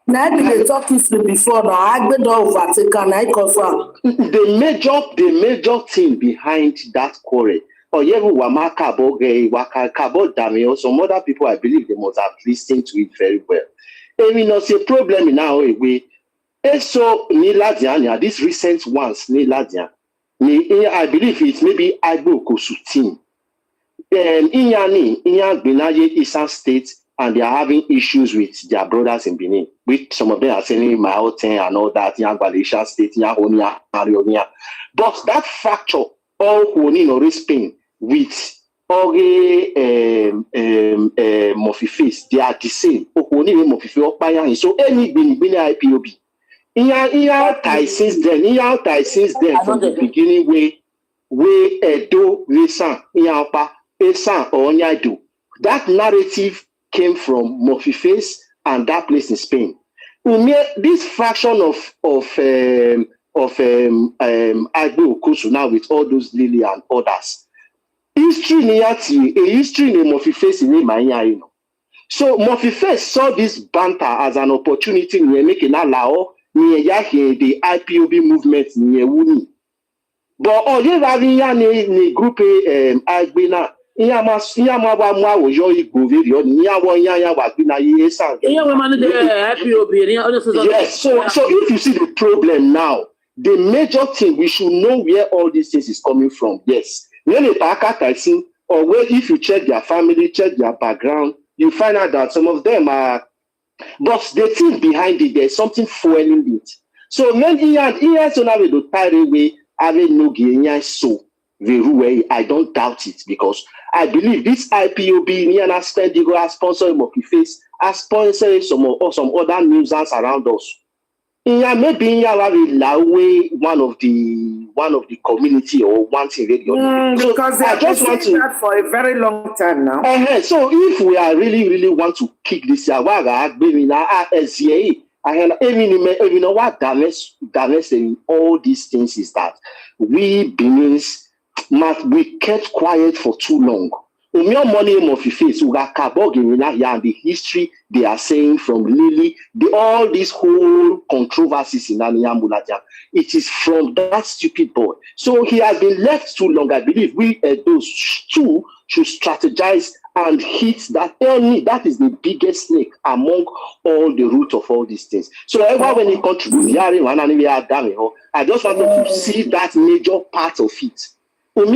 now they talk history before now. Agbe don't overtake and I confirm. The major thing behind that quarrel. Or some other people, I believe they must have listened to it very well. I mean, it's a problem now. So these recent ones, I believe it's maybe Agbo Kosutin. In Esan State, and they are having issues with their brothers in Benin. Which some of them are saying my hotel and all that, Esan State, but that fracture all Honin Spain with Murphy Face, they are the same. So any Benin IPOB. Since then from the beginning where Edo, Esan, Esan or Onyaido. That narrative came from Murphy Face and that place in Spain. This fraction of Agbo Okosu now with all those Lily and others. History in Murphy Face in Maya. So Murphy Face saw this banter as an opportunity to make an allow the IPOB movement near Wuni. But all you have in group Agbena. Yes, so if you see the problem now, the major thing, we should know where all these things is coming from. Yes. When a Paka Tyson, or where if you check their family, check their background, you find out that some of them are, but the thing behind it, there's something fueling it. So when he has to have a tire away, having no gain, so very way, I don't doubt it, because I believe this IPOB, Niana spend you go as sponsor Monkey Face, as sponsor some other nuisance around us. Yeah, maybe you have a one of the community or one thing. Because I just want to that for a very long time now. So if we are really want to kick this, what in all these things is that we Benin's we kept quiet for too long. Money of face, and the history they are saying from Lily, all these whole controversies in Aniyamulaja, it is from that stupid boy. So he has been left too long. I believe we those two should strategize and hit that. That is the biggest snake among all the root of all these things. So when he contributes, I just want to see that major part of it. If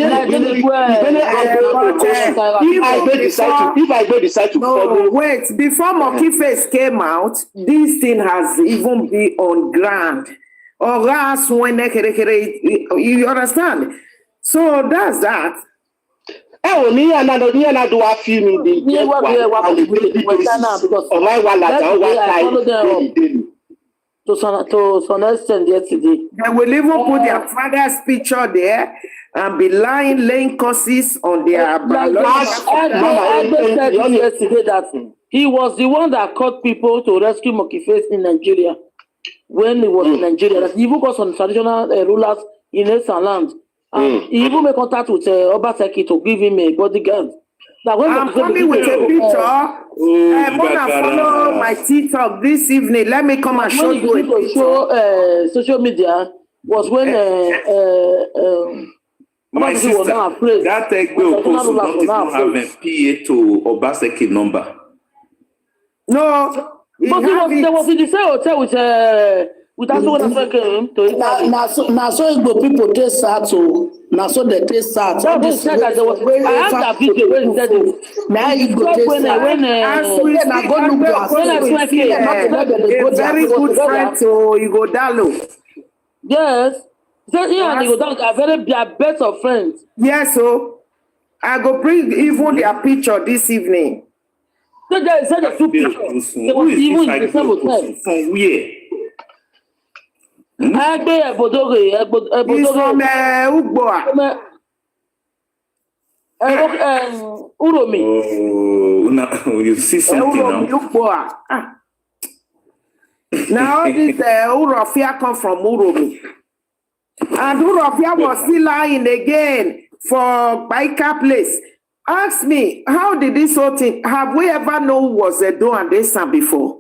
I go decide to follow. Wait, before Monkey Face came out, this thing has even been on ground. Or else when you understand? So that's that. To some extent yesterday. They will even put their father's picture there and be laying curses on their I said yesterday that he was the one that caught people to rescue Monkey Face in Nigeria when he was in Nigeria. That he even got some traditional rulers in Esan land. And he even made contact with Obaseki to give him a bodyguard. I'm coming with a picture. I'm gonna follow my TikTok this evening. Let me come and show you a picture. Social media was when my sister, that Egbe Oposu don't even have a PA to Obaseki number. No. But there was in the same hotel with that one now so Igbo people taste sad so now so they taste sad. So they said that there was I had that video where he said now you go taste sad. When I go look a very good friend to Igodalo. Yes. So and Igodalo are very best of friends. Yes, so I go bring even their picture this evening. So they said the two pictures. There was even in the same hotel. From where? He's from Ugboa. Uromi. Oh, you see something now. Now this Urofia come from Uromi. And Urofia was still lying again for Baika place. Ask me, how did this whole thing, have we ever known was Edo and Esan before?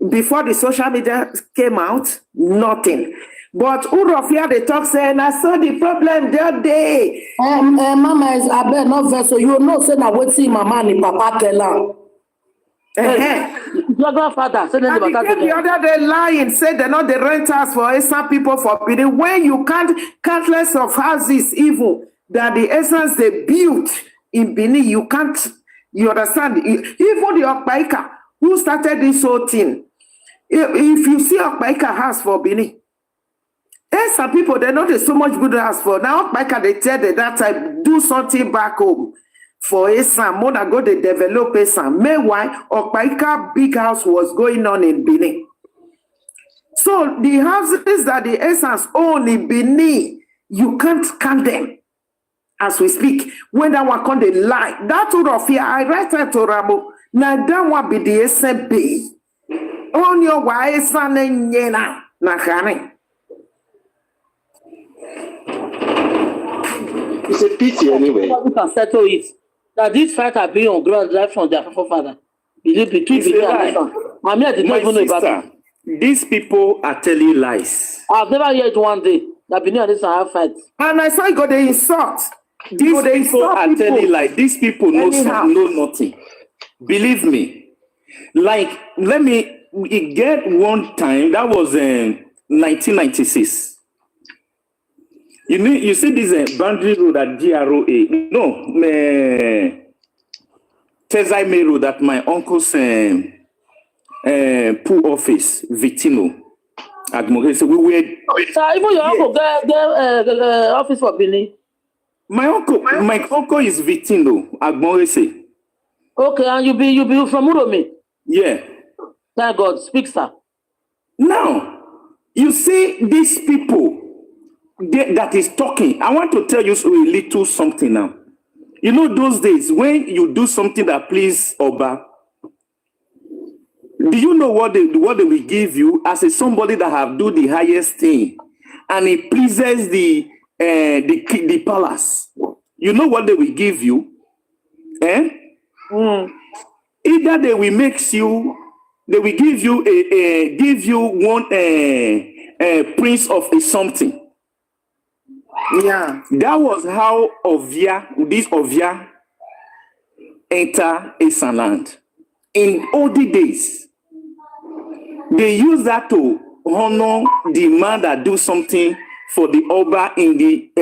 Before the social media came out, nothing. But Urofia, they talk saying, I saw the problem that day. Mama is a bit not vessel. You know, say now what's in mama and papa tell her. Your grandfather said the other day lying, said they're not the renters for Esan people forbidden. When you can't countless of houses, even that the essence they built in Benin, you can't, you understand? Even the Okpaika, who started this whole thing, if you see Okpaika house for Benin, some people, they know there's so much good house for. Now Okpaika, they tell them that time, do something back home for Esan, more than go they develop Esan. Meanwhile, Okpaika big house was going on in Benin. So the houses that the Esans own in Benin, you can't count them. As we speak, when that one come the lie, that would of fear, I write that to Ramo. Now that one be the SMB. On your wise son and yena, Nakane. It's a pity anyway. We can settle it. That this fight are being on ground right from their forefather. Believe between Benin and Esan. I mean, I did not even know about it. These people are telling lies. I've never heard one day that Benin and Esan have fight. And I saw you got the insult. These people are telling like these people know nothing. Believe me. Like, let me get one time, that was in 1996. You see this boundary road at GROA. No, Tezai May Road at my uncle's pool office, Vitino. At Mogese. So we were. Even your uncle get office for Benin. My uncle is Vitino at Mogese. Okay, and you be from Uromi? Yeah. Thank God. Speak, sir. Now, you see these people that is talking. I want to tell you a little something now. You know those days when you do something that please Oba, do you know what they will give you as a somebody that have do the highest thing and it pleases the palace? You know what they will give you? Either they will give you one prince of a something. Yeah. That was how Ovia enter Esan land. In olden days, they use that to honor the man that do something for the Oba in the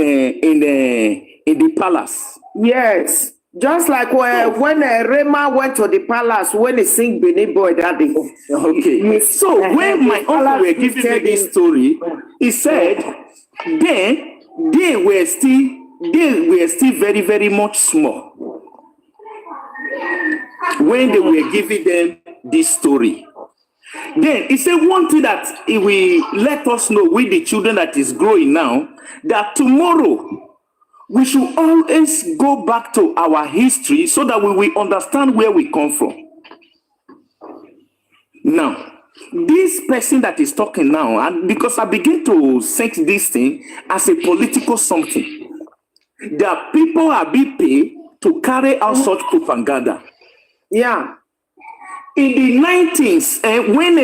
palace. Yes. Just like when Rema went to the palace when he sing Benin Boy that day. Okay. So when my uncle were giving me this story, he said then they were still very, very much small when they were giving them this story. Then he said one thing that he will let us know with the children that is growing now, that tomorrow we should always go back to our history so that we will understand where we come from. Now, this person that is talking now, and because I begin to sense this thing as a political something, that people are being paid to carry out such propaganda. Yeah. In the 19th, when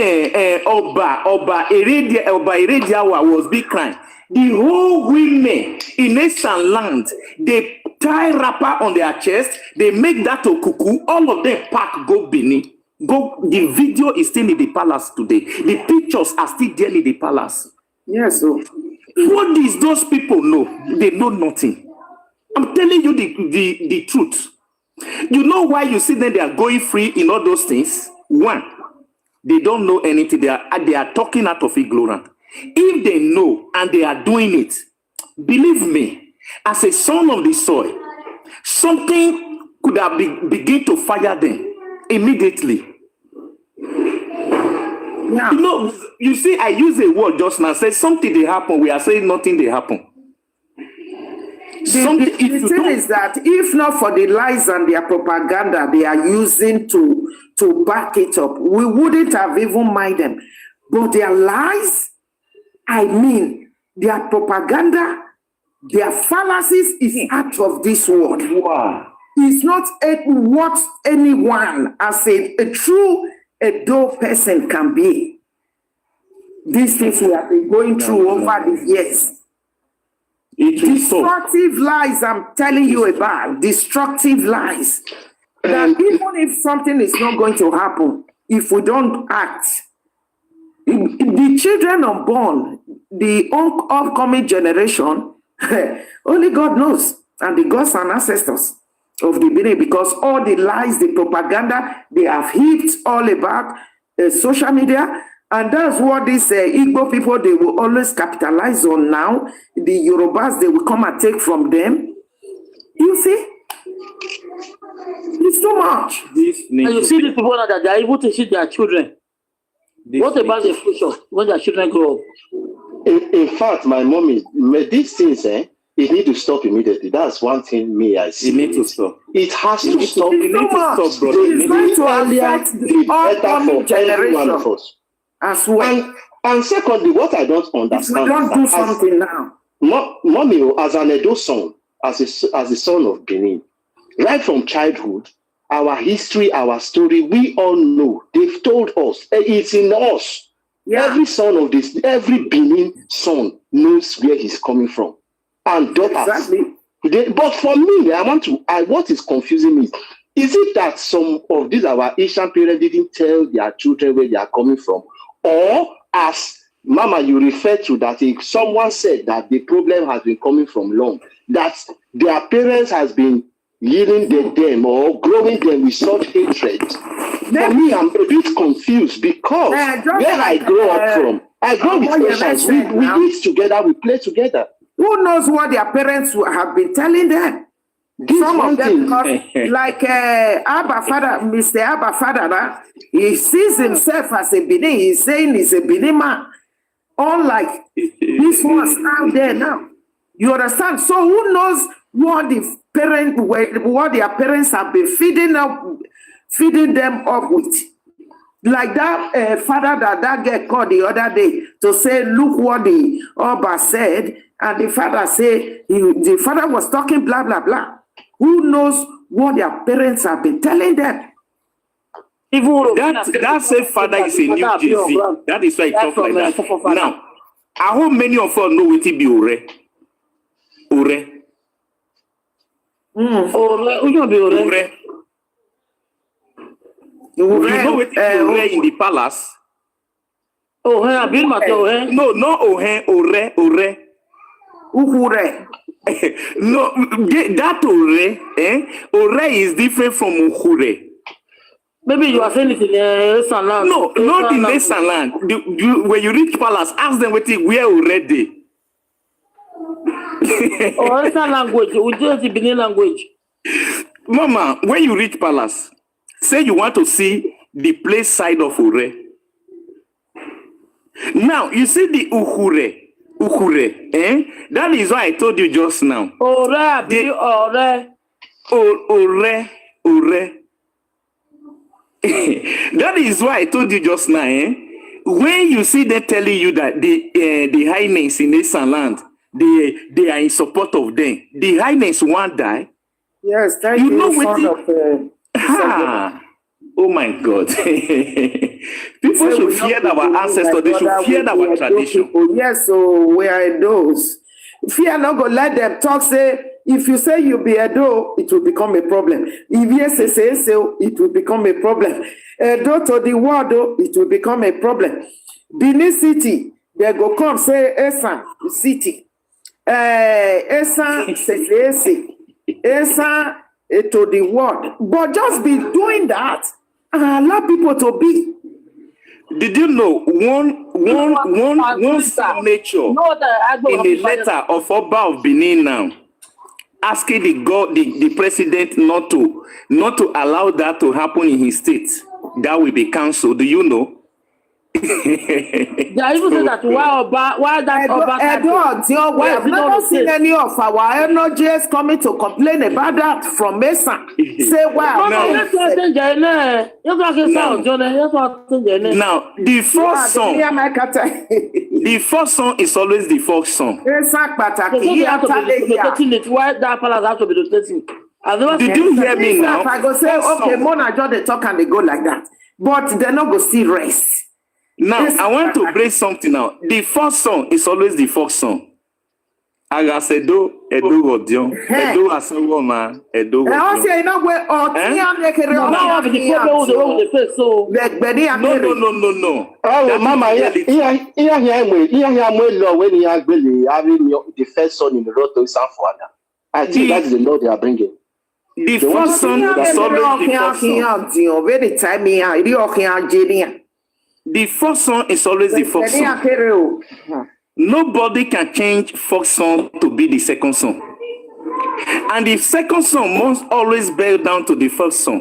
Oba Erediawa was big crime, the whole women in Esan land, they tie wrapper on their chest, they make that to cuckoo, all of them pack go Benin. The video is still in the palace today. The pictures are still there in the palace. Yes. So. What does those people know? They know nothing. I'm telling you the truth. You know why you see them, they are going free in all those things? One, they don't know anything. They are talking out of ignorance. If they know and they are doing it, believe me, as a son of the soil, something could have begin to fire them immediately. Yeah. You know, you see, I use a word just now, say something they happen, we are saying nothing they happen. The thing is that if not for the lies and their propaganda they are using to back it up, we wouldn't have even mind them. But their lies, I mean, their propaganda, their fallacies is out of this world. Wow. It's not what anyone as a true Edo person can be. These things we have been going through over the years. Destructive lies, I'm telling you about. Destructive lies. That even if something is not going to happen, if we don't act, the children unborn, the upcoming generation, only God knows, and the gods and ancestors of the Benin, because all the lies, the propaganda, they have heaped all about social media. And that's what these Igbo people, they will always capitalize on now. The Yorubas, they will come and take from them. You see? It's too much. And you see these people now that they are able to see their children. What about the future when their children grow up? In fact, my mommy, these things, it need to stop immediately. That's one thing I see. It needs to stop. It has to stop. It needs to stop, brother. It's going to affect the upcoming generation of us. As well. And secondly, what I don't understand, we don't do something now. Mommy, as an Edo son, as a son of Benin, right from childhood, our history, our story, we all know. They've told us. It's in us. Yeah. Every Benin son knows where he's coming from. And daughters. Exactly. But for me, what is confusing me is it that some of these our Asian parents didn't tell their children where they are coming from? Or as Mama, you refer to that if someone said that the problem has been coming from long, that their parents has been yielding them or growing them with such hatred. For me, I'm a bit confused because where I grow up from, I grow with patients. We eat together, we play together. Who knows what their parents have been telling them? Some of them, because like Abba Father, Mr. Abba Father, he sees himself as a Benin. He's saying he's a Benin man. Unlike these ones out there now. You understand? So who knows what what their parents have been feeding them up with? Like that father that girl called the other day to say, look what the Oba said, and the father said, the father was talking blah, blah, blah. Who knows what their parents have been telling them? That same father is in New Jersey. That is why he talks like that. Now, I hope many of us know what it be Ore. Ore. Ore. You know what Ore in the palace? Oh, I've been my toe. No, not Ore. Uhure. No, that Ore is different from Uhure. Maybe you are saying it in Esan land. No, not in Esan land. When you reach palace, ask them where already. Or Esan language, we just the Benin language. Mama, when you reach palace, say you want to see the place side of Ure. Now, you see the Uhure. That is why I told you just now. Ore. That is why I told you just now. When you see them telling you that the highness in Esan land, they are in support of them. The highness won't die. Yes, thank you. Know what oh my God. People should fear our ancestors. They should fear our tradition. Yes, so we are those. Fear not go let them talk, say, if you say you be Edo, it will become a problem. If yes, say, it will become a problem. Edo to the world, it will become a problem. Benin City, they go come say Esan City. Esan say Esan to the world. But just be doing that and allow people to be. Did you know one signature in a letter of Oba of Benin now, asking the president not to allow that to happen in his state? That will be cancelled. Do you know? They even say that why that Oba we have never seen any of our energies coming to complain about that from Esan. Say wow. Now the first song is always the first song. Why that palace has to be rotating? Did you hear me now? I go say, okay, Mona just they talk and they go like that. But they're not going to still rest. Now, I want to break something now. The first song is always the first song. Agasedo, Edo Godion, Edo Asawoma, Edo Godion. No. Oh, Mama, the first song in the road to Sanfuana. I think that is the law they are bringing. The first song is always the first song. The first song is always the first song. Nobody can change first song to be the second song. And the second song must always boil down to the first song.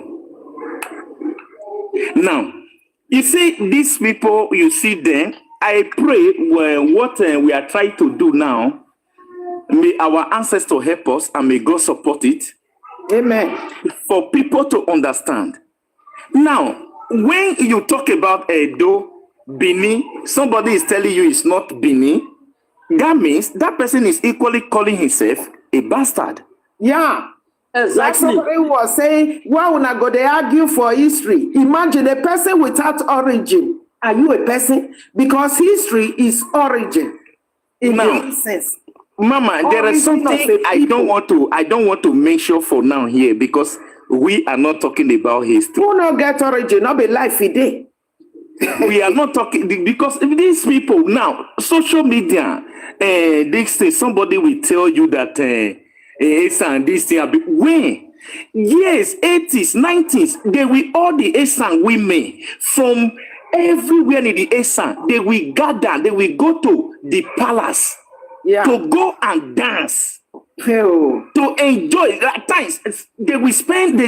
Now, you see these people, you see them, I pray what we are trying to do now, may our ancestors help us and may God support it. Amen. For people to understand. Now, when you talk about Edo, Bini, somebody is telling you it's not Bini, that means that person is equally calling himself a bastard. Yeah. Exactly. Like somebody was saying, why would I go they argue for history? Imagine a person without origin. Are you a person? Because history is origin. In the sense. Mama, there is something I don't want to mention for now here because we are not talking about history. Who not get origin, not be life a day. We are not talking because these people now, social media, they say somebody will tell you that Esan this thing. When? Yes, 80s, 90s, they will all the Esan women from everywhere in the Esan, they will gather, they will go to the palace to go and dance. To enjoy at times they will spend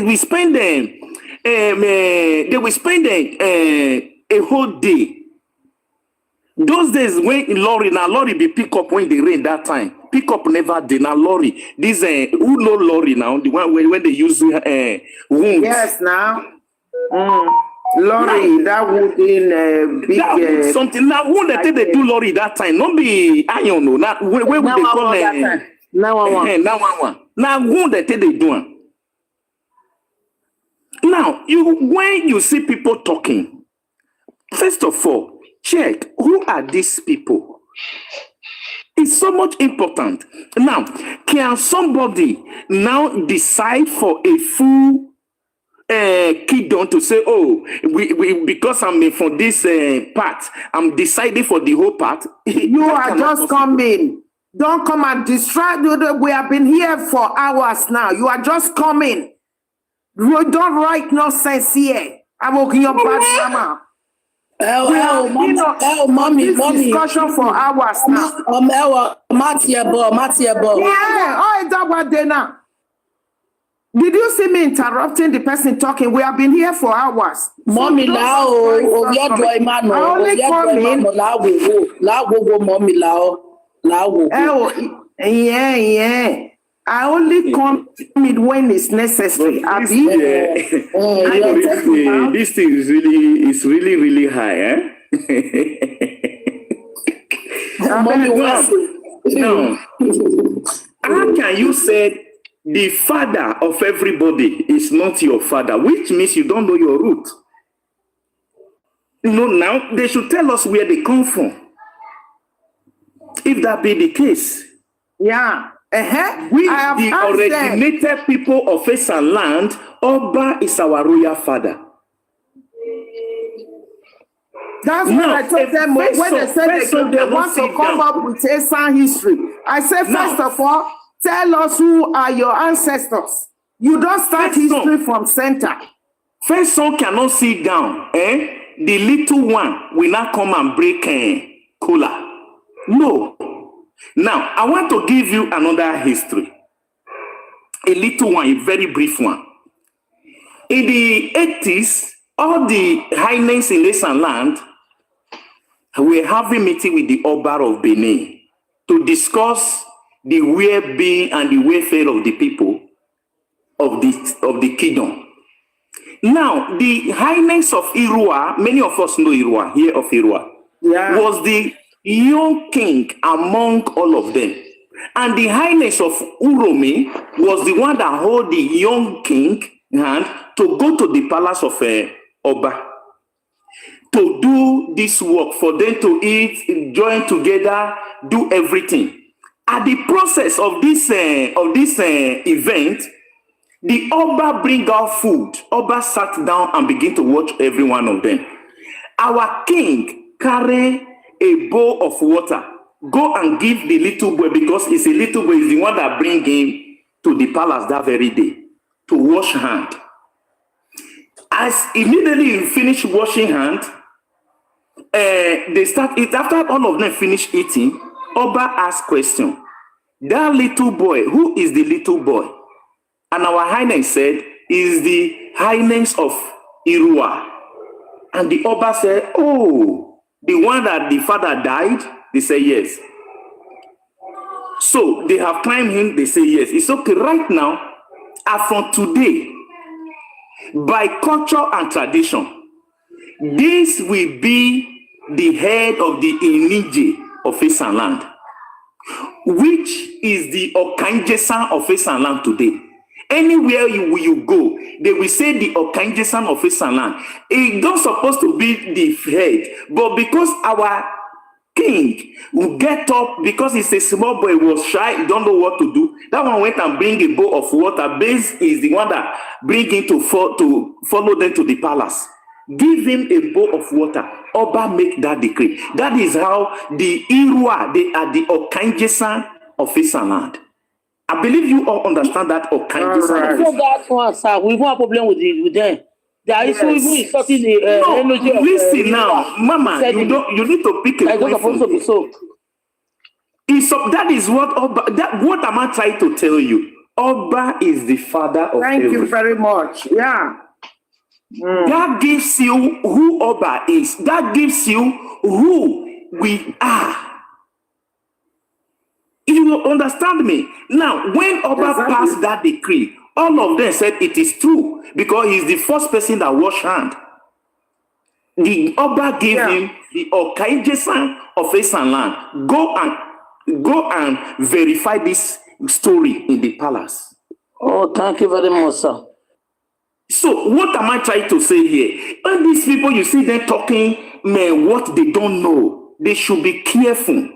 a whole day. Those days when lorry be pick up when they rain that time. Pick up never did now lorry. This who know lorry now, the one when they use wounds. Yes, now. Lorry, that would in big something now who they do lorry that time. Not be iron no. Now where would they call it? Now who they do? Now when you see people talking, first of all, check who are these people. It's so much important. Now, can somebody now decide for a full kingdom to say, oh, we because I'm for this part, I'm deciding for the whole part? You are just coming. Don't come and distract. We have been here for hours now. You are just coming. You don't write nonsense here. I'm working your bad mama. Mommy. Discussion for hours now. Matiebo. Yeah, oh, that what they now. Did you see me interrupting the person talking? We have been here for hours. Mommy, now, only coming. Yeah. I only come when it's necessary. This thing is really high, eh? No. How can you say the father of everybody is not your father, which means you don't know your root? Now they should tell us where they come from. If that be the case, yeah. We the originated people of Esan land, Oba is our royal father. That's what I told them when they said they want to come up with Esan history. I said, first of all, tell us who are your ancestors. You don't start history from center. First son cannot sit down. The little one will not come and break cola. No. Now, I want to give you another history. A little one, a very brief one. In the 80s, all the highness in Esan land were having meeting with the Oba of Benin to discuss the well-being and the welfare of the people of the kingdom. Now, the highness of Irua, many of us know Irua, here of Irua, was the young king among all of them. And the highness of Uromi was the one that held the young king hand to go to the palace of Oba to do this work, for them to eat, join together, do everything. At the process of this event, the Oba bring out food. Oba sat down and began to watch every one of them. Our king carry a bowl of water. Go and give the little boy, because it's a little boy, is the one that bring him to the palace that very day to wash hand. As immediately you finish washing hand, they start it. After all of them finish eating, Oba asked question. That little boy, who is the little boy? And our highness said, is the highness of Irua. And the Oba said, oh, the one that the father died? They say yes. So they have climbed him, they say yes. It's okay right now. And from today, by culture and tradition, this will be the head of the Inije of Esan land, which is the Okanjesan of Esan land today. Anywhere you go, they will say the Okanjesan of Esan land. It's not supposed to be the head, but because our king will get up, because he's a small boy, was shy, he don't know what to do. That one went and bring a bowl of water. Base is the one that bring him to follow them to the palace. give him a bowl of water. Oba make that decree. That is how the Irua, they are the Okanjesan of Esan land. I believe you all understand that Okanjesan. Alright. Before that one, sir, we won't have problem with them. They are even insulting the No, energy of listen now, Mama, said you need to pick a it's not point supposed to from be so. that is what Oba, what am I trying to tell you? Oba is the father of Thank you everything. very much. Yeah. That gives you who Oba is. That gives you who we are. You will understand me. Now, when Oba passed that decree, all of them said it is true because he's the first person that washed hand. The Oba gave him the Okaijesan of Esan land. Go and verify this story in the palace. Oh, thank you very much, sir. So what am I trying to say here? When these people, you see them talking, man, what they don't know, they should be careful.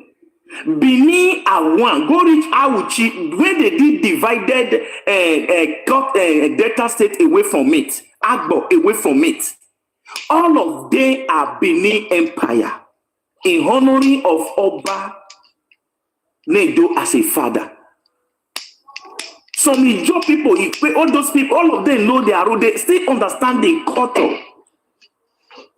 Bini Awan, go reach Awuchi, when they did divided Delta State away from it, Agbo away from it. All of them are Benin Empire in honoring of Oba Nedo as a father. Some Ijo people, all those people, all of them know their role. They still understand the culture.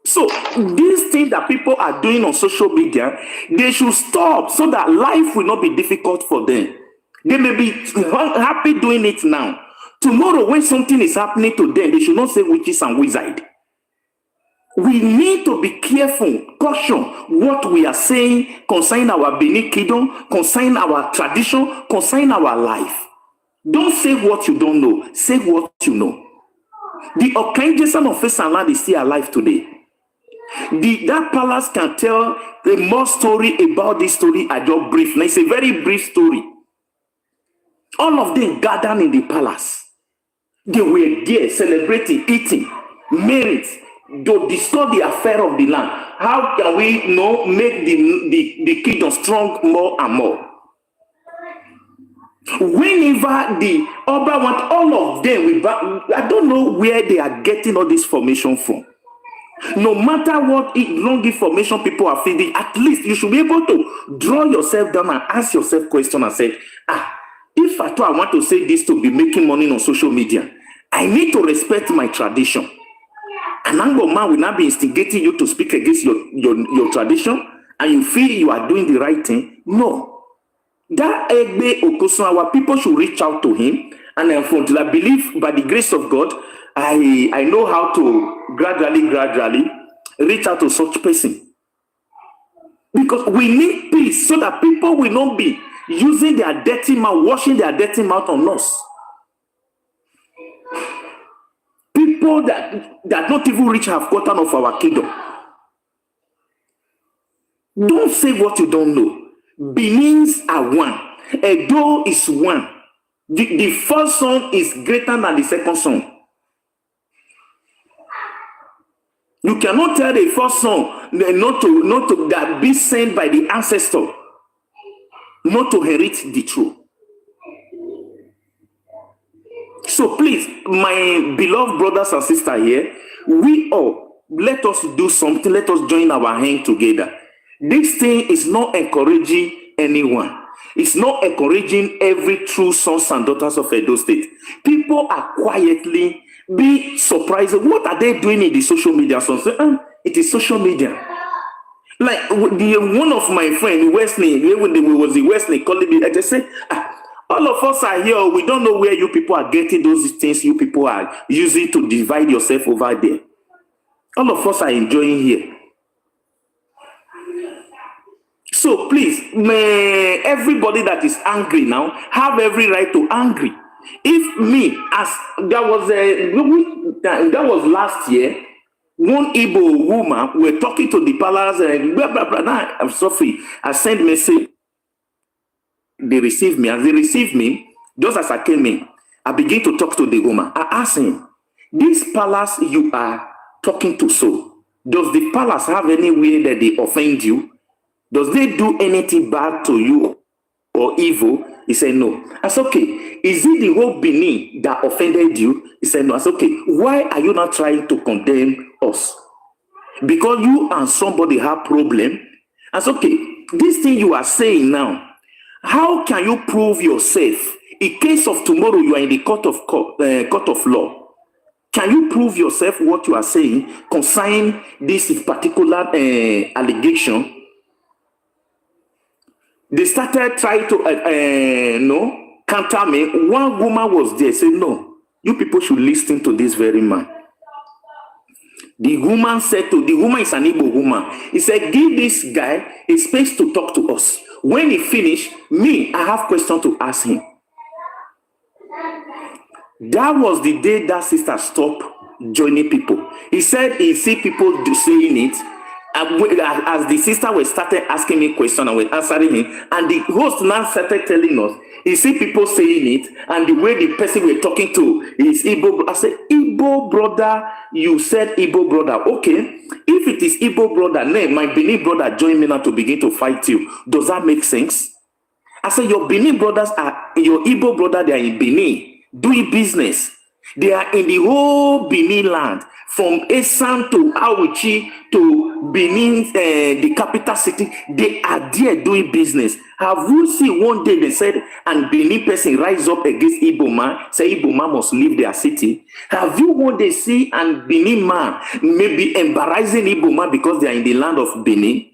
So these things that people are doing on social media, they should stop so that life will not be difficult for them. They may be happy doing it now. Tomorrow, when something is happening to them, they should not say witches and wizards. We need to be careful, caution what we are saying concerning our Benin Kingdom, concerning our tradition, concerning our life. Don't say what you don't know. Say what you know. The Okanjesan of Esan land is still alive today. That palace can tell a more story about this story I just brief. Now, it's a very brief story. All of them gathered in the palace. They were there celebrating, eating, married, to discuss the affair of the land. How can we make the kingdom strong more and more? Whenever the Oba want all of them, I don't know where they are getting all this formation from. No matter what long information people are feeding, at least you should be able to draw yourself down and ask yourself questions and say, if at all I want to say this to be making money on social media, I need to respect my tradition. An Anglo man will not be instigating you to speak against your tradition and you feel you are doing the right thing. No. That Egbe Okosun, our people should reach out to him. And until I believe by the grace of God, I know how to gradually reach out to such person. Because we need peace so that people will not be using their dirty mouth, washing their dirty mouth on us. People that not even reach half quarter of our kingdom. Don't say what you don't know. Benins are one. Edo is one. The first son is greater than the second son. You cannot tell the first son not to that be sent by the ancestor, not to inherit the truth. So please, my beloved brothers and sisters here, we all, let us do something. Let us join our hand together. This thing is not encouraging anyone. It's not encouraging every true sons and daughters of Edo State. People are quietly be surprised. What are they doing in the social media? So it is social media. Like one of my friends, Wesley, when they was in Wesley calling me, I just said, all of us are here. We don't know where you people are getting those things you people are using to divide yourself over there. All of us are enjoying here. So please, may everybody that is angry now have every right to angry. If me, as that was last year, one Igbo woman were talking to the palace and blah blah blah. Nah, I'm sorry. I sent message. They received me. As they received me, just as I came in, I began to talk to the woman. I asked him, "This palace you are talking to, so does the palace have any way that they offend you? Does they do anything bad to you or evil?" He said, "No." I said, "Okay, is it the whole Benin that offended you?" He said, "No." I said, "Okay, why are you not trying to condemn us. Because you and somebody have problem. And so, okay, this thing you are saying now, how can you prove yourself? In case of tomorrow, you are in the court of law. Can you prove yourself what you are saying concerning this particular allegation? They started trying to counter me. One woman was there, said, no, you people should listen to this very man. The woman is an Igbo woman. He said, give this guy a space to talk to us. When he finished, I have questions to ask him. That was the day that sister stopped joining people. He said he see people saying it. As the sister was started asking me questions and was answering him, and the host now started telling us, he see people saying it, and the way the person we're talking to is Igbo. I said, Igbo brother, you said Igbo brother. Okay, if it is Igbo brother, then my Benin brother join me now to begin to fight you. Does that make sense? I said, your Benin brothers are, your Igbo brother, they are in Benin, doing business. They are in the whole Benin land, from Esan to Auchi to Benin, the capital city. They are there doing business. Have you seen one day they said, and Benin person rise up against Igbo man, say Igbo man must leave their city? Have you one day see and Benin man maybe embarrassing Igbo man because they are in the land of Benin?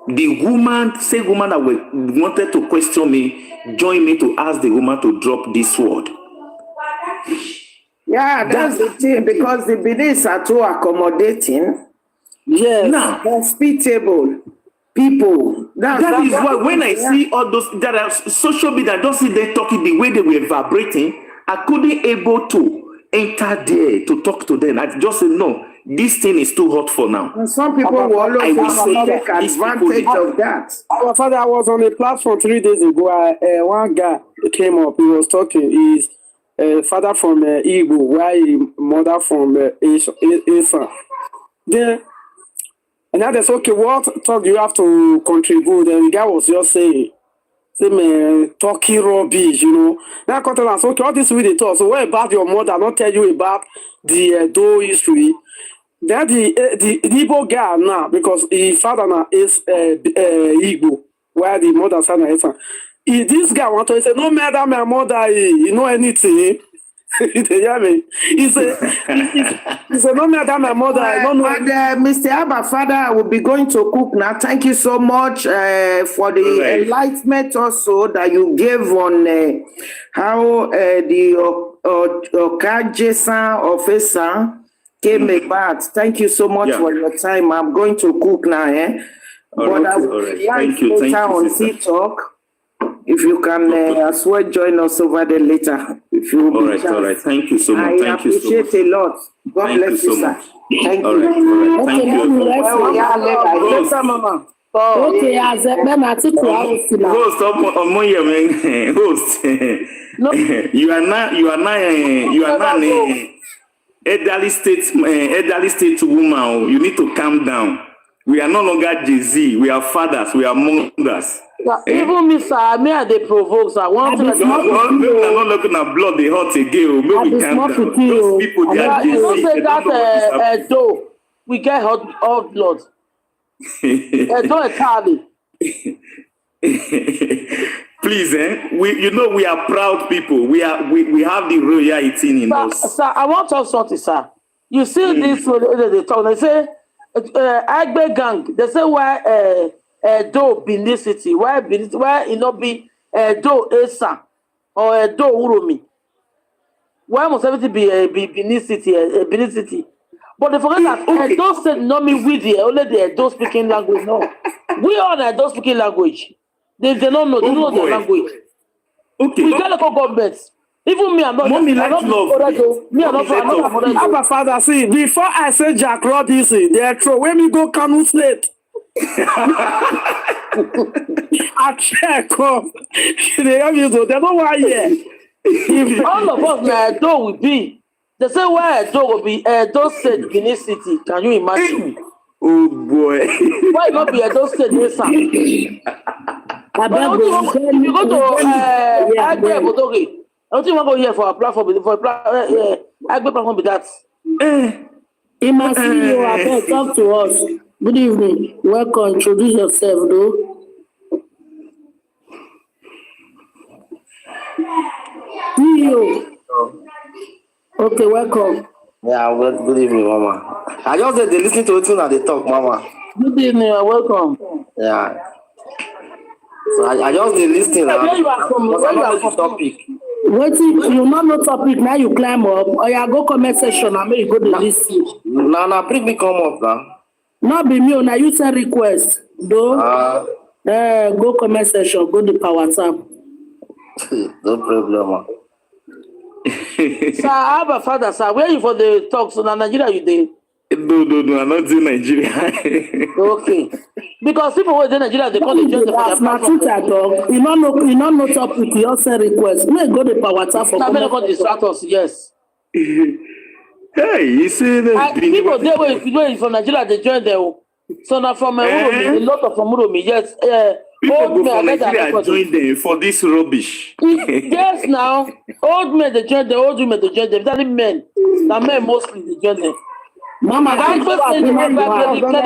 The woman that wanted to question me, joined me to ask the woman to drop this word. Yeah, that's the thing, because the Benis are too accommodating. Yes. Now, hospitable people. That is why when I see all those that are social media, I don't see them talking the way they were vibrating. I couldn't able to enter there to talk to them. I just said, no, this thing is too hot for now. And some people will always take advantage of that. Our father, I was on a platform 3 days ago. One guy came up, he was talking. He's father from Igbo, while mother from Esan. Then, and now they said, okay, what talk do you have to contribute? And the guy was just saying, talking rubbish, Now I got and said, okay, all this really talk. So what about your mother? I not tell you about the Do history. Then the Igbo guy now, because his father now is Igbo, while the mother son is Esan. This guy want to say, no matter my mother, you know anything. You hear me? He said, no matter my mother, I don't know. And Mr. Abba, father, I will be going to cook now. Thank you so much for the enlightenment also that you gave on how the Okajesan of Esan came about. Thank you so much for your time. I'm going to cook now. But I will like later on TikTok. If you can as well join us over there later. If you all right. Thank you so much. I appreciate a lot. God bless you, sir. Thank you. All right. Thank you. Host, omoyemwen. Host. You are not elderly state woman. You need to calm down. We are no longer Jay-Z. We are fathers. We are mothers. Even me, sir, me they provoke, sir. One thing I'm not looking at blood, they hurt again. Maybe we can't. Those people, they are you don't say that dough, we get hot blood. Dough entirely. Please, we are proud people. We have the royalty in us. Sir, I want to talk something, sir. You see this, they talk, they say, Agbe gang, they say why Edo Benin City, why it not be Edo Esan or Edo Uromi? Why must everything be Benin City, Benin City? But they forget that Edo State not me with the only the Edo speaking language. No, we are the Edo speaking language. They don't know, they don't know the language. Okay. We got local governments. Even me, I'm not. Mommy, let's love. Our father, see, before I say Jack Robinson, they throw when we go Kanu State. I check up. They don't know why yet. If all of us na Edo will be, they say why Edo will be Edo State Benin City. Can you imagine? Oh boy. Why not be Edo State Esan? You go to Agbe Bodoge. I don't think we go here for a platform. For Agbe platform be that. Imasi, you are there. Talk to us. Good evening. Welcome. Introduce yourself, though. CEO. Okay, welcome. Yeah, good evening, Mama. I just they listen to it and they talk, Mama. Good evening, welcome. Yeah. So I just they listen. Where you are from? Where you are from? Topic. Wait, you not know topic, now you climb up. Or you go comment section, and make you go to listen. Now, bring me come up now. Not be me, now you send request. Though, go comment section, go to power tap. No problem. Sir, I have a father, sir. Where you for the talks? So Nigeria you dey? No, I'm not in Nigeria. Okay. Because people who are in Nigeria, they call the join That's not Twitter talk. You don't know topic, you also send request. May go to power tap for comment. Not distract us, yes. Hey, you see people they were if you know from Nigeria, they join there. So now from Uromi, a lot of from Uromi, yes. People go from Nigeria join them for this rubbish. Yes, now old men they join them, old women they join them. That men, the men mostly they join them. Mama, I'm just saying my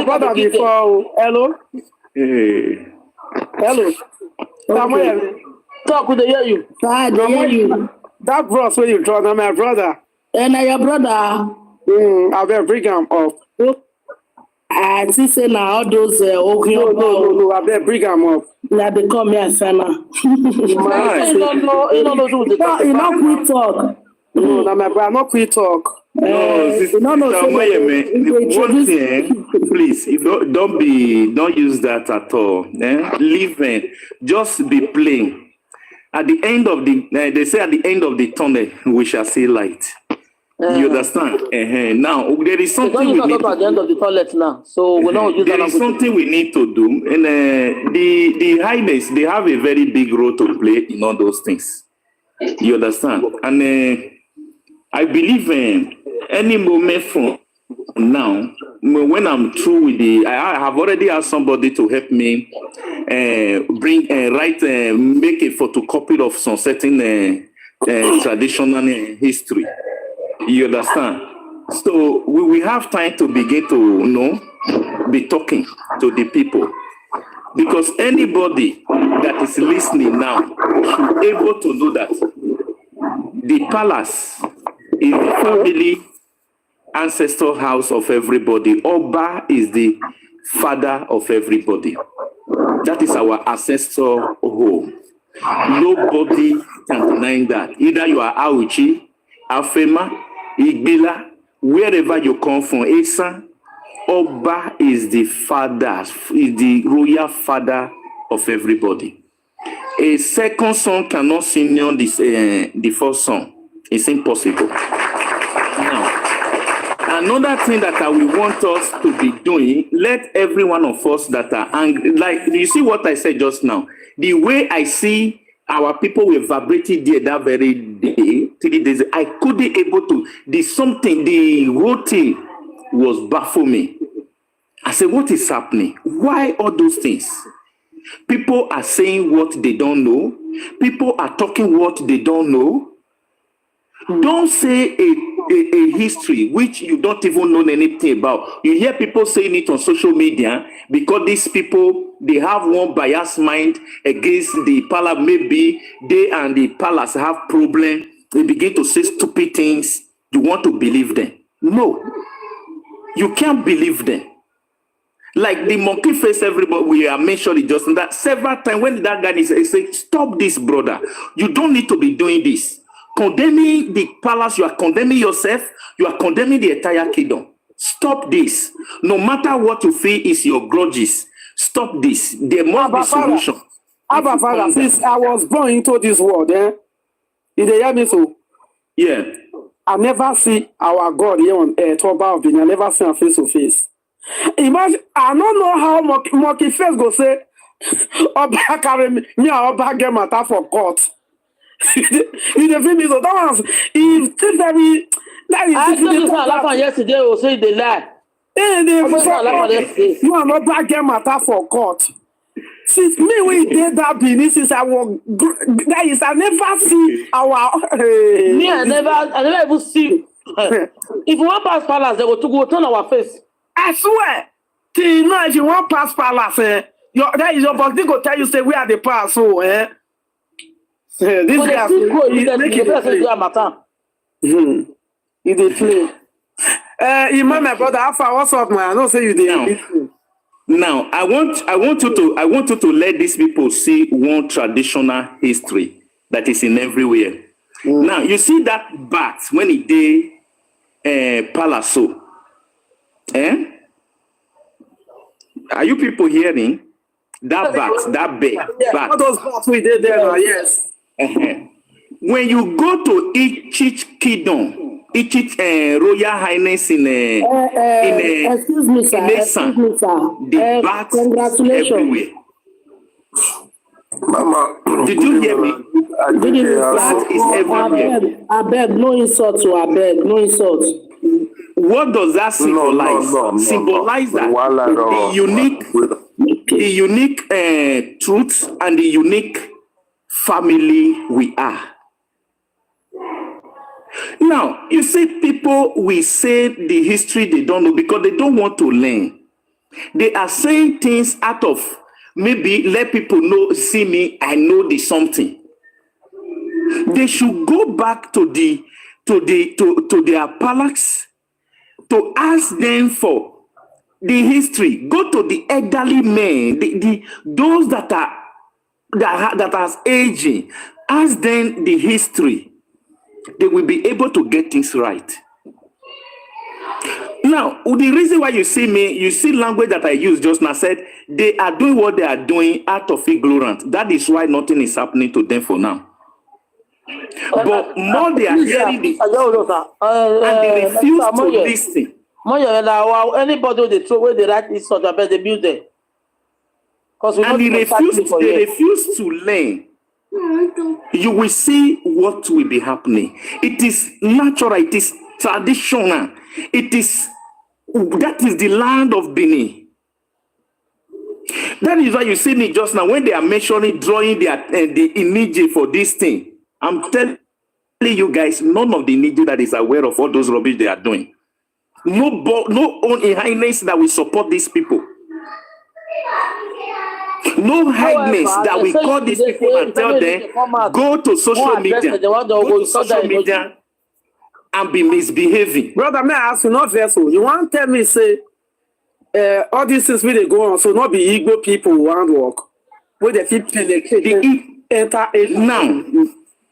brother before. Hello. Hey. Hello. Okay. Talk with the hear you. They hear you. That bros where you draw, now my brother. And your brother. I will bring him up. I see say now all those no, I better bring him up. Now they come here, Sana. You don't know you not quit talk. No, now my brother, not quit talk. Please, don't use that at all. Leave just be plain. At the end of they say at the end of the tunnel we shall see light. You understand? Now there is something we need at the end of the toilet now. So we don't use there is something we need to do, and the highness they have a very big role to play in all those things. You understand? And I believe any moment from now, when I'm through with I have already asked somebody to help me make a photocopy of some certain traditional history. You understand? So we will have time to begin to be talking to the people. Because anybody that is listening now should be able to know that the palace is the family ancestral house of everybody. Oba is the father of everybody. That is our ancestral home. Nobody can deny that. Either you are Auchi, Afema, Igbila, wherever you come from, Esan, Oba is the father, is the royal father of everybody. A second son cannot senior this the first son. It's impossible. Now, another thing that I will want us to be doing, let every one of us that are angry, like you see what I said just now, the way I see our people were vibrating there that very day, 3 days, I couldn't able to, the routine was baffling me. I said, what is happening? Why all those things? People are saying what they don't know. People are talking what they don't know. Don't say a history which you don't even know anything about. You hear people saying it on social media because these people, they have one biased mind against the palace. Maybe they and the palace have problem. They begin to say stupid things. You want to believe them. No, you can't believe them. Like the monkey face, everybody, we are mentioning just that several times when that guy is saying, stop this, brother. You don't need to be doing this. Condemning the palace, you are condemning yourself, you are condemning the entire kingdom. Stop this. No matter what you feel is your grudges, stop this. There must be solution. Abba, Father, since I was born into this world, Did they hear me so? Yeah. I never see our God here on earth, Oba of Benin. I never see him face to face. Imagine, I don't know how monkey face go say, Oba carry me and Oba get matter for court. You the feel me so that was if very that is I told you so yesterday will say they lie. You are not that get matter for court. Since me we did that Benin since I was that is I never see our me I never even see If we want pass palace, they go turn our face. I swear. Till now, if you want pass palace, that is your boss. They go tell you say we are the pass. So, this But guy they still go he make it play. He dey play. Imam, my brother, how far? What's up, man? I don't say you dey. Now, I want you to let these people see one traditional history that is in everywhere. Now, you see that bat when it dey Palazzo. Are you people hearing? That bat. All those bats we did there, yes. When you go to Ichich Kingdom, Royal Highness in excuse me, sir. Esan, Excuse me, sir. the bats everywhere. Mama, Did you hear me? Bat is everywhere. I beg, no insult to I beg, no insult. What does that symbolize? Symbolize that the unique truth and the unique family we are. Now, you see, people will say the history they don't know because they don't want to learn. They are saying things out of maybe let people know, see me, I know the something. They should go back to their palace to ask them for the history. Go to the elderly men, those that are aging. Ask them the history. They will be able to get things right. Now, the reason why you see language that I used just now said they are doing what they are doing out of ignorance. That is why nothing is happening to them for now. But more they are hearing this, and they refuse to listen. Anybody they throw away the right is sort of they build them. And they refuse to learn. You will see what will be happening. It is natural, it is traditional. That is the land of Benin. That is why you see me just now when they are mentioning drawing the image for this thing. I'm telling you guys, none of the Niji that is aware of all those rubbish they are doing. No own in highness that will support these people. No highness that will call these people and tell them, go to social media and be misbehaving. Brother, may I ask you, not vessel. You want to tell me, say, all these things where they go on, so not be Igbo people who want to work, where they feel penetrate, enter it now.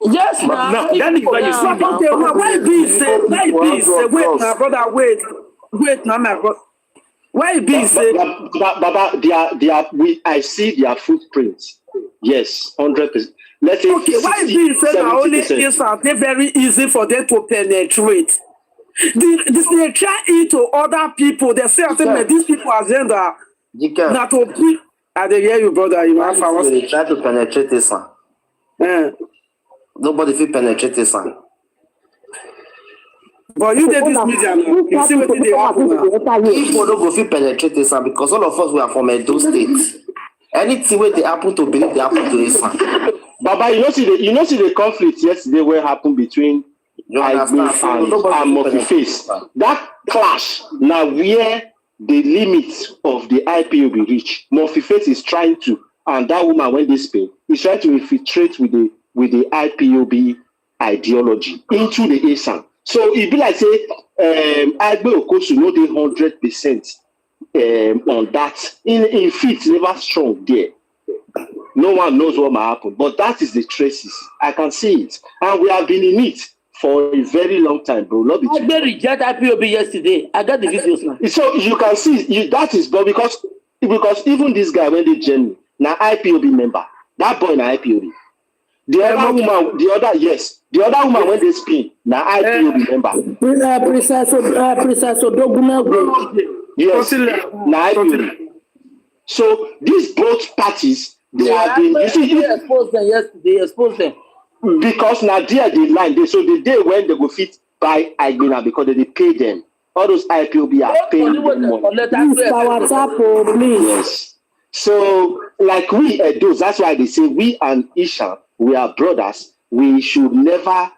Yes, now that is why you see me. Okay, why be say, wait, my brother, wait, now, my brother. Why be say, Baba, I see their footprints. Yes, 100%. Let's say okay, why be say now only Esan, they very easy for them to penetrate. They try it to other people. They say, I think these people agenda not to be. I hear you, brother. You have they try to penetrate Esan. Nobody feel penetrate Esan. But you did this media now. You see what they happen now. People don't go feel penetrate Esan because all of us we are from Edo State. Anything where they happen to believe they happen to Esan. Baba, you know see the conflict yesterday where happened between Igbo and Murphy Face. That clash now where the limit of the IPOB reach. Murphy Face is trying to, and that woman when they speak, is trying to infiltrate with the IPOB ideology into the Esan. So it be like say Igbo Okosu know they 100% on that. In feet never strong there. No one knows what might happen, but that is the traces. I can see it, and we have been in it for a very long time, bro. Not I did reject IPOB yesterday. I got the videos now. So you can see that is, but because even this guy when they journey now IPOB member, that boy now IPOB. The other woman, the other woman when they spin now IPOB member. Princess Odoguna. Yes, now IPOB. So these both parties. They have been, you see, exposed them yesterday, exposed them. Because now they line, so the day when they go fit buy Igbina because they pay them. All those IPOB are paying them money. Please. Yes. So, like we Edos, that's why they say we and Isha, we are brothers. We should never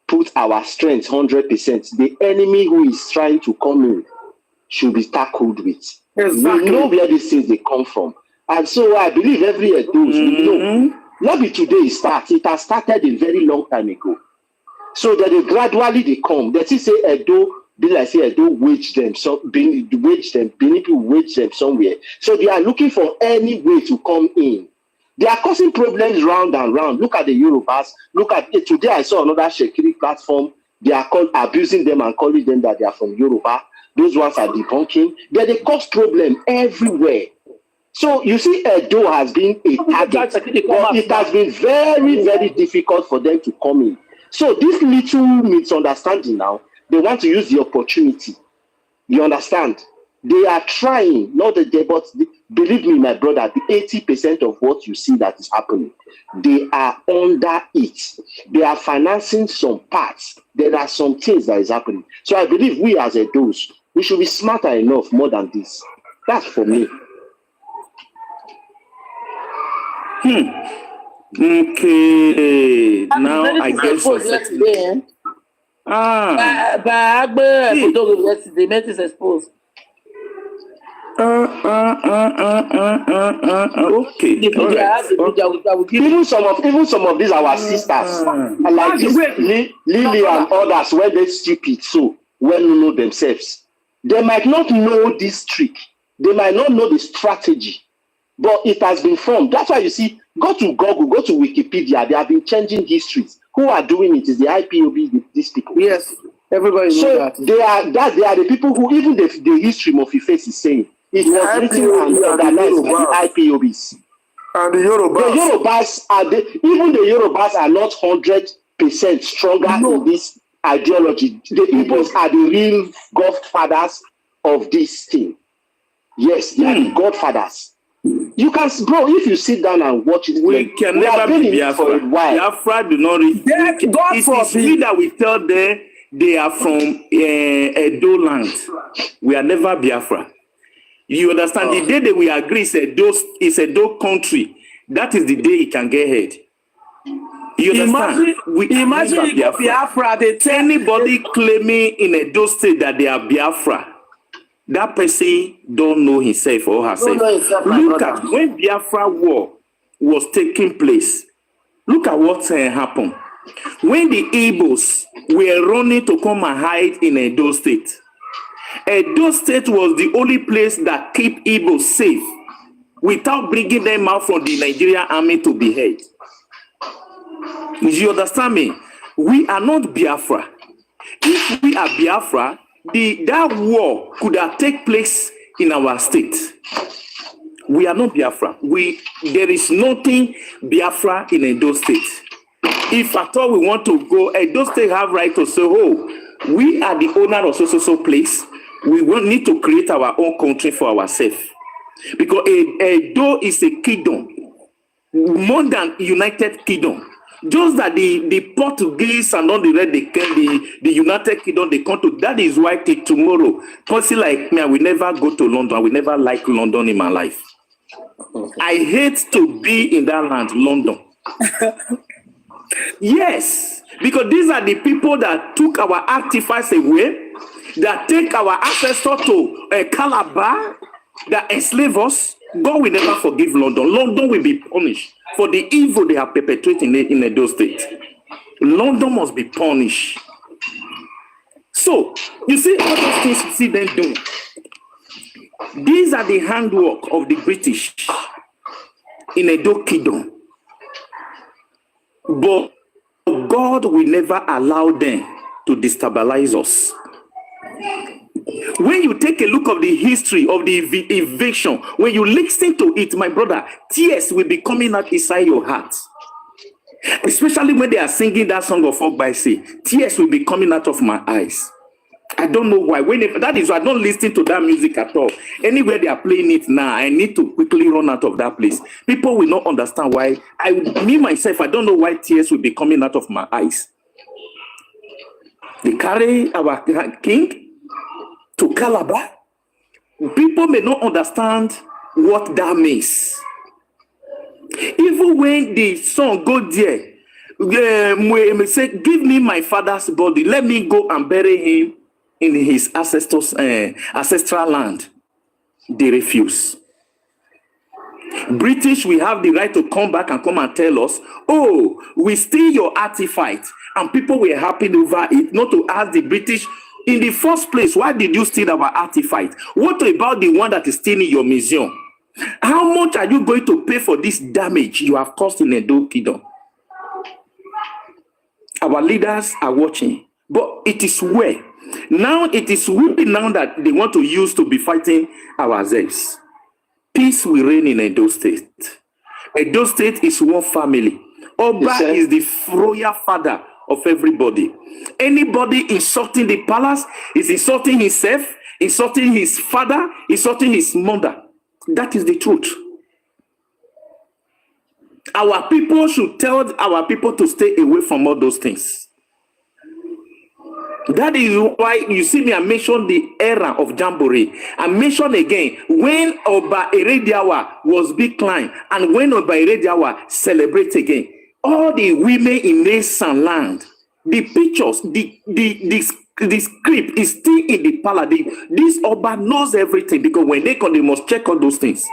put our strength 100%. The enemy who is trying to come in should be tackled with. Exactly. We know where these things they come from. And so I believe every year those we know. Not be today it starts. It has started a very long time ago. So that they gradually come. They say Edo, be like say Edo wage them, Benin people wage them somewhere. So they are looking for any way to come in. They are causing problems round and round. Look at the Yorubas. Look at it. Today I saw another Shekiri platform. They are abusing them and calling them that they are from Yoruba. Those ones are debunking. They cause problem everywhere. So you see, Edo has been a target, but it has been very, very difficult for them to come in. So this little misunderstanding now, they want to use the opportunity. You understand? They are trying, not the day, but believe me, my brother, the 80% of what you see that is happening, they are under it. They are financing some parts. There are some things that is happening. So I believe we as Edos, we should be smarter enough more than this. That's for me. Okay. Now I guess for yesterday. Yesterday, met is exposed. Okay. Even some of these our sisters, like this Lily and others, when they stupid, so when you know themselves, they might not know this trick, they might not know the strategy, but it has been formed. That's why you see, go to Google, go to Wikipedia. They have been changing histories. Who are doing it is the IPOB, these people. Yes, everybody knows that. They are the people who even the history of Ife is saying it was written and organized by the IPOBs. And the Yorubas. Even the Yorubas are not 100% stronger in this ideology. The Igbos are the real godfathers of this thing. Yes, they are the godfathers. You can, bro, if you sit down and watch it, we can never be Biafra. Biafra do not reach. It is we that we tell them they are from Edo land. We are never Biafra. You understand? The day that we agree is Edo country, that is the day it can get ahead. You understand? Imagine Biafra. They tell anybody claiming in Edo state that they are Biafra, that person don't know himself or herself. Look at when Biafra war was taking place. Look at what happened. When the Igbos were running to come and hide in Edo State, Edo State was the only place that kept Igbos safe without bringing them out from the Nigerian army to be held. Do you understand me? We are not Biafra. If we are Biafra, that war could have taken place in our state. We are not Biafra. There is nothing Biafra in Edo State. If at all we want to go, Edo State have right to say, oh, we are the owner of so place. We will need to create our own country for ourselves. Because Edo is a kingdom, more than United Kingdom. Just that the Portuguese and all the rest, the United Kingdom, they come to. That is why till tomorrow, person like me, I will never go to London. I will never like London in my life. I hate to be in that land, London. Yes, because these are the people that took our artifacts away, that take our ancestors to Calabar, that enslave us. God will never forgive London. London will be punished for the evil they are perpetrating in Edo State. London must be punished. So, you see all those things you see them doing. These are the handwork of the British in Edo Kingdom. But God will never allow them to destabilize us. When you take a look of the history of the invasion, when you listen to it, my brother, tears will be coming out inside your heart. Especially when they are singing that song of Ogbaise, tears will be coming out of my eyes. I don't know why. That is why I don't listen to that music at all. Anywhere they are playing it now, I need to quickly run out of that place. People will not understand why. Me myself, I don't know why tears will be coming out of my eyes. They carry our king to Calabar. People may not understand what that means. Even when the song go there, say, give me my father's body. Let me go and bury him in his ancestral land. They refuse. British, we have the right to come back and come and tell us, oh, we steal your artifact, and people were happy over it, not to ask the British, in the first place, why did you steal our artifact? What about the one that is still in your museum? How much are you going to pay for this damage you have caused in Edo Kingdom? Our leaders are watching, but it is where. Now it is weeping now that they want to use to be fighting ourselves. Peace will reign in Edo State. Edo State is one family. Oba is the royal father of everybody. Anybody insulting the palace is insulting himself, insulting his father, insulting his mother. That is the truth. Our people should tell our people to stay away from all those things. That is why you see me, I mentioned the era of Jamboree. I mentioned again, when Oba Erediawa was declined and when Oba Erediawa celebrates again, all the women in Esan land, the pictures, the script is still in the palace. This Oba knows everything because when they come, they must check all those things.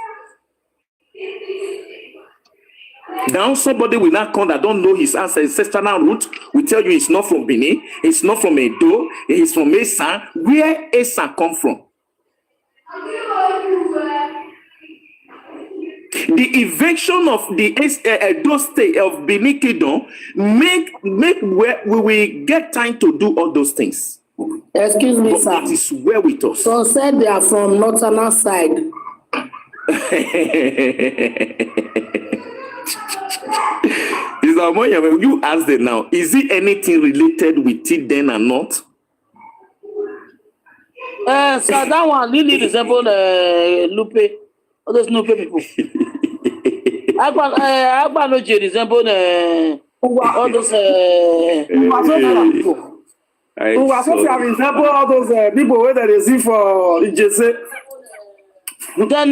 Now somebody will not come that don't know his ancestral root. We tell you it's not from Benin, it's not from Edo, it's from Esan. Where Esan come from? The eviction of the Edo state of Benin Kingdom make where we will get time to do all those things. Excuse me, but sir. it is well with us. So said they are from northern side. Is omoyemwen, you ask them now, is it anything related with it then or not? So that one really resembles Lupe. All those Lupe people. Agba no je resemble all those people. Sofia resemble all those people where they see for Ijese. Then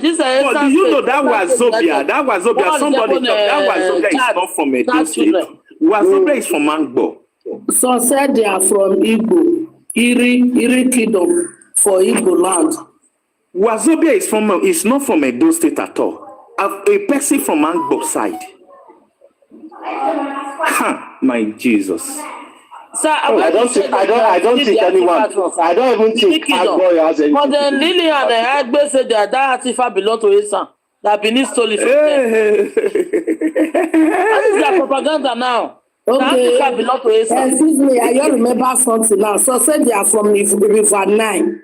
this but do you know that was Zobia? That was Zobia. Somebody talk. That was Zobia is not from Edo State. Wazobia is from Angbo. Some said they are from Igbo, Iri Kingdom for Igbo land. Wazobia is not from Edo State at all. A person from Angbo side. My Jesus. Sir, I don't think anyone. I don't even think Agbo has anything. But then Lily and Agbe said that artifact belong to Esan. That Benin stole it from them. That is their propaganda now. Okay. The artifact belong to Esan. Excuse me, I don't remember something now. So said they are from River 9.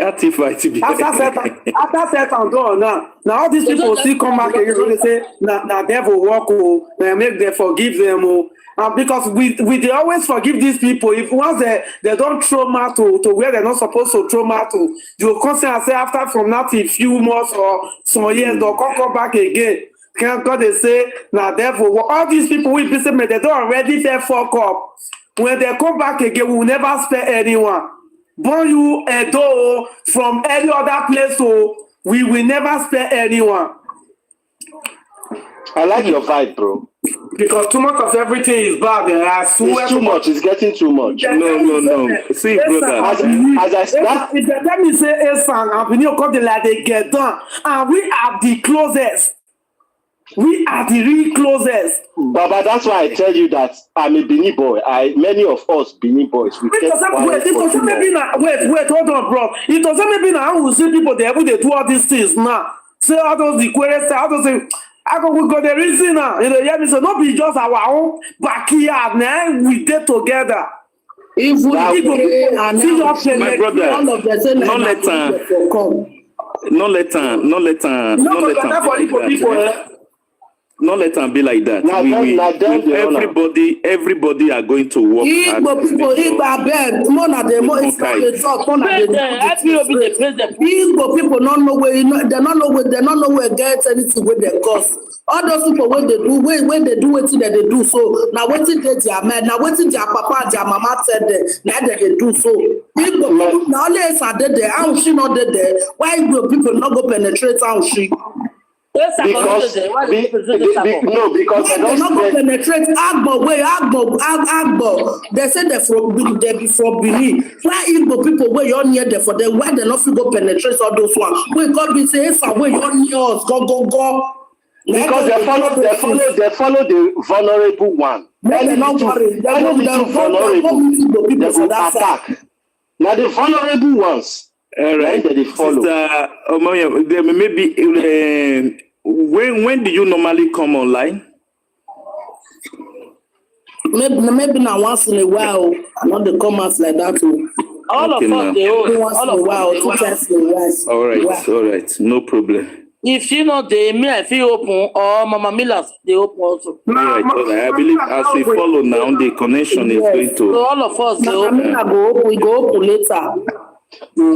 Artifact. After set and go on now. Now all these people still come back again. So they say, "Na devil walk oh, na make them forgive them oh." Because we they always forgive these people. If once they don't trauma to where they're not supposed to trauma to, they will constantly say after from now till few months or some years they'll come back again. God they say, "Na devil walk." All these people we say they don't already fair fuck up. When they come back again, we will never spare anyone. Born you Edo from any other place, so we will never spare anyone. I like your vibe, bro. Because too much of everything is bad. I swear it's too much. It's getting too much. No. See, brother. If they tell me say Esan and Benin come like they get done, and we are the closest. We are the real closest. Baba, that's why I tell you that I'm a Benin boy. Many of us Benin boys. Wait, hold on, bro. It doesn't maybe now we see people they do all these things now. Say all those the queries, all those things. We got the reason now. You know, yeah, so not be just our own backyard. Now we did together. If we my brother, not let them be like that. Everybody are going to work hard. Igbo people don't know where they don't know where get anything with their cost. All those people when they do wetin they do so now wetin dey their mind now wetin their papa and their mama tell them now they do so. People now only Esan dey there, how she not dey there? Why people not go penetrate how she? Because no, because they don't go penetrate Agbo. They say they be from Benin. Why Igbo people where you're near there for them? Why they not fit go penetrate all those ones? We God be say Esan where you're near us, go. Because they follow the vulnerable one. They not worry. They will attack. Now the vulnerable ones. Right. They follow. Sister Omoyemwen, maybe when do you normally come online? Maybe now once in a while. I know they come out like that too. All of us, they own. Once in a while, 2 times in a while. All right, no problem. If she not there, me I feel open or Mama Millas they open also. All right. I believe as we follow now, the connection is going to. So all of us they open. We go open later.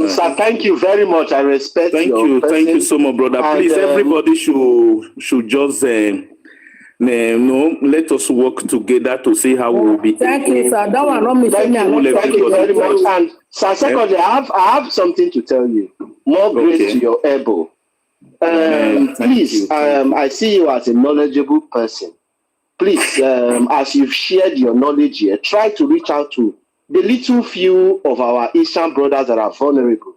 Sir, thank you very much. I respect Thank you so much, brother. Please, everybody should just let us work together to see how we will be. Thank you, sir. That one not missing. Thank you very much. And sir, secondly, I have something to tell you. More grace to your elbow. Please, I see you as a knowledgeable person. Please, as you've shared your knowledge here, try to reach out to the little few of our Asian brothers that are vulnerable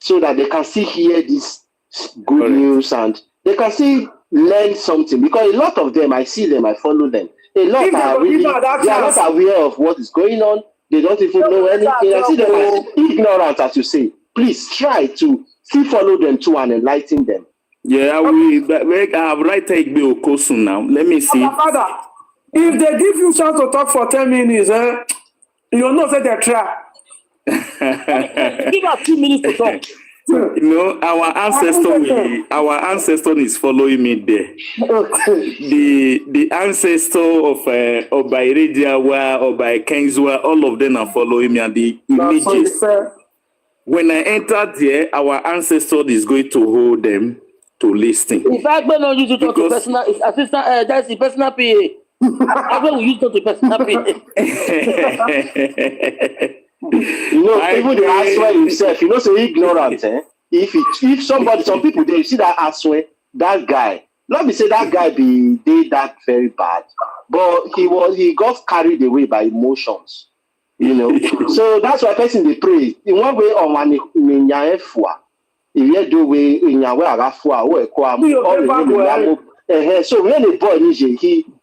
so that they can still hear this good news and they can still learn something. Because a lot of them, I see them, I follow them. A lot they are not aware of what is going on. They don't even know anything. I see them as ignorant, as you say. Please try to still follow them too and enlighten them. Yeah, I have right to Igbe Okosun now. Let me see. Father, if they give you chance to talk for 10 minutes, you know that they try. Give us 2 minutes to talk. Our ancestor is following me there. The ancestor of Obairidiawa, Obai Kenzwa, all of them are following me, and the images. When I enter there, our ancestor is going to hold them to listen. In fact, we don't use to talk to personal assistant. That's the personal PA. I will use to personal PA. Even the Aswe himself, say ignorant. If somebody, some people, they see that Aswe, that guy. Let me say that guy did that very bad, but he got carried away by emotions. So that's why person they pray in one way or one in Yaefua. If you do way in Yawafua or so when the boy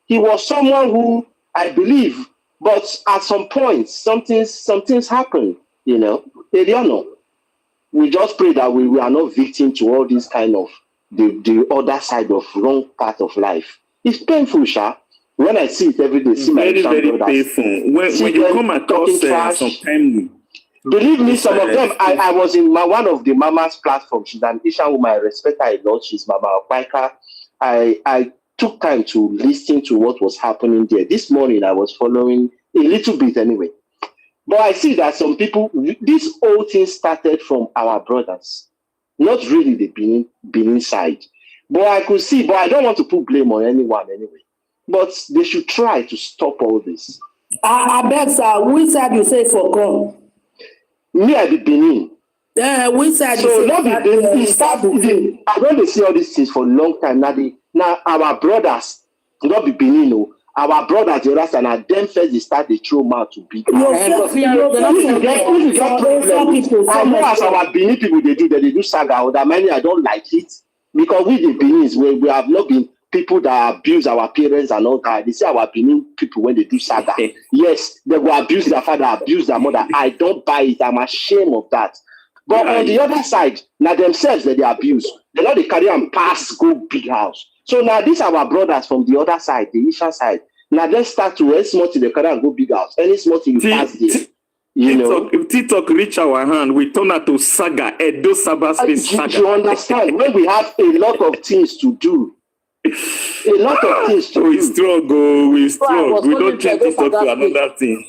he was someone who I believe, but at some point something's happened, They don't know. We just pray that we are not victim to all this kind of the other side of wrong part of life. It's painful, Sha. When I see it every day, see very, very painful. When you come across sometimes. Believe me, some of them, I was in one of the Mama's platforms. She's an Asian woman. I respect her a lot. She's Mama Opaika. I took time to listen to what was happening there. This morning, I was following a little bit anyway. But I see that some people, this whole thing started from our brothers. Not really the Benin side. But I could see, but I don't want to put blame on anyone anyway. But they should try to stop all this. I beg, sir. Which side you say for come? Me, I be Benin. Which side so you say? I don't see all these things for a long time. Now our brothers, not be Benin, our brothers, the rest, and them first they start the throw mouth to beat. I know as our Benin people they do saga, or that many I don't like it because we the Benins we have not been people that abuse our parents and all that. They say our Benin people when they do saga, yes, they will abuse their father, abuse their mother. I don't buy it. I'm ashamed of that. But on the other side, now themselves that they abuse, they know they carry and pass go big house. So now these are our brothers from the other side, the Asian side. Now let's start to any small thing they carry and go big house. Any small thing you pass there. If TikTok reach our hand, we turn out to saga. Edo Sabas saga. You understand? When we have a lot of things to do. A lot of things to do. We struggle. We don't change TikTok to another thing.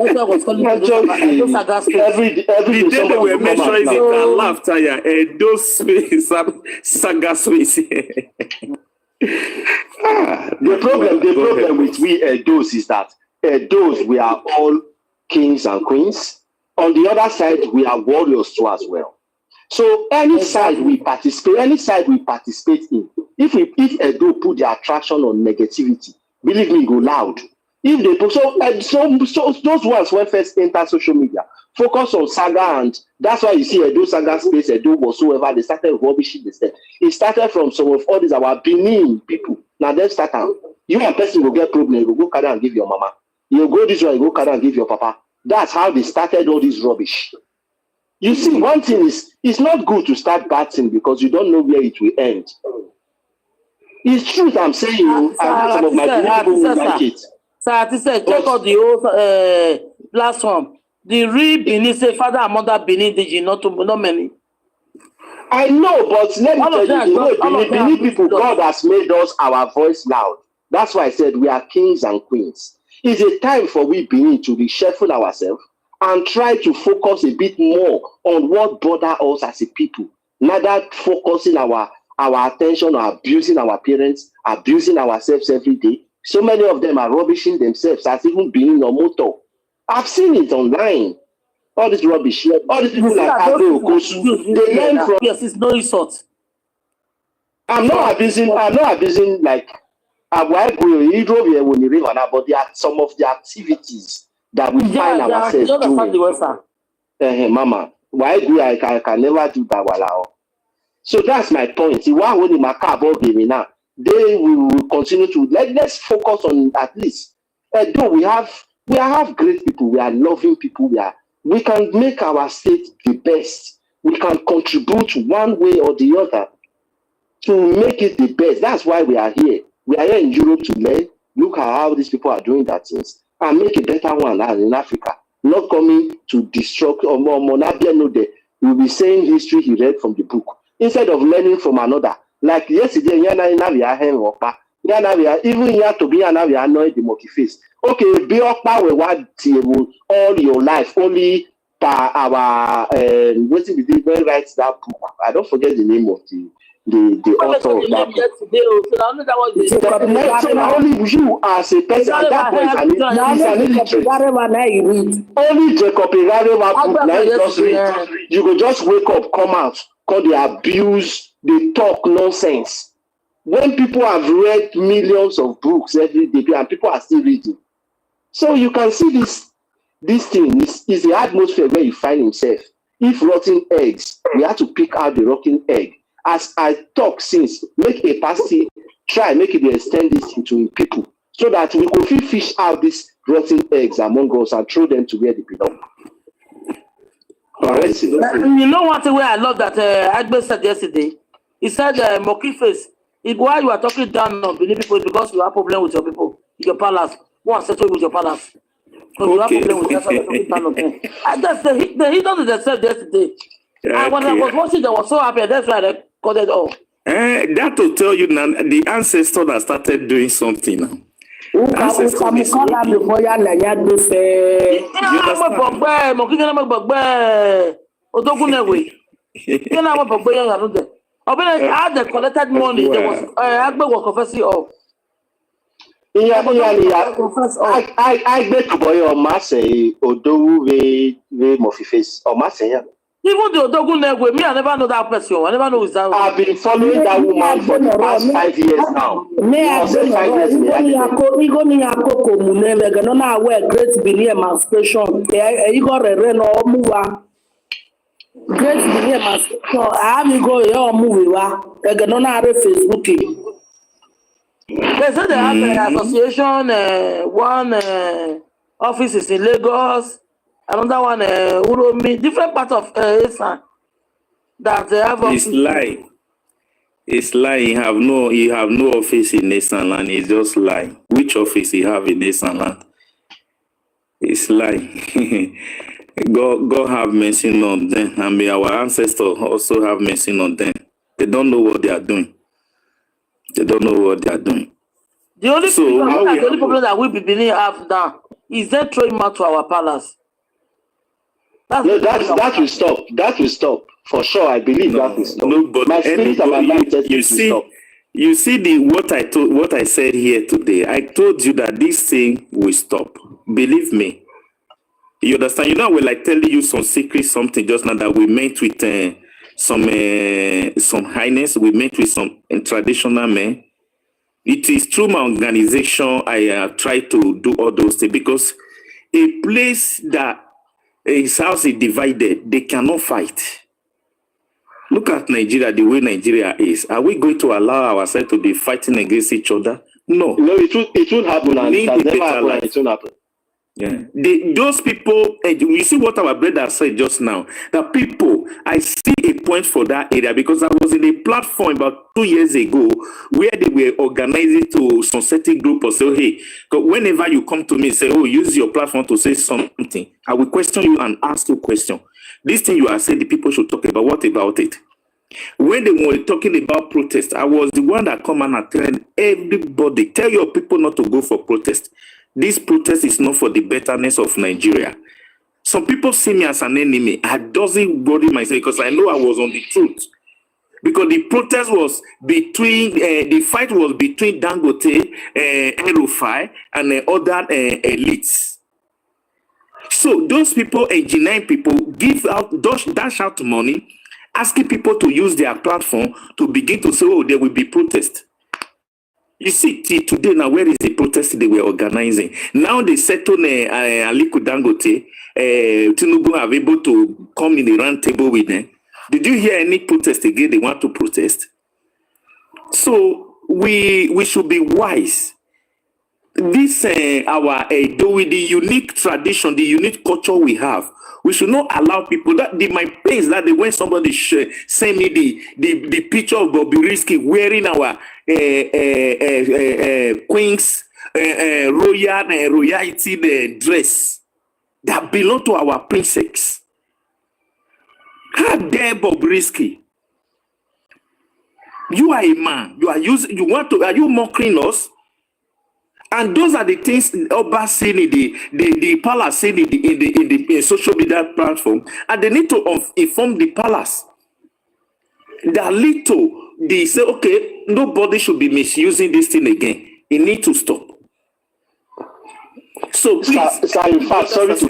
That's why I was calling You're joking. those Saga space. Every The day they somebody were will come out mentioning it, now. I laughed. Those space, Saga space. The problem with we Edos is that Edos, we are all kings and queens. On the other side, we are warriors too as well. So any side we participate in, if Edo put the attraction on negativity, believe me, go loud. If they put so those ones when first enter social media, focus on Saga, and that's why you see Edo Saga space, Edo whatsoever, they started rubbishing the stuff. It started from some of all these our Benin people. Now them start out. You and person will get problem, you go carry and give your mama. You go this way, you go carry and give your papa. That's how they started all this rubbish. You see, one thing is, it's not good to start bad thing because you don't know where it will end. It's truth I'm saying. You, I know some of my people will like it. Sir, check out the old last one. The real Benin say father and mother Benin did not many. I know, but let me tell you, Benin people, God has made us our voice loud. That's why I said we are kings and queens. It's a time for we Benin to reshuffle ourselves and try to focus a bit more on what bother us as a people, not that focusing our attention on abusing our parents, abusing ourselves every day. So many of them are rubbishing themselves as even being a motto. I've seen it online. All this rubbish. All these people like Ado Okosu, they learn from. Yes, it's no resort. I'm not abusing like but there are some of the activities that we find ourselves doing. Mama, why do I can never do that while. So that's my point. They will continue to let's focus on at least. Though we have great people, we are loving people, we can make our state the best. We can contribute one way or the other to make it the best. That's why we are here. We are here in Europe to learn. Look at how these people are doing that things and make a better one than in Africa. Not coming to destruct or we'll be saying history he read from the book instead of learning from another. Like yesterday, even here to be annoyed the monkey face. Okay, be up power all your life, only by our what did they write that book? I don't forget the name of the author of that book. So only you as a person, that boy is an illiterate. Only Jacob Igarewa just read. You go just wake up, come out, call they abuse, they talk nonsense. When people have read millions of books every day and people are still reading. So you can see this thing is the atmosphere where you find himself. If rotten eggs, we have to pick out the rotten egg. As I talk since, make a pasty, make it extend this into people so that we could fish out these rotten eggs among us and throw them to where they belong. All right. You know what way I love that Agbe said yesterday? He said, Monkey face, why you are talking down on Benin people because you have problem with your people, your palace. Go and settle with your palace. So you have problem with that's why you're talking down on them. And that's he done it themselves yesterday. And when I was watching, they were so happy. That's why I got it all. That will tell you now the ancestor that started doing something now. I had the collected money. There was Agbe was confessing of. I bet to boy or Marseille or do we Murphy face or Marseille. Even the Odogun with me, I never know that person. I never know who's that. I've been following that woman for the past 5 years now. Great Benin emancipation. I have go your movie. Facebook. They said they have an association. One office is in Lagos. Another one, Uromi, different part of Esan that they have. It's lie. It's lie. You have no office in Esan land. It's just lie. Which office you have in Esan land? It's lie. God have mercy on them, and may our ancestors also have mercy on them. They don't know what they are doing. They don't know what they are doing. The only problem that we Benin have now is then throw him out to our palace. No, that will stop. That will stop. For sure, I believe that will stop. No, but My spirit and my mind says you it will see, stop. you see what I said here today. I told you that this thing will stop. Believe me. You understand? You know, we're like telling you some secret something just now that we met with some highness. We met with some traditional men. It is through my organization I try to do all those things because a place that his house is divided, they cannot fight. Look at Nigeria, the way Nigeria is. Are we going to allow ourselves to be fighting against each other? No. No, it will happen, and it has never happened, and it will happen. Yeah. Those people, you see what our brother said just now. The people, I see a point for that area because I was in a platform about 2 years ago where they were organizing to some certain group or say, hey, whenever you come to me and say, oh, use your platform to say something, I will question you and ask you a question. This thing you are saying, the people should talk about. What about it? When they were talking about protest, I was the one that come and attend everybody. Tell your people not to go for protest. This protest is not for the betterness of Nigeria. Some people see me as an enemy. I doesn't worry myself because I know I was on the truth. Because the protest was between, the fight was between Dangote, Erufai, and other elites. So those people, 89 people, give out, dash out money, asking people to use their platform to begin to say, oh, there will be protest. You see, today now, where is the protest they were organizing? Now they settle Aliko Dangote, Tinubu are able to come in the round table with them. Did you hear any protest again? They want to protest. So we should be wise. This our with the unique tradition, the unique culture we have. We should not allow people that my pains that when somebody send me the picture of Bobby Risky wearing our queen's royalty dress that belong to our princess. How dare Bobby Risky? You are a man. Are you mocking us? And those are the things Oba saying in the palace saying in the social media platform, and they need to inform the palace. That little they say, okay, nobody should be misusing this thing again. It needs to stop. So please, sir, in fact, sorry to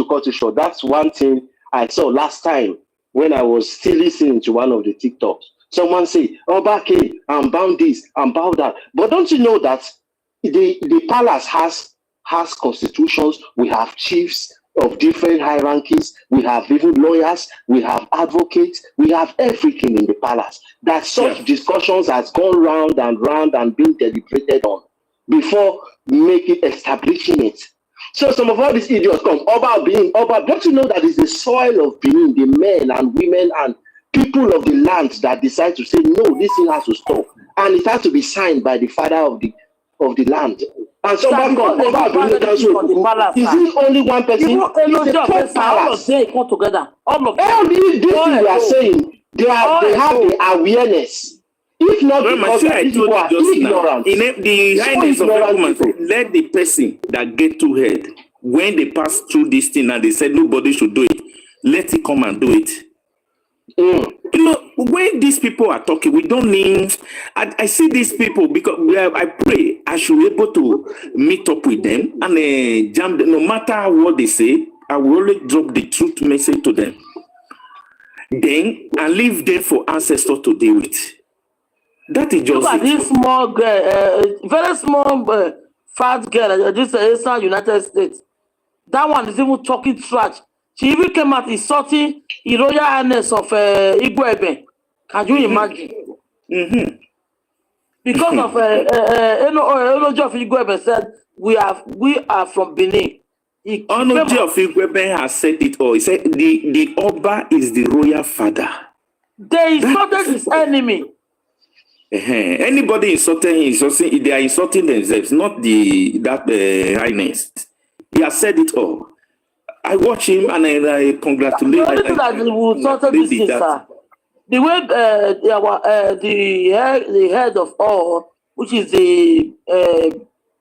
cut you short. That's one thing I saw last time when I was still listening to one of the TikToks. Someone say, Oba came and bound this and bound that. But don't you know that the palace has constitutions? We have chiefs of different hierarchies. We have even lawyers. We have advocates. We have everything in the palace. That such discussions has gone round and round and been deliberated on before establishing it. So some of all these idiots come, Oba being Oba. Don't you know that it's the soil of Benin, the men and women and people of the land that decide to say, no, this thing has to stop. And it has to be signed by the father of the land. And somebody come, Oba Benin also. Is it only one person? It's a whole palace. Come together. All of them. This thing we are saying, they have the awareness. If not, because these people are ignorant. The highness of the woman, let the person that get too head, when they pass through this thing and they said nobody should do it, let it come and do it. You know, when these people are talking, we don't need. I see these people because I pray I should be able to meet up with them and jam them. No matter what they say, I will only drop the truth message to them. Then I leave them for ancestors to deal with. That is just. Look at this small girl, very small, fat girl. This is United States. That one is even talking trash. She even came out insulting the Royal Highness of Igwebe. Can you imagine? Mm-hmm. Because of Enojo of Igwebe said, we are from Benin. Enojo of Igwebe has said it all. He said the Oba is the royal father. They insulted his enemy. Anybody insulting him, they are insulting themselves, not that highness. He has said it all. I watch him and I congratulate him. The way the head of all, which is the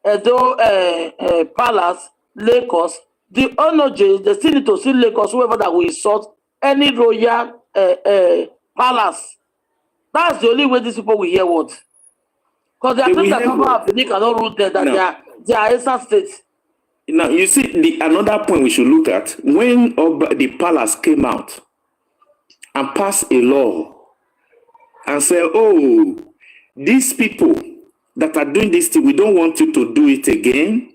Edo Palace, Lagos, the Onoje, they still need to see Lagos, whoever that will insult any royal palace. That's the only way these people will hear what. Because they are They claiming will that hear Papa what? Abini cannot rule them, that Now, they are Esan states. now you see another point we should look at when the palace came out and passed a law and said, "Oh, these people that are doing this thing, we don't want you to do it again.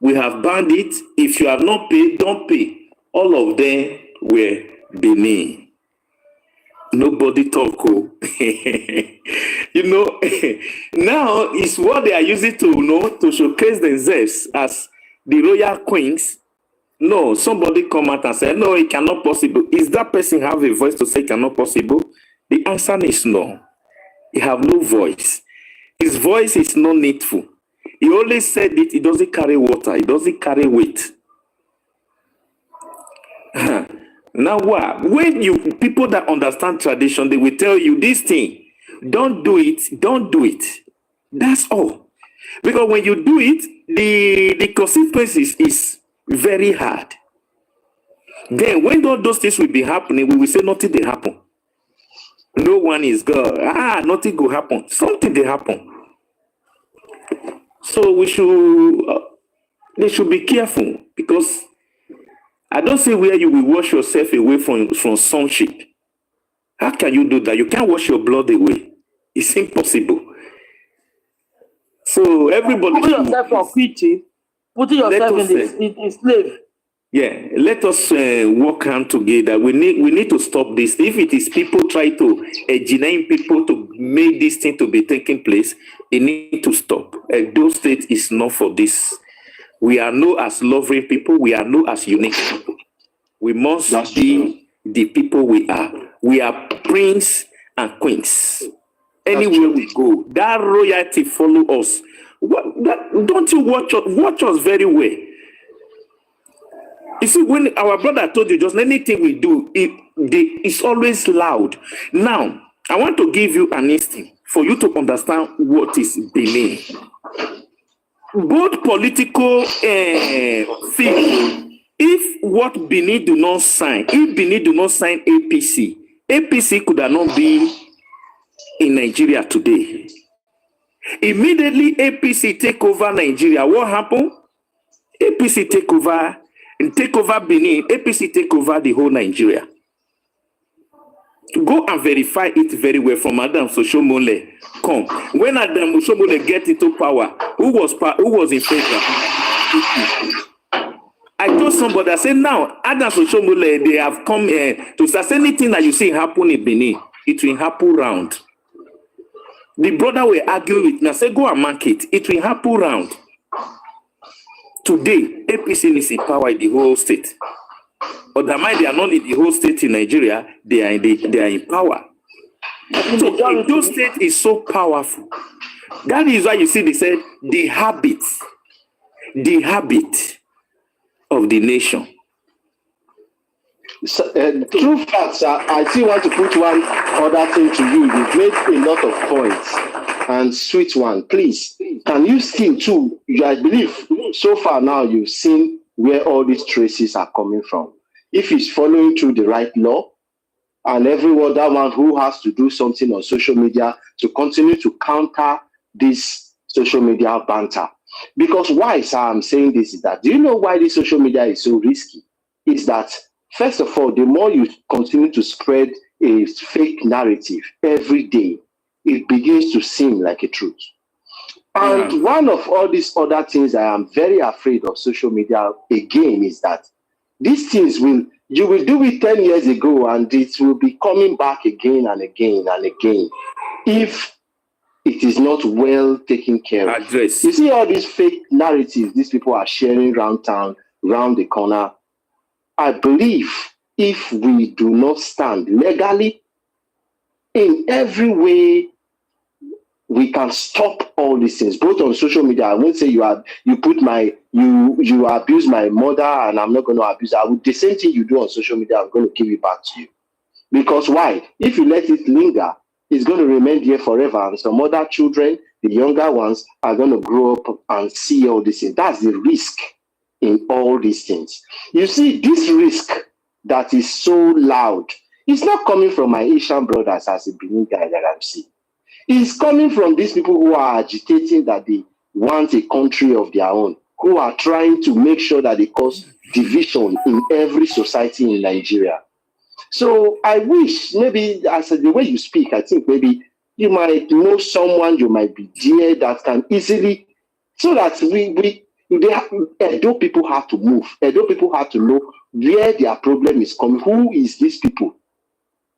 We have banned it. If you have not paid, don't pay." All of them were Benin. Nobody talk. Oh. You know, now it's what they are using to showcase themselves as the royal queens. No, somebody come out and say, "No, it cannot possible." Is that person have a voice to say it cannot possible? The answer is no. He have no voice. His voice is not needful. He only said it. It doesn't carry water. It doesn't carry weight. Now what? When you people that understand tradition, they will tell you this thing. Don't do it. Don't do it. That's all. Because when you do it, the consequences is very hard. Then when all those things will be happening, we will say nothing will happen. No one is God. Nothing will happen. Something will happen. So they should be careful, because I don't see where you will wash yourself away from sonship. How can you do that? You can't wash your blood away. It's impossible. So everybody Putting yourself on preaching, putting yourself in slave. Yeah, let us work hand together. We need to stop this. If it is people try to engineer people to make this thing to be taking place, they need to stop. Those states is not for this. We are known as loving people. We are known as unique people. We must be the people we are. We are prince and queens. Anywhere we go, that royalty follow us. Don't you watch us very well? You see, when our brother told you, just anything we do, it's always loud. Now, I want to give you an instinct for you to understand what is Benin. Both political things, if what Benin do not sign, if Benin do not sign APC could have not been in Nigeria today. Immediately APC take over Nigeria. What happened? APC take over Benin. APC take over the whole Nigeria. Go and verify it very well from Adam Soshomole. Come. When Adam Soshomole get into power, who was in favor? I told somebody, I said, now, Adam Soshomole, they have come to say anything that you see happen in Benin, it will happen round. The brother will argue with me. I said, go and mark it. It will happen round. Today, APC is in power in the whole state. But that might they are not in the whole state in Nigeria, they are in power. So those state is so powerful. That is why you see they said the habit of the nation. So, true facts. I still want to put one other thing to you. You've made a lot of points, and sweet one, please. Can you still too? I believe so far now you've seen where all these traces are coming from. If it's following through the right law, and every other one who has to do something on social media to continue to counter this social media banter. Because why, sir, I'm saying this is that, do you know why this social media is so risky? It's that, first of all, the more you continue to spread a fake narrative every day, it begins to seem like a truth. And one of all these other things I am very afraid of social media again is that these things you will do it 10 years ago and it will be coming back again and again and again if it is not well taken care of. You see all these fake narratives these people are sharing around town, around the corner. I believe if we do not stand legally in every way, we can stop all these things, both on social media. I won't say you abuse my mother and I'm not going to abuse her. The same thing you do on social media, I'm going to give it back to you. Because why? If you let it linger, is going to remain there forever, and some other children, the younger ones, are going to grow up and see all these things. That's the risk in all these things. You see, this risk that is so loud, it's not coming from my Asian brothers as a Benin guy that I'm seeing. It's coming from these people who are agitating that they want a country of their own, who are trying to make sure that they cause division in every society in Nigeria. So I wish maybe as the way you speak, I think maybe you might know someone, you might be dear that can easily, so that Edo people have to move. Edo people have to know where their problem is coming. Who is these people?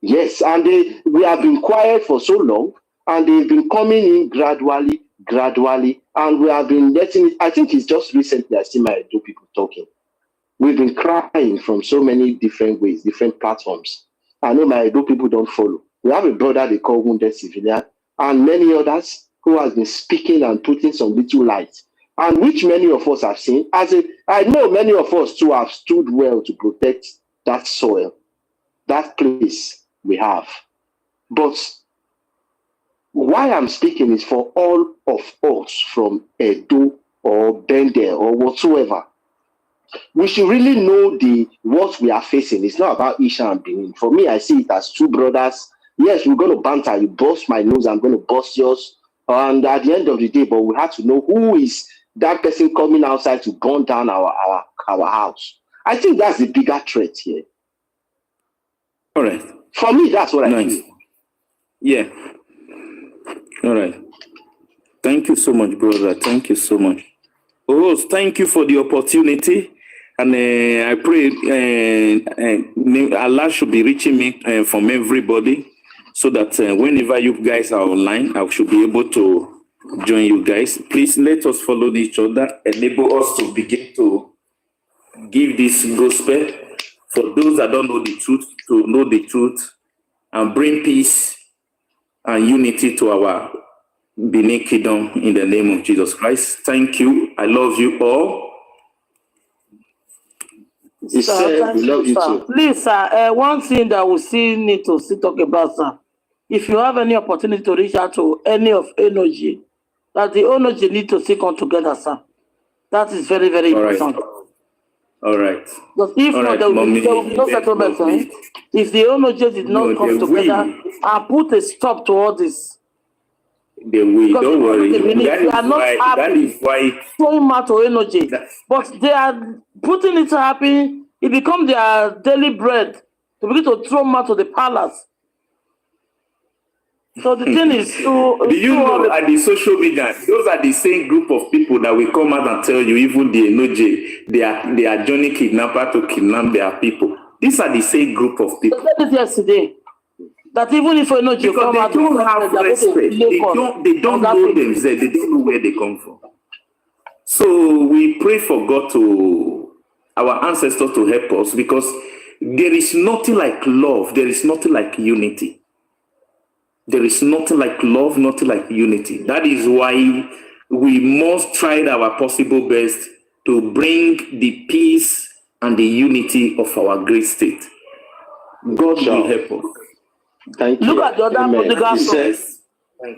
Yes, and we have been quiet for so long, and they've been coming in gradually, and we have been letting it. I think it's just recently I see my Edo people talking. We've been crying from so many different ways, different platforms. I know my Edo people don't follow. We have a brother they call Wounded Civilian, and many others who has been speaking and putting some little light, and which many of us have seen. I know many of us too have stood well to protect that soil, that place we have. But why I'm speaking is for all of us from Edo or Bende or whatsoever. We should really know what we are facing. It's not about Isha and Benin. For me, I see it as two brothers. Yes, we're going to banter. You bust my nose, I'm going to bust yours. And at the end of the day, but we have to know who is that person coming outside to burn down our house. I think that's the bigger threat here. All right. For me, that's what I feel. Yeah. All right. Thank you so much, brother. Thank you so much. Rose, thank you for the opportunity. And I pray Allah should be reaching me from everybody so that whenever you guys are online, I should be able to join you guys. Please let us follow each other, enable us to begin to give this gospel for those that don't know the truth, to know the truth and bring peace and unity to our Benin Kingdom in the name of Jesus Christ. Thank you. I love you all. We love you too. Please, sir, one thing that we still need to talk about, sir. If you have any opportunity to reach out to any of energy, that the energy need to come together, sir. That is very, very important. All right. Because if not, there will be no settlement, sir. If the energy did not come together and put a stop to all this. They will, don't worry. That is why throwing matter energy, but they are putting it happy. It becomes their daily bread to begin to throw matter to the palace. So the thing is, do you know at the social media, those are the same group of people that will come out and tell you, even the Enoje, they are joining kidnapper to kidnap their people. These are the same group of people. I said it yesterday. That even if Enoje come out, they don't have respect. They don't know themselves. They don't know where they come from. So we pray for God our ancestors to help us, because there is nothing like love. There is nothing like unity. There is nothing like love, nothing like unity. That is why we must try our possible best to bring the peace and the unity of our great state. God will help us. Thank you. Look at the other prodigal son.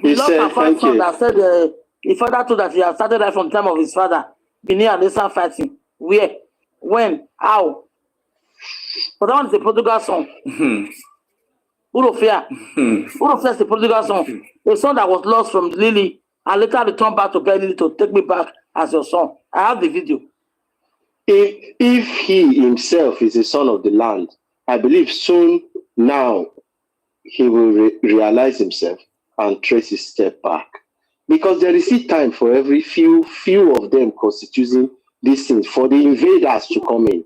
He lost a first son that said the father told that he had started right from the time of his father. Benin and Esan fighting. Where? When? How? But that one is the prodigal son. Urofia. Urofia is the prodigal son. A son that was lost from Lily and later returned back to Lily to take me back as your son. I have the video. If he himself is a son of the land, I believe soon now he will realize himself and trace his step back, because there is still time for every few of them constituting these things for the invaders to come in.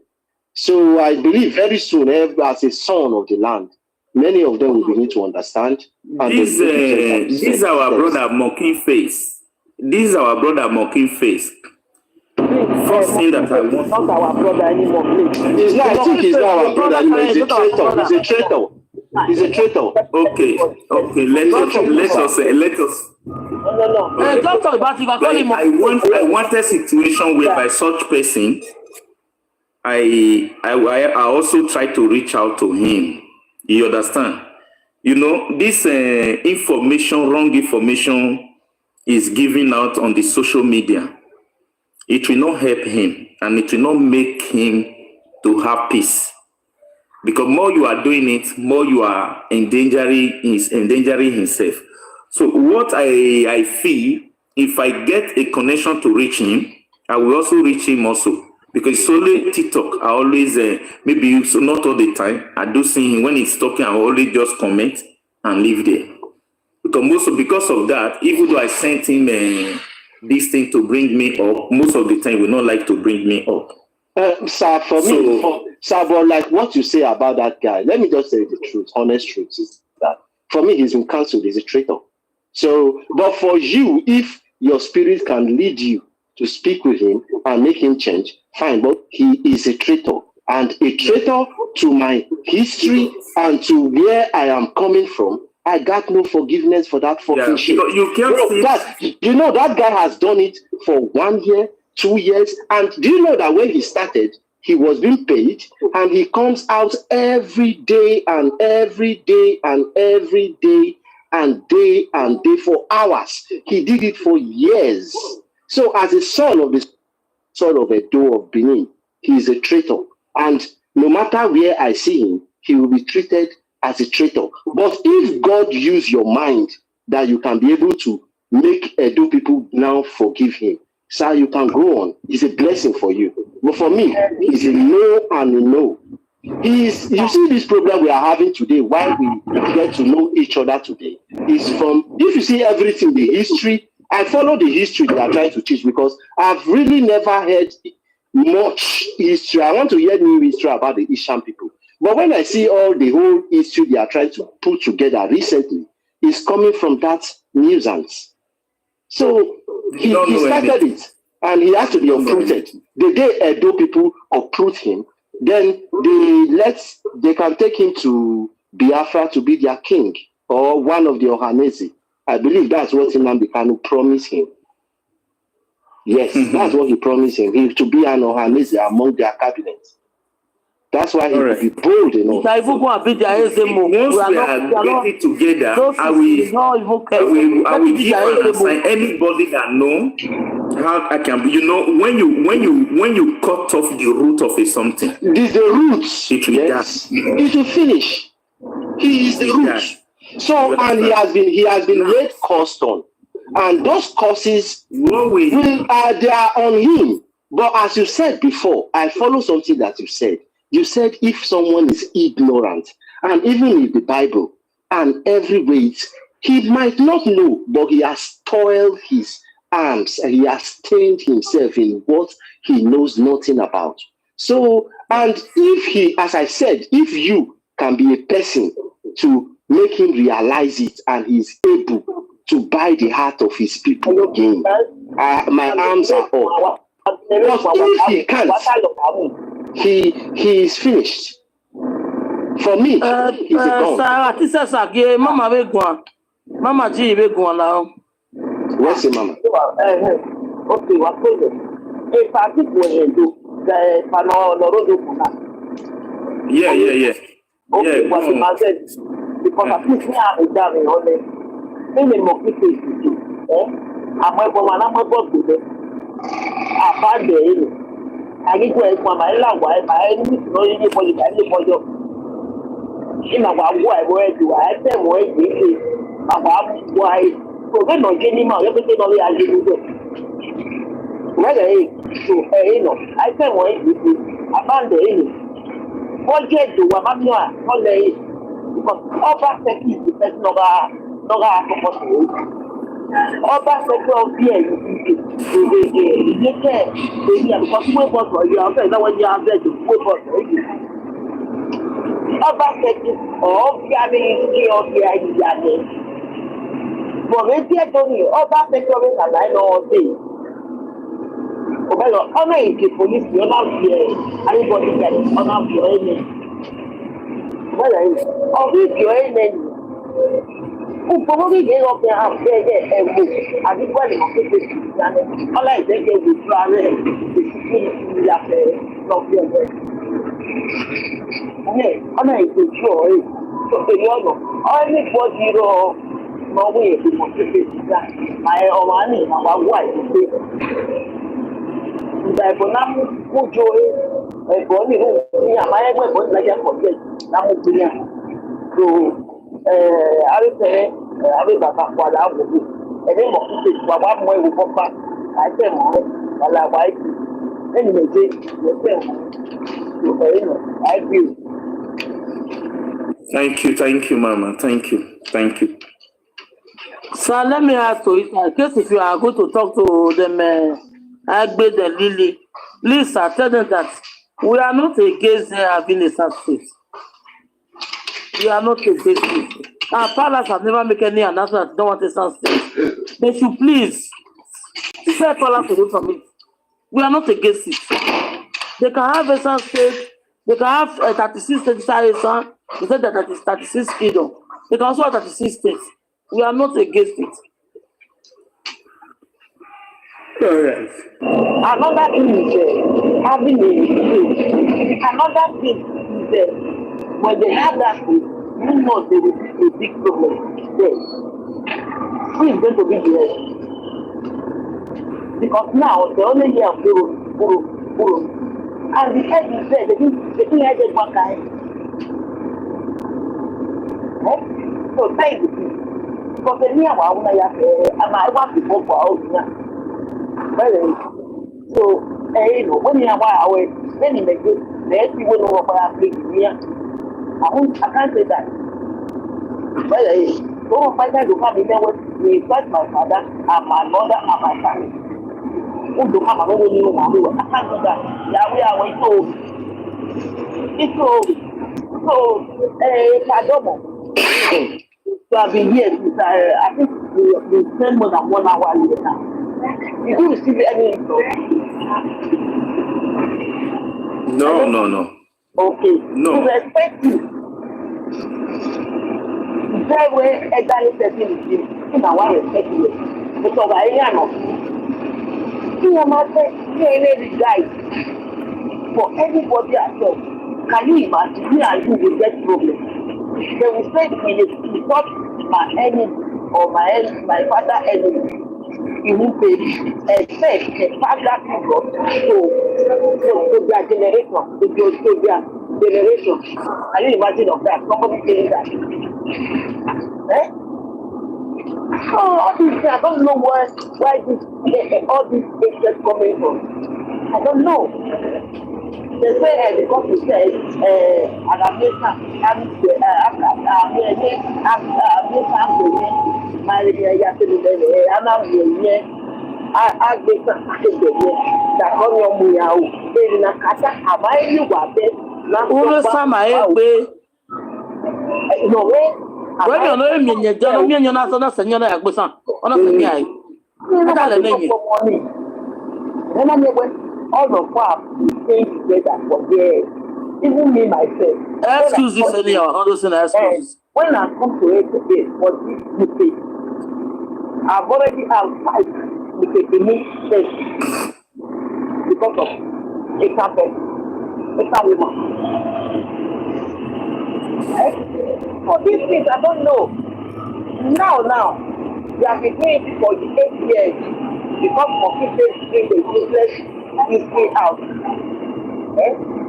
So I believe very soon, as a son of the land, many of them will begin to understand. This is our brother mocking face. This is our brother mocking face. First thing that I want. Not our brother anymore, please. I think he's not our brother anymore. He's a traitor. He's a traitor. He's a traitor. Okay. Let us. No. Don't talk about it. I want a situation whereby such person, I also try to reach out to him. You understand? you know, this information, wrong information is given out on the social media. It will not help him and it will not make him to have peace. Because more you are doing it, more you are endangering himself. So what I feel, if I get a connection to reach him, I will also reach him also. Because it's only TikTok. I always, maybe so not all the time, I do see him when he's talking, I always just comment and leave there. Because of that, even though I sent him this thing to bring me up, most of the time he will not like to bring me up. Sir, but like what you say about that guy, let me just say the truth, honest truth is that for me, he's been cancelled, he's a traitor. So, but for you, if your spirit can lead you to speak with him and make him change, fine, but he is a traitor. And a traitor to my history and to where I am coming from, I got no forgiveness for that fucking shit. You can't you know, that guy has done it for 1 year, 2 years. And do you know that when he started, he was being paid and he comes out every day and every day and every day and day for hours. He did it for years. So as a son of Edo of Benin, he is a traitor. And no matter where I see him, he will be treated as a traitor. But if God use your mind that you can be able to make Edo people now forgive him, sir, you can go on. It's a blessing for you. But for me, it's a no and a no. You see this program we are having today, why we get to know each other today, is from, if you see everything, the history, I follow the history they are trying to teach because I've really never heard much history. I want to hear new history about the Ishan people. But when I see all the whole history they are trying to put together recently, it's coming from that nuisance. So he started it and he has to be uprooted. The day Edo people uproot him, then they can take him to Biafra to be their king or one of the Ohanese. I believe that's what Nnamdi Kanu promised him. Yes, that's what he promised him to be an Ohanese among their cabinet. That's why he will be bold enough. Once we are getting together, I will give an assign anybody that know how I can be. You know, when you cut off the root of a something, the roots, it will die. It will finish. He is the root. So and he has been laid cost on, and those courses they are on him. But as you said before, I follow something that you said. You said if someone is ignorant, and even in the Bible and every way, he might not know, but he has toiled his arms and he has stained himself in what he knows nothing about. So, and if he, as I said, if you can be a person to make him realize it and he's able to buy the heart of his people again, my arms are up. But if he can't, he is finished. For me, he's a gone. Mama G be go now. What's the mama? Okay, what is it? If I keep going to the Yeah. Okay, what I said, because I think we are down on it. In the motivation, I'm going to do I found the I need to explain my language. My enemy is not in for you. In our way, do I tell what it is about why? So we're not getting out everything only I do. Whether I tell what it is about the enemy. Forget the Wamamia, only because over second is the person of our proposal. Ọba sẹ́kẹ́ ọ̀bí ẹ̀ ìdíje kẹ́ èyí àbùkọ́ tí wọ́n bọ̀ sọ̀rọ̀ yìí àwọn fẹ́ẹ́ wọ́n yẹ abẹ́ tó wọ́n bọ̀ sọ̀rọ̀ yìí. Ọba sẹ́kẹ́ ọ̀bí abẹ́ ìdíje ọ̀bí ayíyá ni. Bọ̀dé díẹ̀ tó ní ọba sẹ́kẹ́ ọ̀bí kàlá ẹ̀ lọ́wọ́ dé. Ọ̀bẹ lọ ọ̀nà ìdè polisi ọ̀nà fi ẹ̀ ayébọ̀dé kẹ́lẹ́ ọ̀nà fi ọ̀ ẹ̀ ní. Ọ̀bẹ lọ ọ̀bí fi ọ̀ ẹ̀ lẹ́yìn. Probably they up there have and I think when all I think they will try it. Anybody no way to motivate that. My money, my wife, the Bonam Mujo, a body, my ever like a forget. So, I will say, I will back up what I will do. And then one way will come back. I said, well, I wife. Anyway, I agree. Thank you, Mama. Thank you. So let me ask you, in case if you are going to talk to them, Agbe and Lily, please tell them that we are not against having a success. We are not against it. Our palace have never made any announcement that don't want a success. They should please set palace away from it. We are not against it. They can have a success. They can have a 36 states. They said that is 36 Edo. They can also have 36 states. We are not against it. Alright. Another thing is having another thing is when they have that thing, you know there will be a big problem there. Who is going to be there? Because now they only hear Guru. And the head is there, they didn't hear the one guy. So thank you. Because the near one I want to go for out now. So, when you are away, then you make it, let me go over our place here. I can't say that. Well, go find out to come in there with my father and my mother and my family. Who do have a little new one? I can't do that. Yeah, we are way so, Padomo. So I've been here since I think we spend more than 1 hour here now. You don't receive any info? No. Okay. No. To respect you. That way, exactly setting you. In our respect you. Because I know. You must say, any guide for anybody at all. Can you imagine? Me and you will get problem. They will say, it's not my enemy or my father enemy. You will pay, except the father people to their generation, to their generation. Can you imagine of that? Somebody saying that. So all these things, I don't know why all these issues coming from. I don't know. They say because you said all of us stay together for years. Even me myself. Excuses, excuses. When I come to it today for this UK, I've already outside with a unique because of a woman. For these things, I don't know. Now, we have been doing it for 8 years because of people doing the business. You stay out.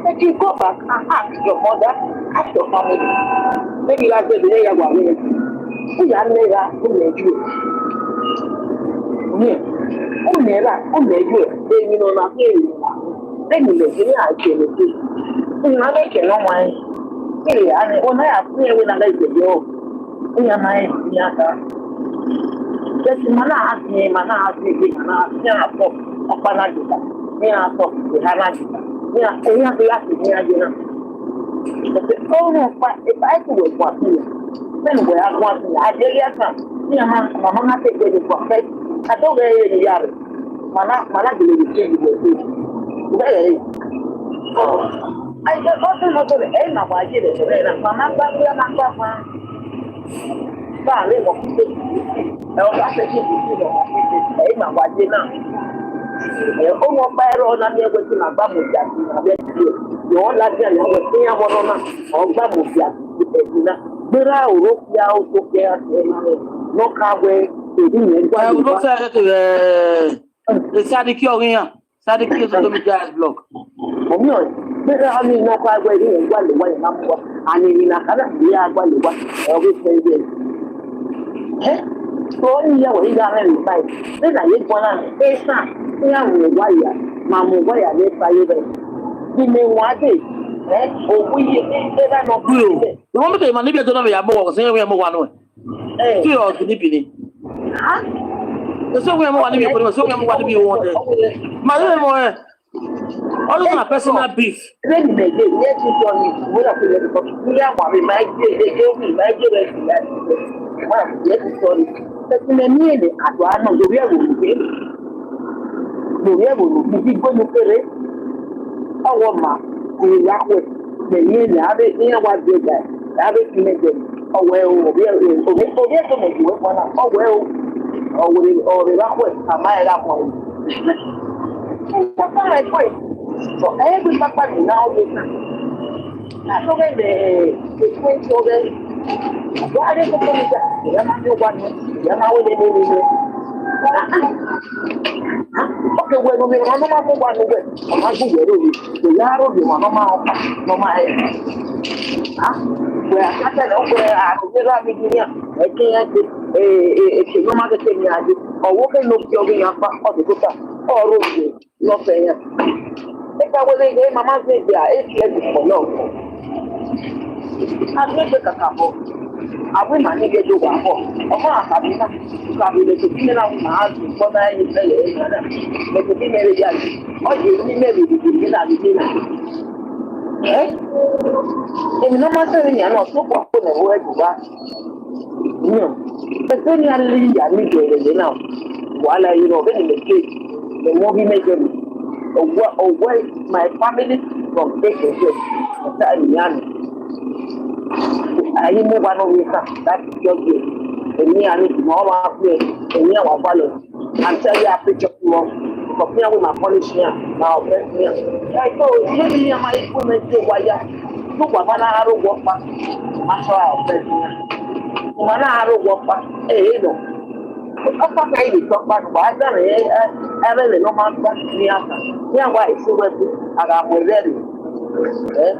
But you go back and ask your mother, ask your family. Maybe like the day you are with who you are never, who made you. Who made you? Then you know nothing. Then you make it out. You know, they can no mind. Hey, and when I have to when I let you, we are my Yaka. Just Mana ask me, we are for the Hanajita. We are oh no, but if I could work here, then we are one. I tell you, Mamma take it for faith. I don't really yard. Mana believe it. I just also not to the end of my dear. Mamma, darling of the I was taking ọmọ báyọ̀ ọ̀nà ní ẹgbẹ́ tí màá gbà mọ̀ bí àti ìrìnàbẹ́ tí ó yọ̀ ọ́ lájú ẹ̀ lọ́wọ́ tí yẹn wọ́n náà ọ̀gbà mọ̀ bí àti ìrìnàbẹ́ náà Bera Europia also care no car way to do it. I will not say the Sadiki or here. Sadiki is a gas block. Bera I mean no car way in one way number and in a kind of year one always say this. So yeah, we got any fight. Then I get one and Esan, yeah, we wire, Mamma wire, let's buy it. You may want it. Oh, we never know. The moment they manipulate to be a boy, say we are more one. Two or the dipping. The same way I want to be, so we want to be wanted. My little all of my personal beef. Then they get yes, you told me, we are going to we are what we might get, they gave me, might get it. Yes, sorry. But in the meaning, I don't know the real way. The real way, if you go to it, our ma, we are with the meaning, have it near what they got, have it in it. Oh, well, we are in, so we forget to make one. Oh, well, or the rock with a mile up on. That's not right. So every papa now is not only the 20 children. Why are they going to do that? They are not one. They are not what they do. Okay, well, we are not one way. I'm not going to do it. The yarrow, you are no matter. Where I can't know where I have been here. I can't no matter or walking up your way up or the book or road. Not saying. If I was a mamma said, yeah, it's less for no. I've never got a couple. I will manage to do one more. Of course, I've been to be around my husband for 9 years. But to be married, or you married to be at the dinner. Eh? If no matter when you're not so far from the word to that. No. But then you're leaving, I need to now. While I, when in the case, the movie maker. Away my family from taking him. I move one of you. That's your game. And me, I need to know our play. And me, our follow. And tell you a picture of you. For me, with my polish here. Now, I told you, my women say, why you look what I have work back. That's why I'll say, when I have work back, hey, no. Apa kaya di tempat bahasa ni, ada le normal bahasa ni apa? Ni apa isu tu agak modern.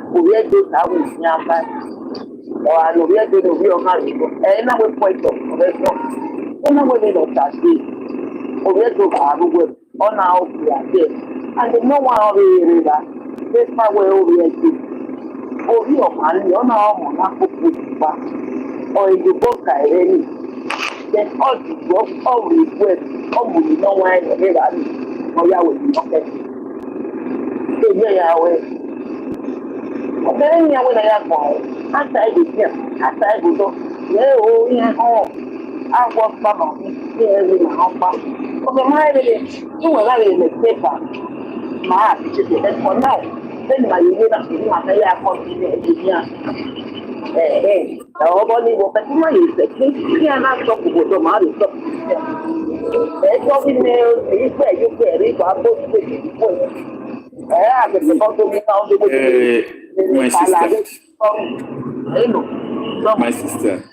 Ubiya tu tahu ni apa? Oh, ubiya tu orang itu. Na we point of resto. Na we ni doktor si. Ubiya tu baru we. Ona ubiya tu. And no one over that. This my way ubiya tu. Ubiya mali ona mo na kupupa. Oh, itu boka ini. Then all the work, all the work, all the no wine, or yeah, with okay. So, yeah, away. Then, yeah, when I am going, after I get here, after I go, yeah, oh, yeah, home. I work from here in my home. Okay, my lady, you were not in the paper. My, and for now, then my unit of the Maya continues. Hey, nobody will bet my is the case. You are not talking about the money. That's what we know. Is where you carry about those my sister.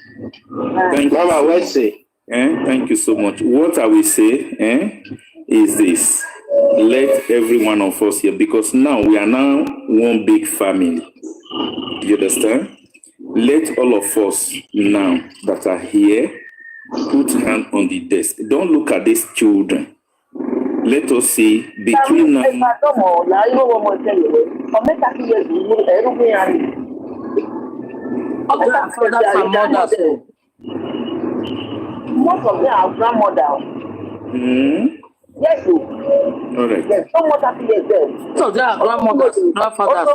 Thank you so much. What I will say is this. Let every one of us here, because now we are now one big family. You understand? Let all of us now that are here put hand on the desk. Don't look at these children. Let us see between now. Most of them are grandmother. Yes, all right. Yes, someone happy yourself. So they are grandmothers, grandfathers.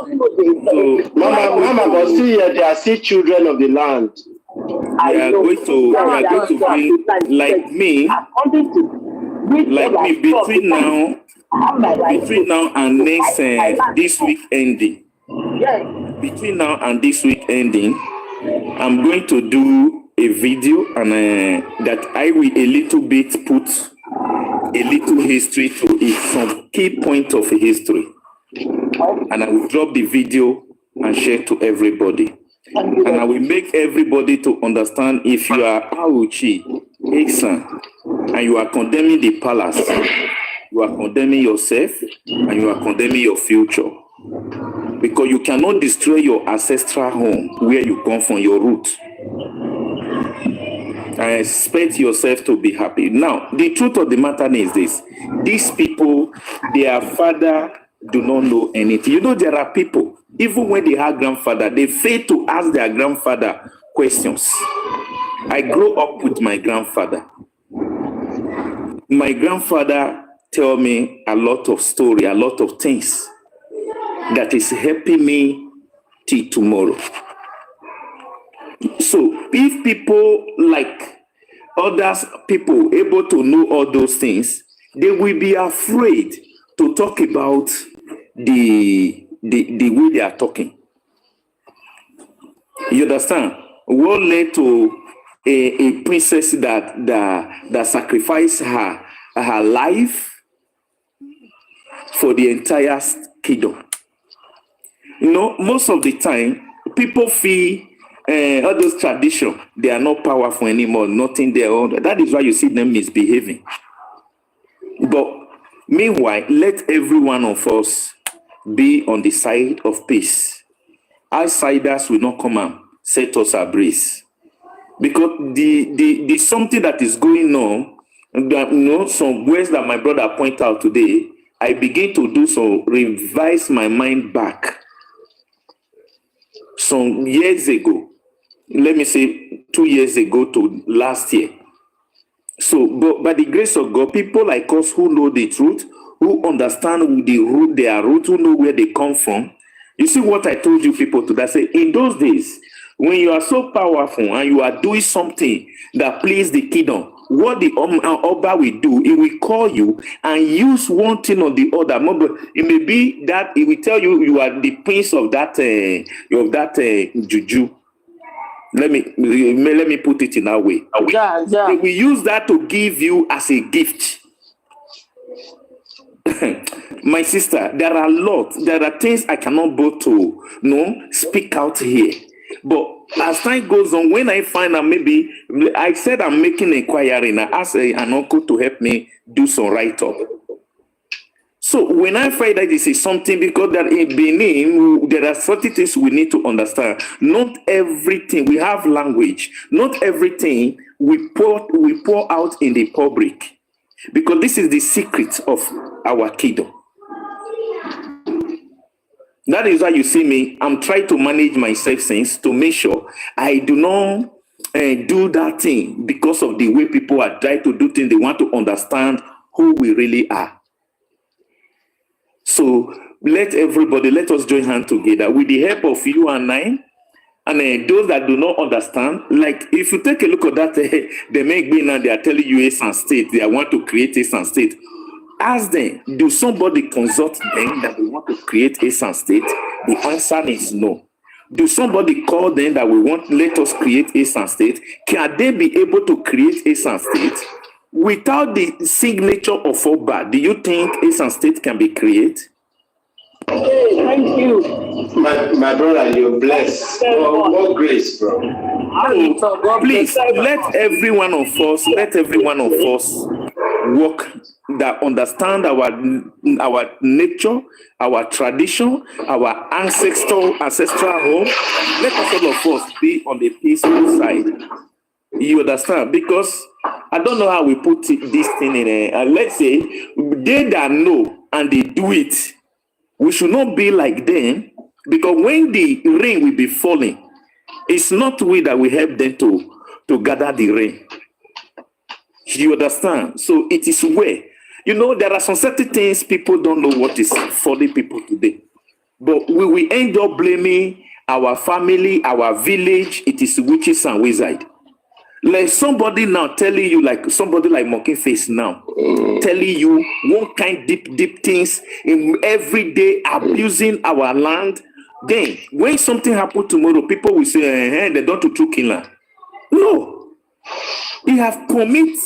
So, Mama, but see here, they are still children of the land. We are going to bring, like me, between now and next this week ending. Yes. Between now and this week ending, I'm going to do a video and that I will a little bit put a little history to it, some key point of history, and I will drop the video and share to everybody. And I will make everybody to understand if you are Auchi, Esan, and you are condemning the palace, you are condemning yourself and you are condemning your future. Because you cannot destroy your ancestral home where you come from, your root. I expect yourself to be happy. Now, the truth of the matter is this. These people, their father do not know anything. You know, there are people, even when they have grandfather, they fail to ask their grandfather questions. I grew up with my grandfather. My grandfather tell me a lot of story, a lot of things that is helping me till tomorrow. So if people like others people able to know all those things, they will be afraid to talk about the way they are talking. You understand? What led to a princess that sacrificed her life for the entire kingdom? You know, most of the time, people feel all those traditions, they are not powerful anymore, nothing there. That is why you see them misbehaving. But meanwhile, let every one of us be on the side of peace. Outsiders will not come and set us ablaze. Because the something that is going on, that, you know, some words that my brother pointed out today, I begin to do so, revise my mind back. Some years ago, let me say 2 years ago to last year. So, but by the grace of God, people like us who know the truth, who understand their root, who know where they come from. You see what I told you people today? I say, in those days, when you are so powerful and you are doing something that please the kingdom, what the Oba will do, he will call you and use one thing or the other. It may be that he will tell you you are the prince of that juju. Let me put it in that way. Yeah. They will use that to give you as a gift. My sister, there are things I cannot go to speak out here. But as time goes on, when I find out, maybe I said I'm making an inquiry and I asked an uncle to help me do some write-up. So when I find that this is something, because that in Benin, there are certain things we need to understand. Not everything, we have language. Not everything we pour out in the public. Because this is the secret of our kingdom. That is why you see me, I'm trying to manage myself since to make sure I do not do that thing because of the way people are trying to do things. They want to understand who we really are. So let us join hands together with the help of you and I. And those that do not understand, like if you take a look at that, they make me now, they are telling you Esan State, they want to create Esan State. Ask them, do somebody consult them that they want to create Esan State? The answer is no. Do somebody call them that let us create Esan State? Can they be able to create Esan State? Without the signature of Oba, do you think Esan State can be created? Hey, thank you. My brother, you're blessed. More grace, bro. Please let every one of us work that understand our nature, our tradition, our ancestral home. Let all of us be on the peaceful side. You understand? Because I don't know how we put this thing in there. Let's say they that know and they do it. We should not be like them, because when the rain will be falling, it's not we that will help them to gather the rain. You understand? So it is where, there are some certain things people don't know what is for the people today. But we will end up blaming our family, our village. It is witches and wizards. Like somebody now telling you, like somebody like Monkey Face now, telling you one kind deep things in every day, abusing our land. Then when something happens tomorrow, people will say, they don't do true killer. No, he have commit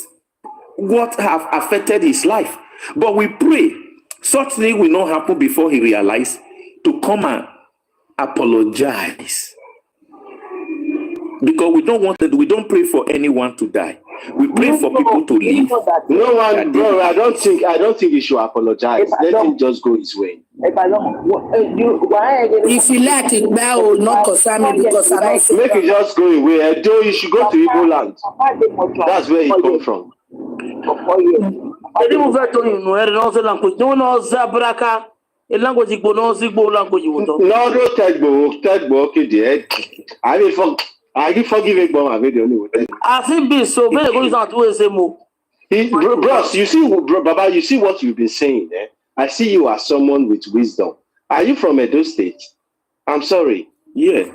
what have affected his life. But we pray such thing will not happen before he realize to come and apologize. because we don't pray for anyone to die. We pray for people to live. No one, bro. I don't think he should apologize. Let him just go his way. If you like it now, will not concern me because I don't make it just go away. Though you should go to Igbo land. That's where he come from. Language Igbo, no Igbo language. No, Tegbo, okay, dear. I didn't forgive it, but I made the only one. I think this so very good not to say more. Bros, you see, Baba, you see what you've been saying, eh? I see you as someone with wisdom. Are you from Edo State? I'm sorry. Yeah.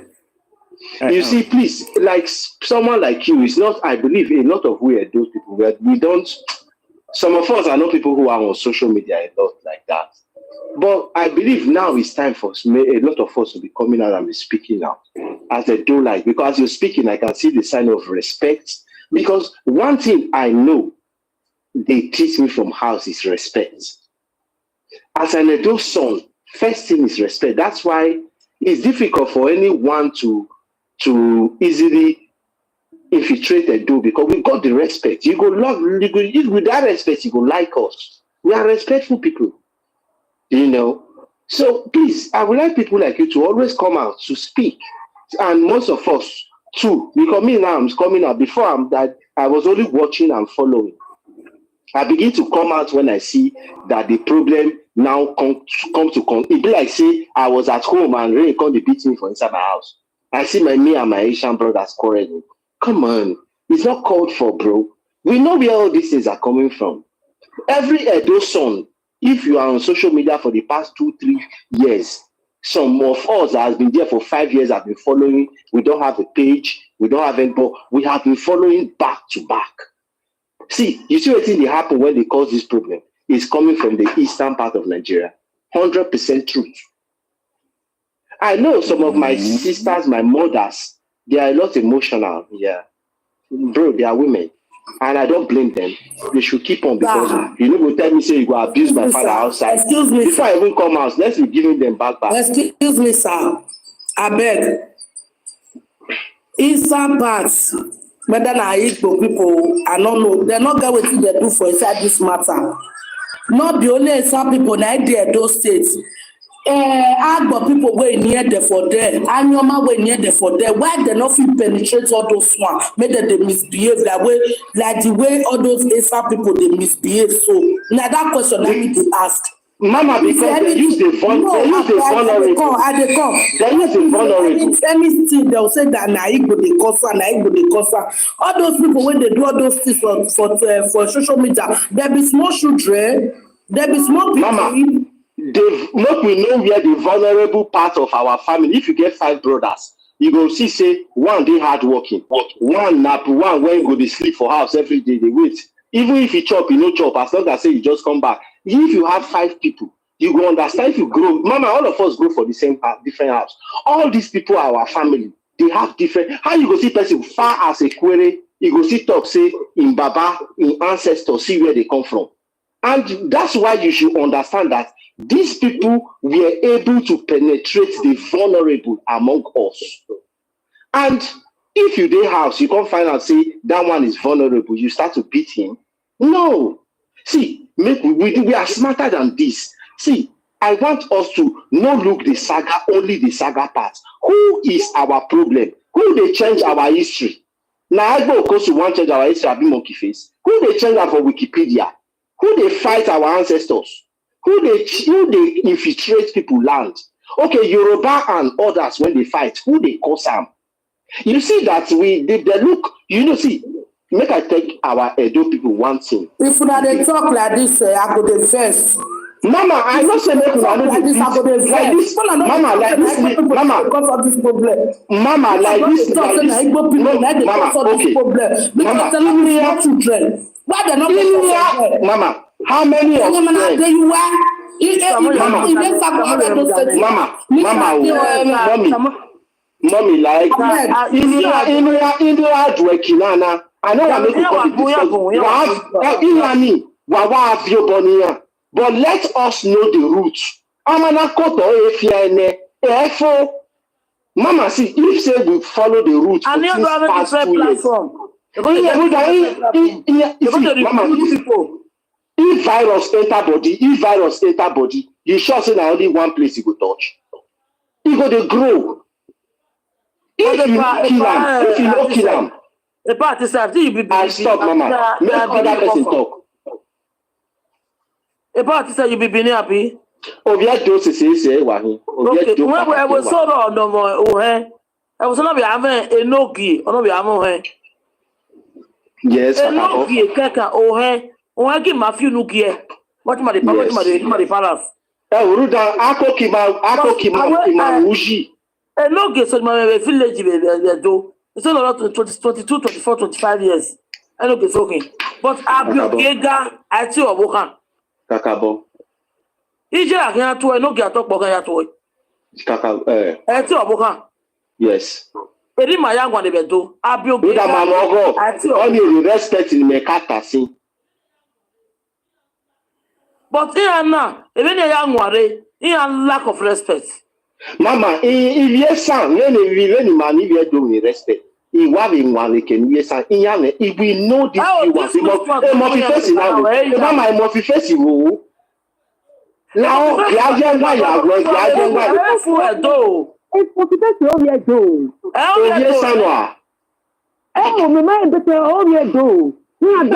You see, please, like someone like you is not, I believe a lot of we Edo people, we don't, some of us are not people who are on social media a lot like that. But I believe now it's time for a lot of us to be coming out and be speaking out as they do, like, because you're speaking, I can see the sign of respect. Because one thing I know they teach me from house is respect. As an adult son, first thing is respect. That's why it's difficult for anyone to easily infiltrate a door because we got the respect. You go love, with that respect, you go like us. We are respectful people. You know, so please, I would like people like you to always come out to speak, and most of us too. Because me now, I'm coming out. Before I was only watching and following. I begin to come out when I see that the problem now come. It be like say I was at home and rain come to beat me for inside my house. I see me and my Asian brothers quarreling. Come on, it's not called for, bro. We know where all these things are coming from. Every Edo son. If you are on social media for the past 2-3 years, some of us that has been there for 5 years have been following. We don't have a page. We don't have any, but we have been following back to back. See, you see what thing that happen when they cause this problem is coming from the eastern part of Nigeria. 100% truth. I know some of my sisters, my mothers, they are a lot emotional. Yeah, bro, they are women. And I don't blame them. They should keep on because you know go tell me say you go abuse my father outside. Excuse me. Before I even come out, let's be giving them back. Excuse me, sir. I beg. Inside parts, whether na Igbo people, I don't know. They're not going to they do for inside this matter. Not the only some people na there those states. Agbo people wey near there for there, Anyoma wey near there for there. Why they not fit penetrate all those ones? Make them they misbehave that way, like the way all those Esa people they misbehave. So now that question I need to ask. Mama, because they use the vulnerable. They use the vulnerable. Anything they'll say that na Igbo dey cause am, na Igbo dey cause am. All those people when they do all those things for social media, there be small children, there be small people. Mama, make we know where the vulnerable part of our family. If you get 5 brothers, you go see say one day hard working, one nap, one when go to sleep for house every day. They wait. Even if you chop, you no chop. As long as say you just come back. If you have 5 people, you go understand. If you grow, Mama, all of us grow for the same house, different house. All these people are our family. They have different. How you go see person far as a query? You go see talk say in Baba, in ancestors, see where they come from. And that's why you should understand that these people were able to penetrate the vulnerable among us. And if you dey house, you can't find out, say, that one is vulnerable, you start to beat him. No. See, we are smarter than this. See, I want us to not look the saga, only the saga part. Who is our problem? Who they change our history? Now, I go, of course, you want to change our history, I'll be monkey face. Who they change that for Wikipedia? Who they fight our ancestors? Who they infiltrate people land? Okay, Yoruba and others, when they fight, who they cause them? You see that they look, you know, see, make I take our Edo people one thing. If they talk like this, I go the first. Mama, I not say make una like this. Mama, like this. Mama, because of this problem. Mama, like this. Mama, okay. Mama, telling me your children. Why they not? Mama, how many of them? Mommy, like India Dwekinana. I know I'm making a but let us know the roots. Mama, see, if say we follow the route for And you since have a past different 2 years. platform. If virus enter body, you sure say na only one place you go touch. You go dey grow. If you no kill am, the part is that you be. I stop, Mama. Make other person talk. The part is that you be being happy. Oviedo say wahin. Okay, when I was so no more, I was not be having a no-gi, or not be having yes, a no-gi, keka, oh, give my few no-gi. What my palace? Ruda, ako kima uji. A no-gi, so my village, do. It's only about 22, 24, 25 years. I know it's okay. But I'll be Gega, I see a wokan. Kakabo. Ije again to a no-gi at all, I see a wokan. Yes. Eri my young one the do. Abio Ruda mamogo. Only respect in me katasi. But here now, even a young one, he has lack of respect. Mama, if yes, when man, if you do respect, if one can yes, if we know this, you want to face now. Mama, I must face you. Now, It's possible to do. yes, Sanwa. Oh, my mind, but all do. but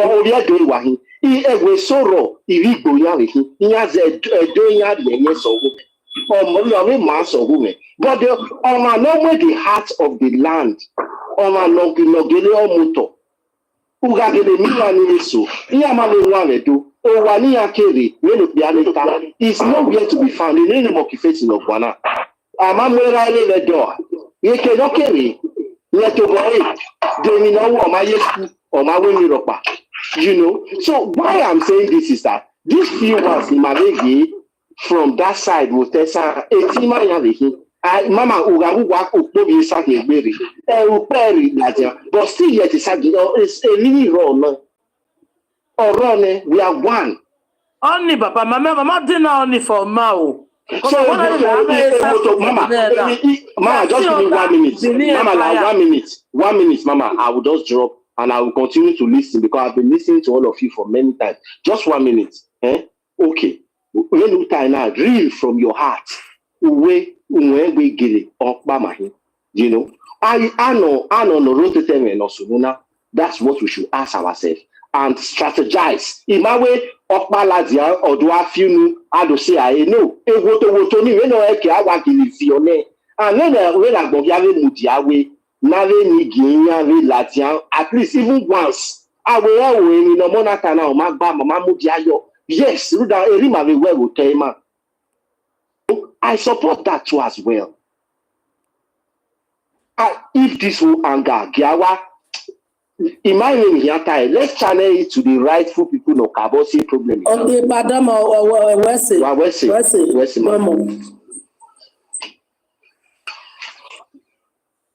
Oviedo Iwahin, he sorrow, if go yahi, he has a doing yard yes or woman. But on the heart of the land, on a nogele moto. Ugagele miwani so, Yamale Wanedo, or Wania Keri, when Pianeta is nowhere to be found in any motivation of Wana. Amamwera the door. You cannot carry. Let over it. They know my yes or my winning ropa. You know. So why I'm saying this is that these few ones in Malegi from that side will tell a tima yahi. Mama Ugamu work Ubi Saki Berry. But still yet it's a mini role. Or run, we are one. Only Papa, Mama dinner only for Mao. So, Mama, just give me 1 minute. Mama, like 1 minute, Mama. I will just drop and I will continue to listen because I've been listening to all of you for many times. Just 1 minute. Okay. When you tie now, real from your heart. We get it up, Mama. You know, I know, no rotate no. That's what we should ask ourselves and strategize. In my way, Okpaladia or do I feel I do say I know. A woto ni we no eke awa kini fione. And then when I go yave mudiawe, nave ni ginya we latian. At least even once, I will in the monata now. Mama mudiayo. Yes, Ruda Erima we will tema. I support that too as well. If this will anger Giawa. In my name here, let's channel it to the rightful people no Kabosi problem. Okay, Madam West.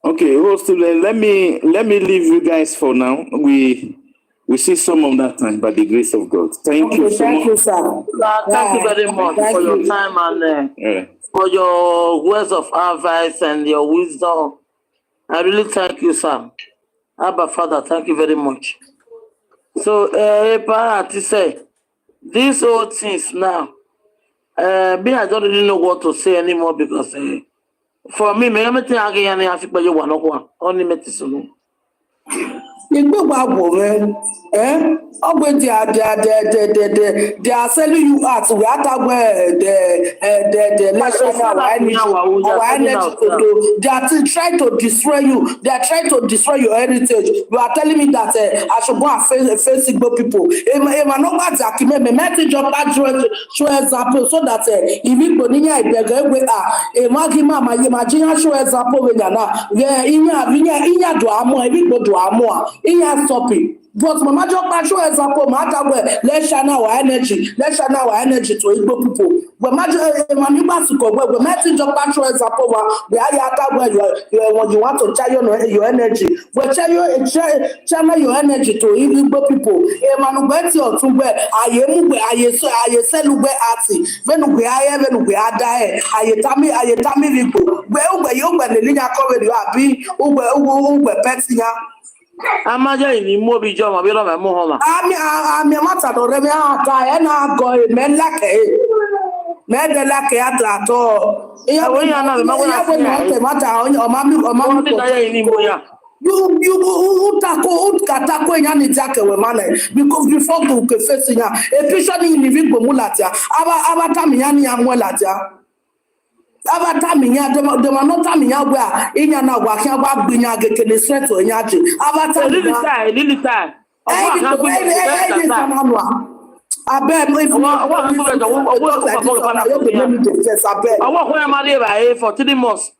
Okay, host, let me leave you guys for now. We see some of that time by the grace of God. Thank you so much. You, sir. Thank you very much for your time and for your words of advice and your wisdom. I really thank you, sir. Abba Father, thank you very much. So, to say, these old things now, I don't really know what to say anymore because for me, everything I get, I feel like you want only medicine. They are selling you out. We are talking the national energy. They are trying to destroy you. They are trying to destroy your heritage. You are telling me that I should go and face Igbo people. Show example so that if Igbo niya ibege show example when inya do amo Igbo do amo inya stop it. But Mama Jokpa show example, let's shine our energy to Igbo people. When Jokpa show example, when you want to channel your energy, when channel your energy to Igbo people. Amaja ni mo bi jo ma bi lo me mo ho ma. Ami mata do re mi ata e na go me lake. Me de lake ata to. Iya wo ya na me ma na mata o ma mi ko ni mo ya. You utako nyani jake we mane because before go ke face nya e picture ni living go mulatia aba tam nyani ya mwelatia aba tam nya de ma no tam nya gwa inya na gwa kan gwa gbinya gekele straight o nya je aba tam lili time owa kan go for 3 months.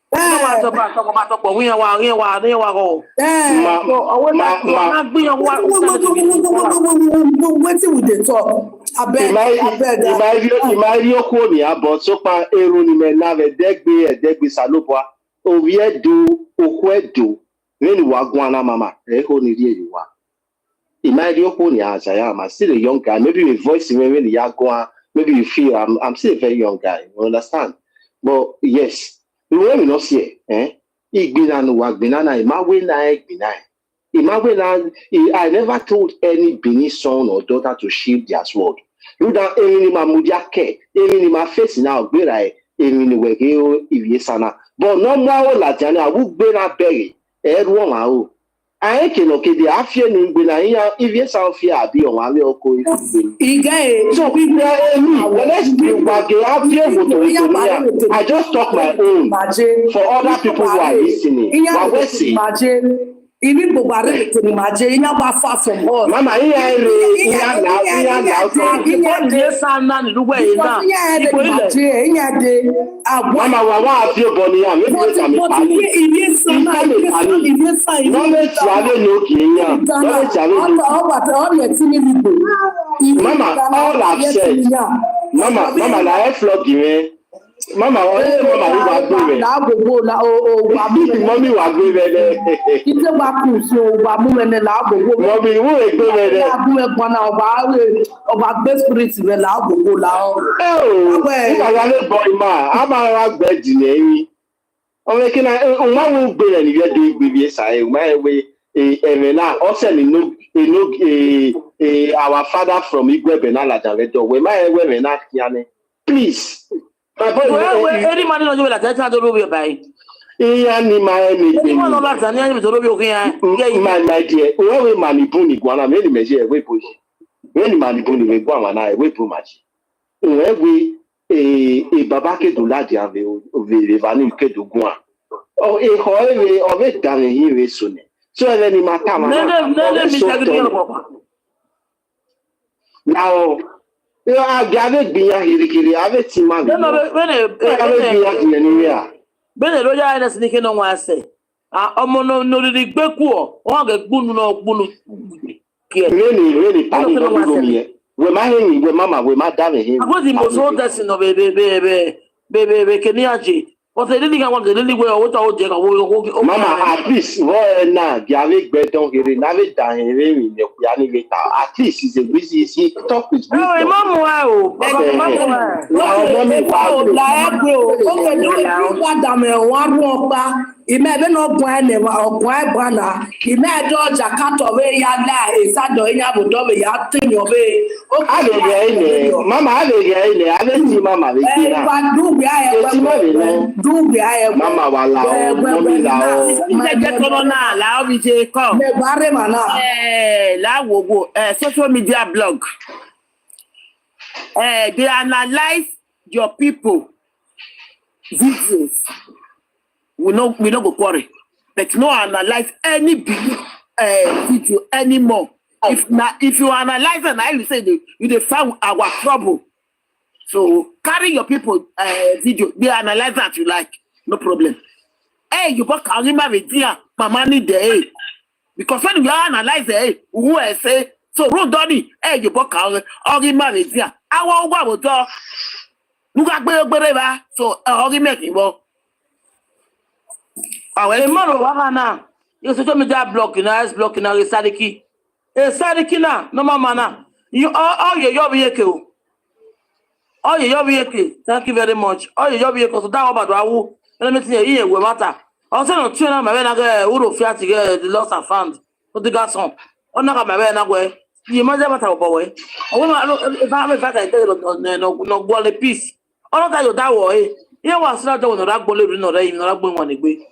I'm still a young guy. Maybe my voice when you go, maybe you feel I'm still a very young guy. You understand? But yes, the way we not see I never told any Benin son or daughter to sheathe their sword. You don't any mamudiake, any my face now, but I any way if yesana. But no more Latana, I would be not bury everyone. I can okay the afternoon when I if you sound fear be on my little coin. So we let's bring back the I just talk my own for other people who are listening. But we see. Even Bobare to imagine about far from us. Mama, all I've said. Mama, I flog you. Mama, mama, mommy wa gbe bele. Ite wa ku so wa mu me la gogo. Mommy, wo e gbe bele. Abu e gbona oba gbe spirit be la gogo la o. Oh, wa le boy ma, ama wa gbe di ni. O me kina o ma wo gbe le ni we do gbe bi sa e, ma e we na o se ni no our father from Igwe Benala Javedo. We ma e we na kiane. Please. Any man no la tata do be by. Iya ni ma anything. No la tata ni do be o kan. My dear, we mani buni gwana me ni meje we boy. We ni mani buni we gwa na we bu maji. We baba ke do la dia ve le vani ke do gwa. O ho o ve dan yin we so ne. So ele ni mata ma. No mi tagi now I gathered being here, I have a team. Bene lo ya na sinike no wa se. Omo no ri gbe ku o, won ga gbunu no gbunu. Really, pani no go me. We ma hin, we mama, we ma da me hin. What the most old person of baby Kenyaji. What they really want the really way what I would Mama, at least na Gary Bedon here, Nave Dan in the Piani. At least is a busy see talk with me. No, Mama, ime be no gwan ne ogwan bana ime do jakato we ya la esado nya bodo we ya tinyo be o a lè yẹ ilẹ̀ mama a lè yẹ ilẹ̀ a lè ti mama lè ti na pa dubi aye dubi aye mama wa la o mọ́mí la o. Ìjẹ́jẹ́ tọ́lọ́ náà làwọn fi ṣe kọ́. me bare mana Láwòwò social media blog. They analyze your people videos. We no go quarry. But no analyze any video anymore. If you analyze and I will say you found our trouble. So carry your people video. They analyze that you like. No problem. Hey, you got Karima Vedia, Mama need the hey. Because when you analyze the hey, who I say, so road Donny, hey, you got Karima Vedia. I want go to look at wherever. So Karima Kibo. Tomorrow, Wahana, you social media blocking, is blocking, Sadiki. Sadiki na, no mama. You all your vehicle. All your vehicle. Thank you very much. All your vehicle. So that about Rawu. Let me see here, we matter. Also, no tuna, my venage, Uro Fiat, the loss of funds. What the garçon? On not my venage. You must have a boy. I want if I have a fact, I tell you, no, go a piece. All that you that way. Here was not the rag bullet, no, they not going one away.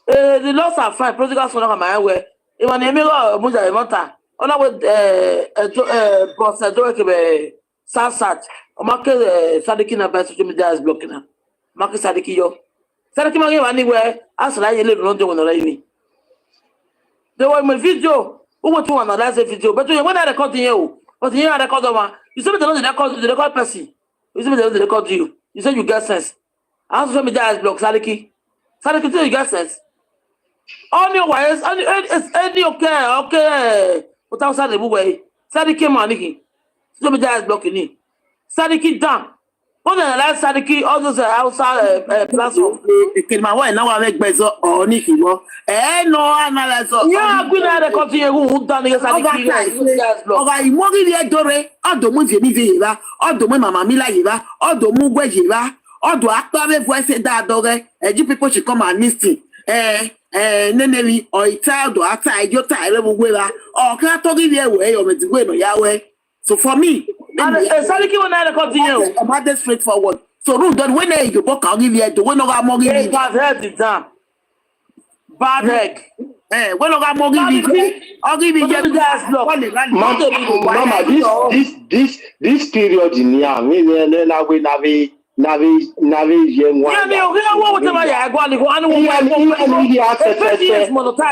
The loss of fine, prodigal son of my way. If an emigo, Musa Monta, on our boss, I don't have Sansat, or Market Sadikina by social media is blocking her. Market Sadikio. Sadiki anywhere, as I live on the rainy. There were my video, who want to analyze a video, but when I record you, but here I record one, you said the record person. You said the record you. You said you get sense. I also media is block Sadiki. Sadiki, you get sense. On your wires, any okay. But outside the way, Sadiki Maniki. So media is blocking me. Sadiki down. What the last Sadiki, all those outside platform. My wife now I make better or Nikki. No analyze. Yeah, I'm going to continue who done the Sadiki. Okay, Morgan the Dore, or the Muzi, or the Mama Mila, or the Mugwajiva, or the actor voice that dog, and you people should come and listen. Nenemi or a child or outside your time or can't talk in your way or with the way or Yahweh. So for me, Sadiki when I continue. I'm that straightforward. So Ruth, don't when you book, I'll give you the one of our mortgage. Bad head is down. Bad head. When of our mortgage, I'll give you Mama, this period in here, we nave young one. Yeah,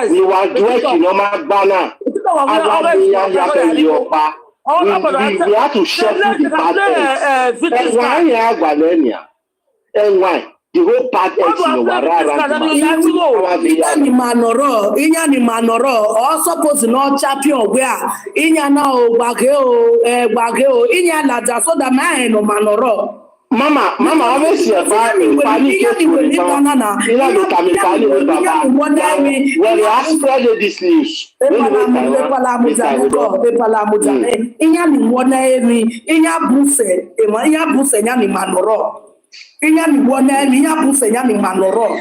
we were dwelling no my banner. We have to shut the bad things. And why? The whole bad things Inya ni manoro also pose no champion where inya na o gbage o inya laja so that man no manoro. Mama, always here. When you ask for this news, inya ni wona emi inya buse nya ni manoro. Inya ni wona emi inya buse nya ni manoro.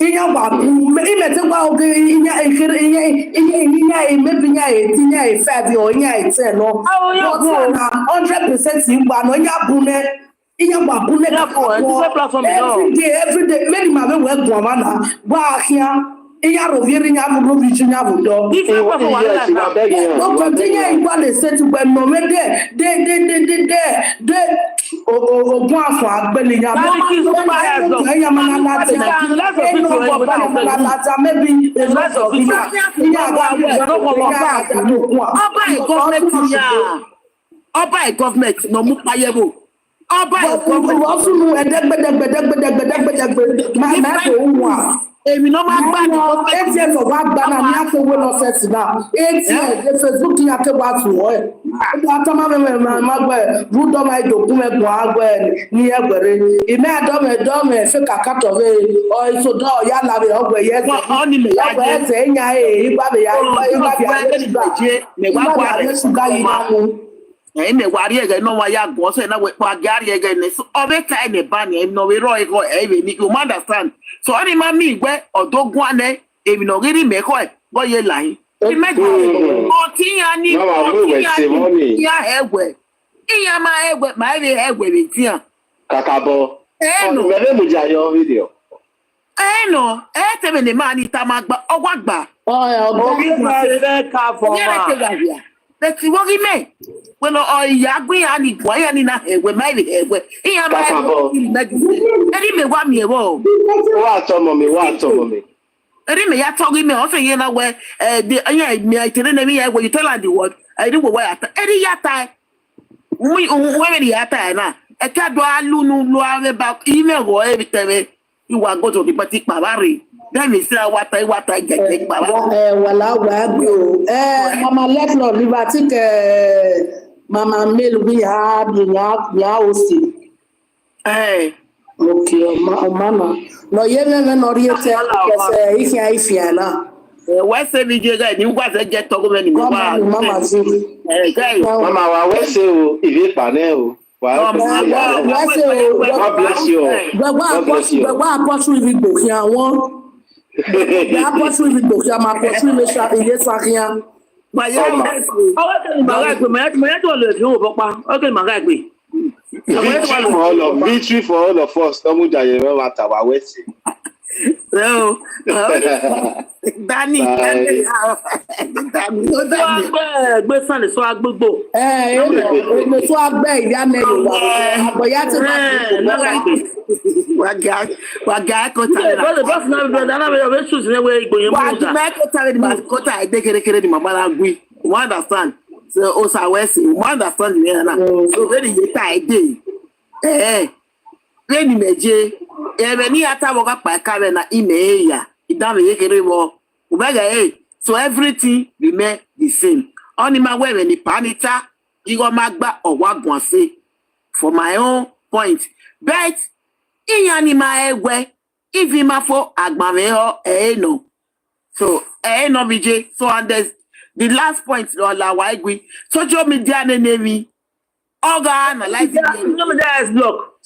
Inya wa imete kwa oge inya maybe nya e 5 or nya e 10 no. 100% imba no nya bune inya wa bune every day maybe ma we work one na wa ahia inya rovieri nya bu nya bu do. No continue imba le set when no me de ogun afọ agbeli nya Ọba government no mu payebo. Ọba government edegbedegbedegbedegbedegbe ma ko wa èmi no ma gba ni ATM of agba na mi ake we no set na ATM the Facebook ya ke ba tu o e atama me ma gba rudo ma dogun me gun agba ni egbere ime adome fe kakato we o so do ya la be ogbe ye o ni me ya je nya igba be ya igba me gba gba me gba gba suga yi na mu me wari ege no wa ya go so na we pa gari ege ne so obe kai ne ba ne no we ro ego e we ni you understand so any ma mi gbe odogun ane emi no giri me ko e bo ye lai ti me o ti ya ni o ti ya ni ya egwe iya ma egwe ma ebe egwe bi ti an kakabo no me mu jayo video no te me ne ma ni ta ma gba ogwa gba Obi ma se ka for ma. But you worry me. Well, ya gbe ya ni boy ya ni na egwe ma ebe egwe iya ma egwe eri me wa mi ewo wa to mo mi eri me ya talk me o fe yen na we the anya me itere na me ya egwe you tell her the word I do what ya eri ya ta we ya ta na e ka do alu nu lo ave ba ime go e bitebe iwa go to the party pabare then me say wata jeje pabare wala wa gbe o mama let no liberty ke mama mail we ha bi ya o si okay mama no ye me no riete ke ifia na we say mi je ga ni gwa se je to go me ni mo ba mama ji mama wa we say o ibe pa ne o God bless you. Gbogbo apọ́sù ibi gbòkè àwọn. Gbogbo apọ́sù ibi gbòkè àwọn apọ́sù ilé sàkíyàn. Victory for all of us. Tọ́mú jàyè rẹ̀ wá tàwa wẹ́sì. Dani. Gbé sàlẹ̀ sọ agbógbò. Èmi tó agbẹ́ ìyá mẹ́rin wà. Àbọ̀yá ti Wàgà kọ́tà rẹ̀. Bọ́sì náà bẹ̀rẹ̀ dáná bẹ̀rẹ̀ ọ̀bẹ ṣùsì ní wẹ́ ìgbòyè mú ìjà. Wàgà kọ́tà rẹ̀ ni màá kọ́tà ẹ̀dẹ́ kékeré ni màmá náà gbé. You understand? So o sa wẹ́sì. You understand me na? So bẹ́ẹ̀ni yé ta ẹ̀dẹ́. Bẹ́ẹ̀ni mẹ̀jẹ̀. Ẹ̀rẹ̀ ní àtàwọn kápá ẹ̀ka rẹ̀ na ìmẹ̀ ẹ̀yà. Ìdáhùn kékeré wọ. So everything remain the same. Only my way when the panita, you go magba or what one say for my own point. But in anima way, if him for agbameo no. So no BJ. So and there's the last point la why we social media enemy. Oga analyze it. Block.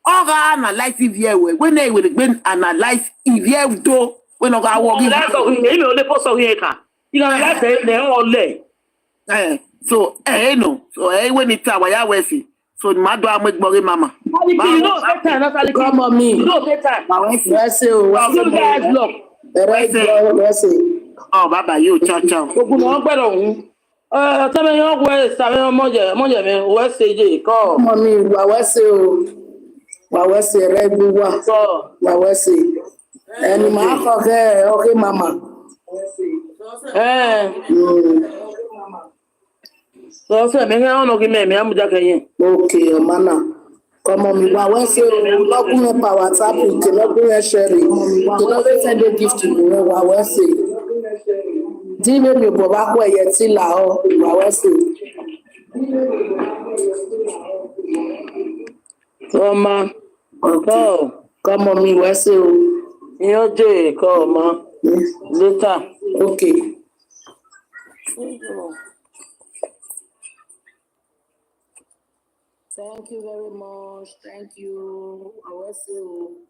Oga analyze it here when they will analyze if you do. When I walk in, so no, so when it's our Yawesi, so my dog make more mama. You don't say time, come on me. You don't say time. Oh, Baba, you chow. Tell me your way, Samuel Moja, West AJ, call. Mommy, Wawese Rebuwa. Wawese. Ẹni máa kọ fẹ́ ọkẹ́ mama. Sọ́sẹ̀ mi ń rán ọ̀nà mẹ́mí àmújákẹ́ yẹn. Okay, ọmọ náà. Kọ́mọ mi wá wẹ́sẹ̀ lọ́gùn yẹn pa WhatsApp ìtì lọ́gùn yẹn ṣẹ̀rì. Ìtì lọ́gùn yẹn sẹ́ndé gift ìlú wá wẹ́sẹ̀. Dílé mi bọ̀ bá pọ̀ ẹ̀yẹ tí là ọ́ wá wẹ́sẹ̀. Ọmọ kọ́mọ mi wẹ́sẹ̀ o. Your day, come on. Later. Okay. Thank you very much. Thank you. I will see you.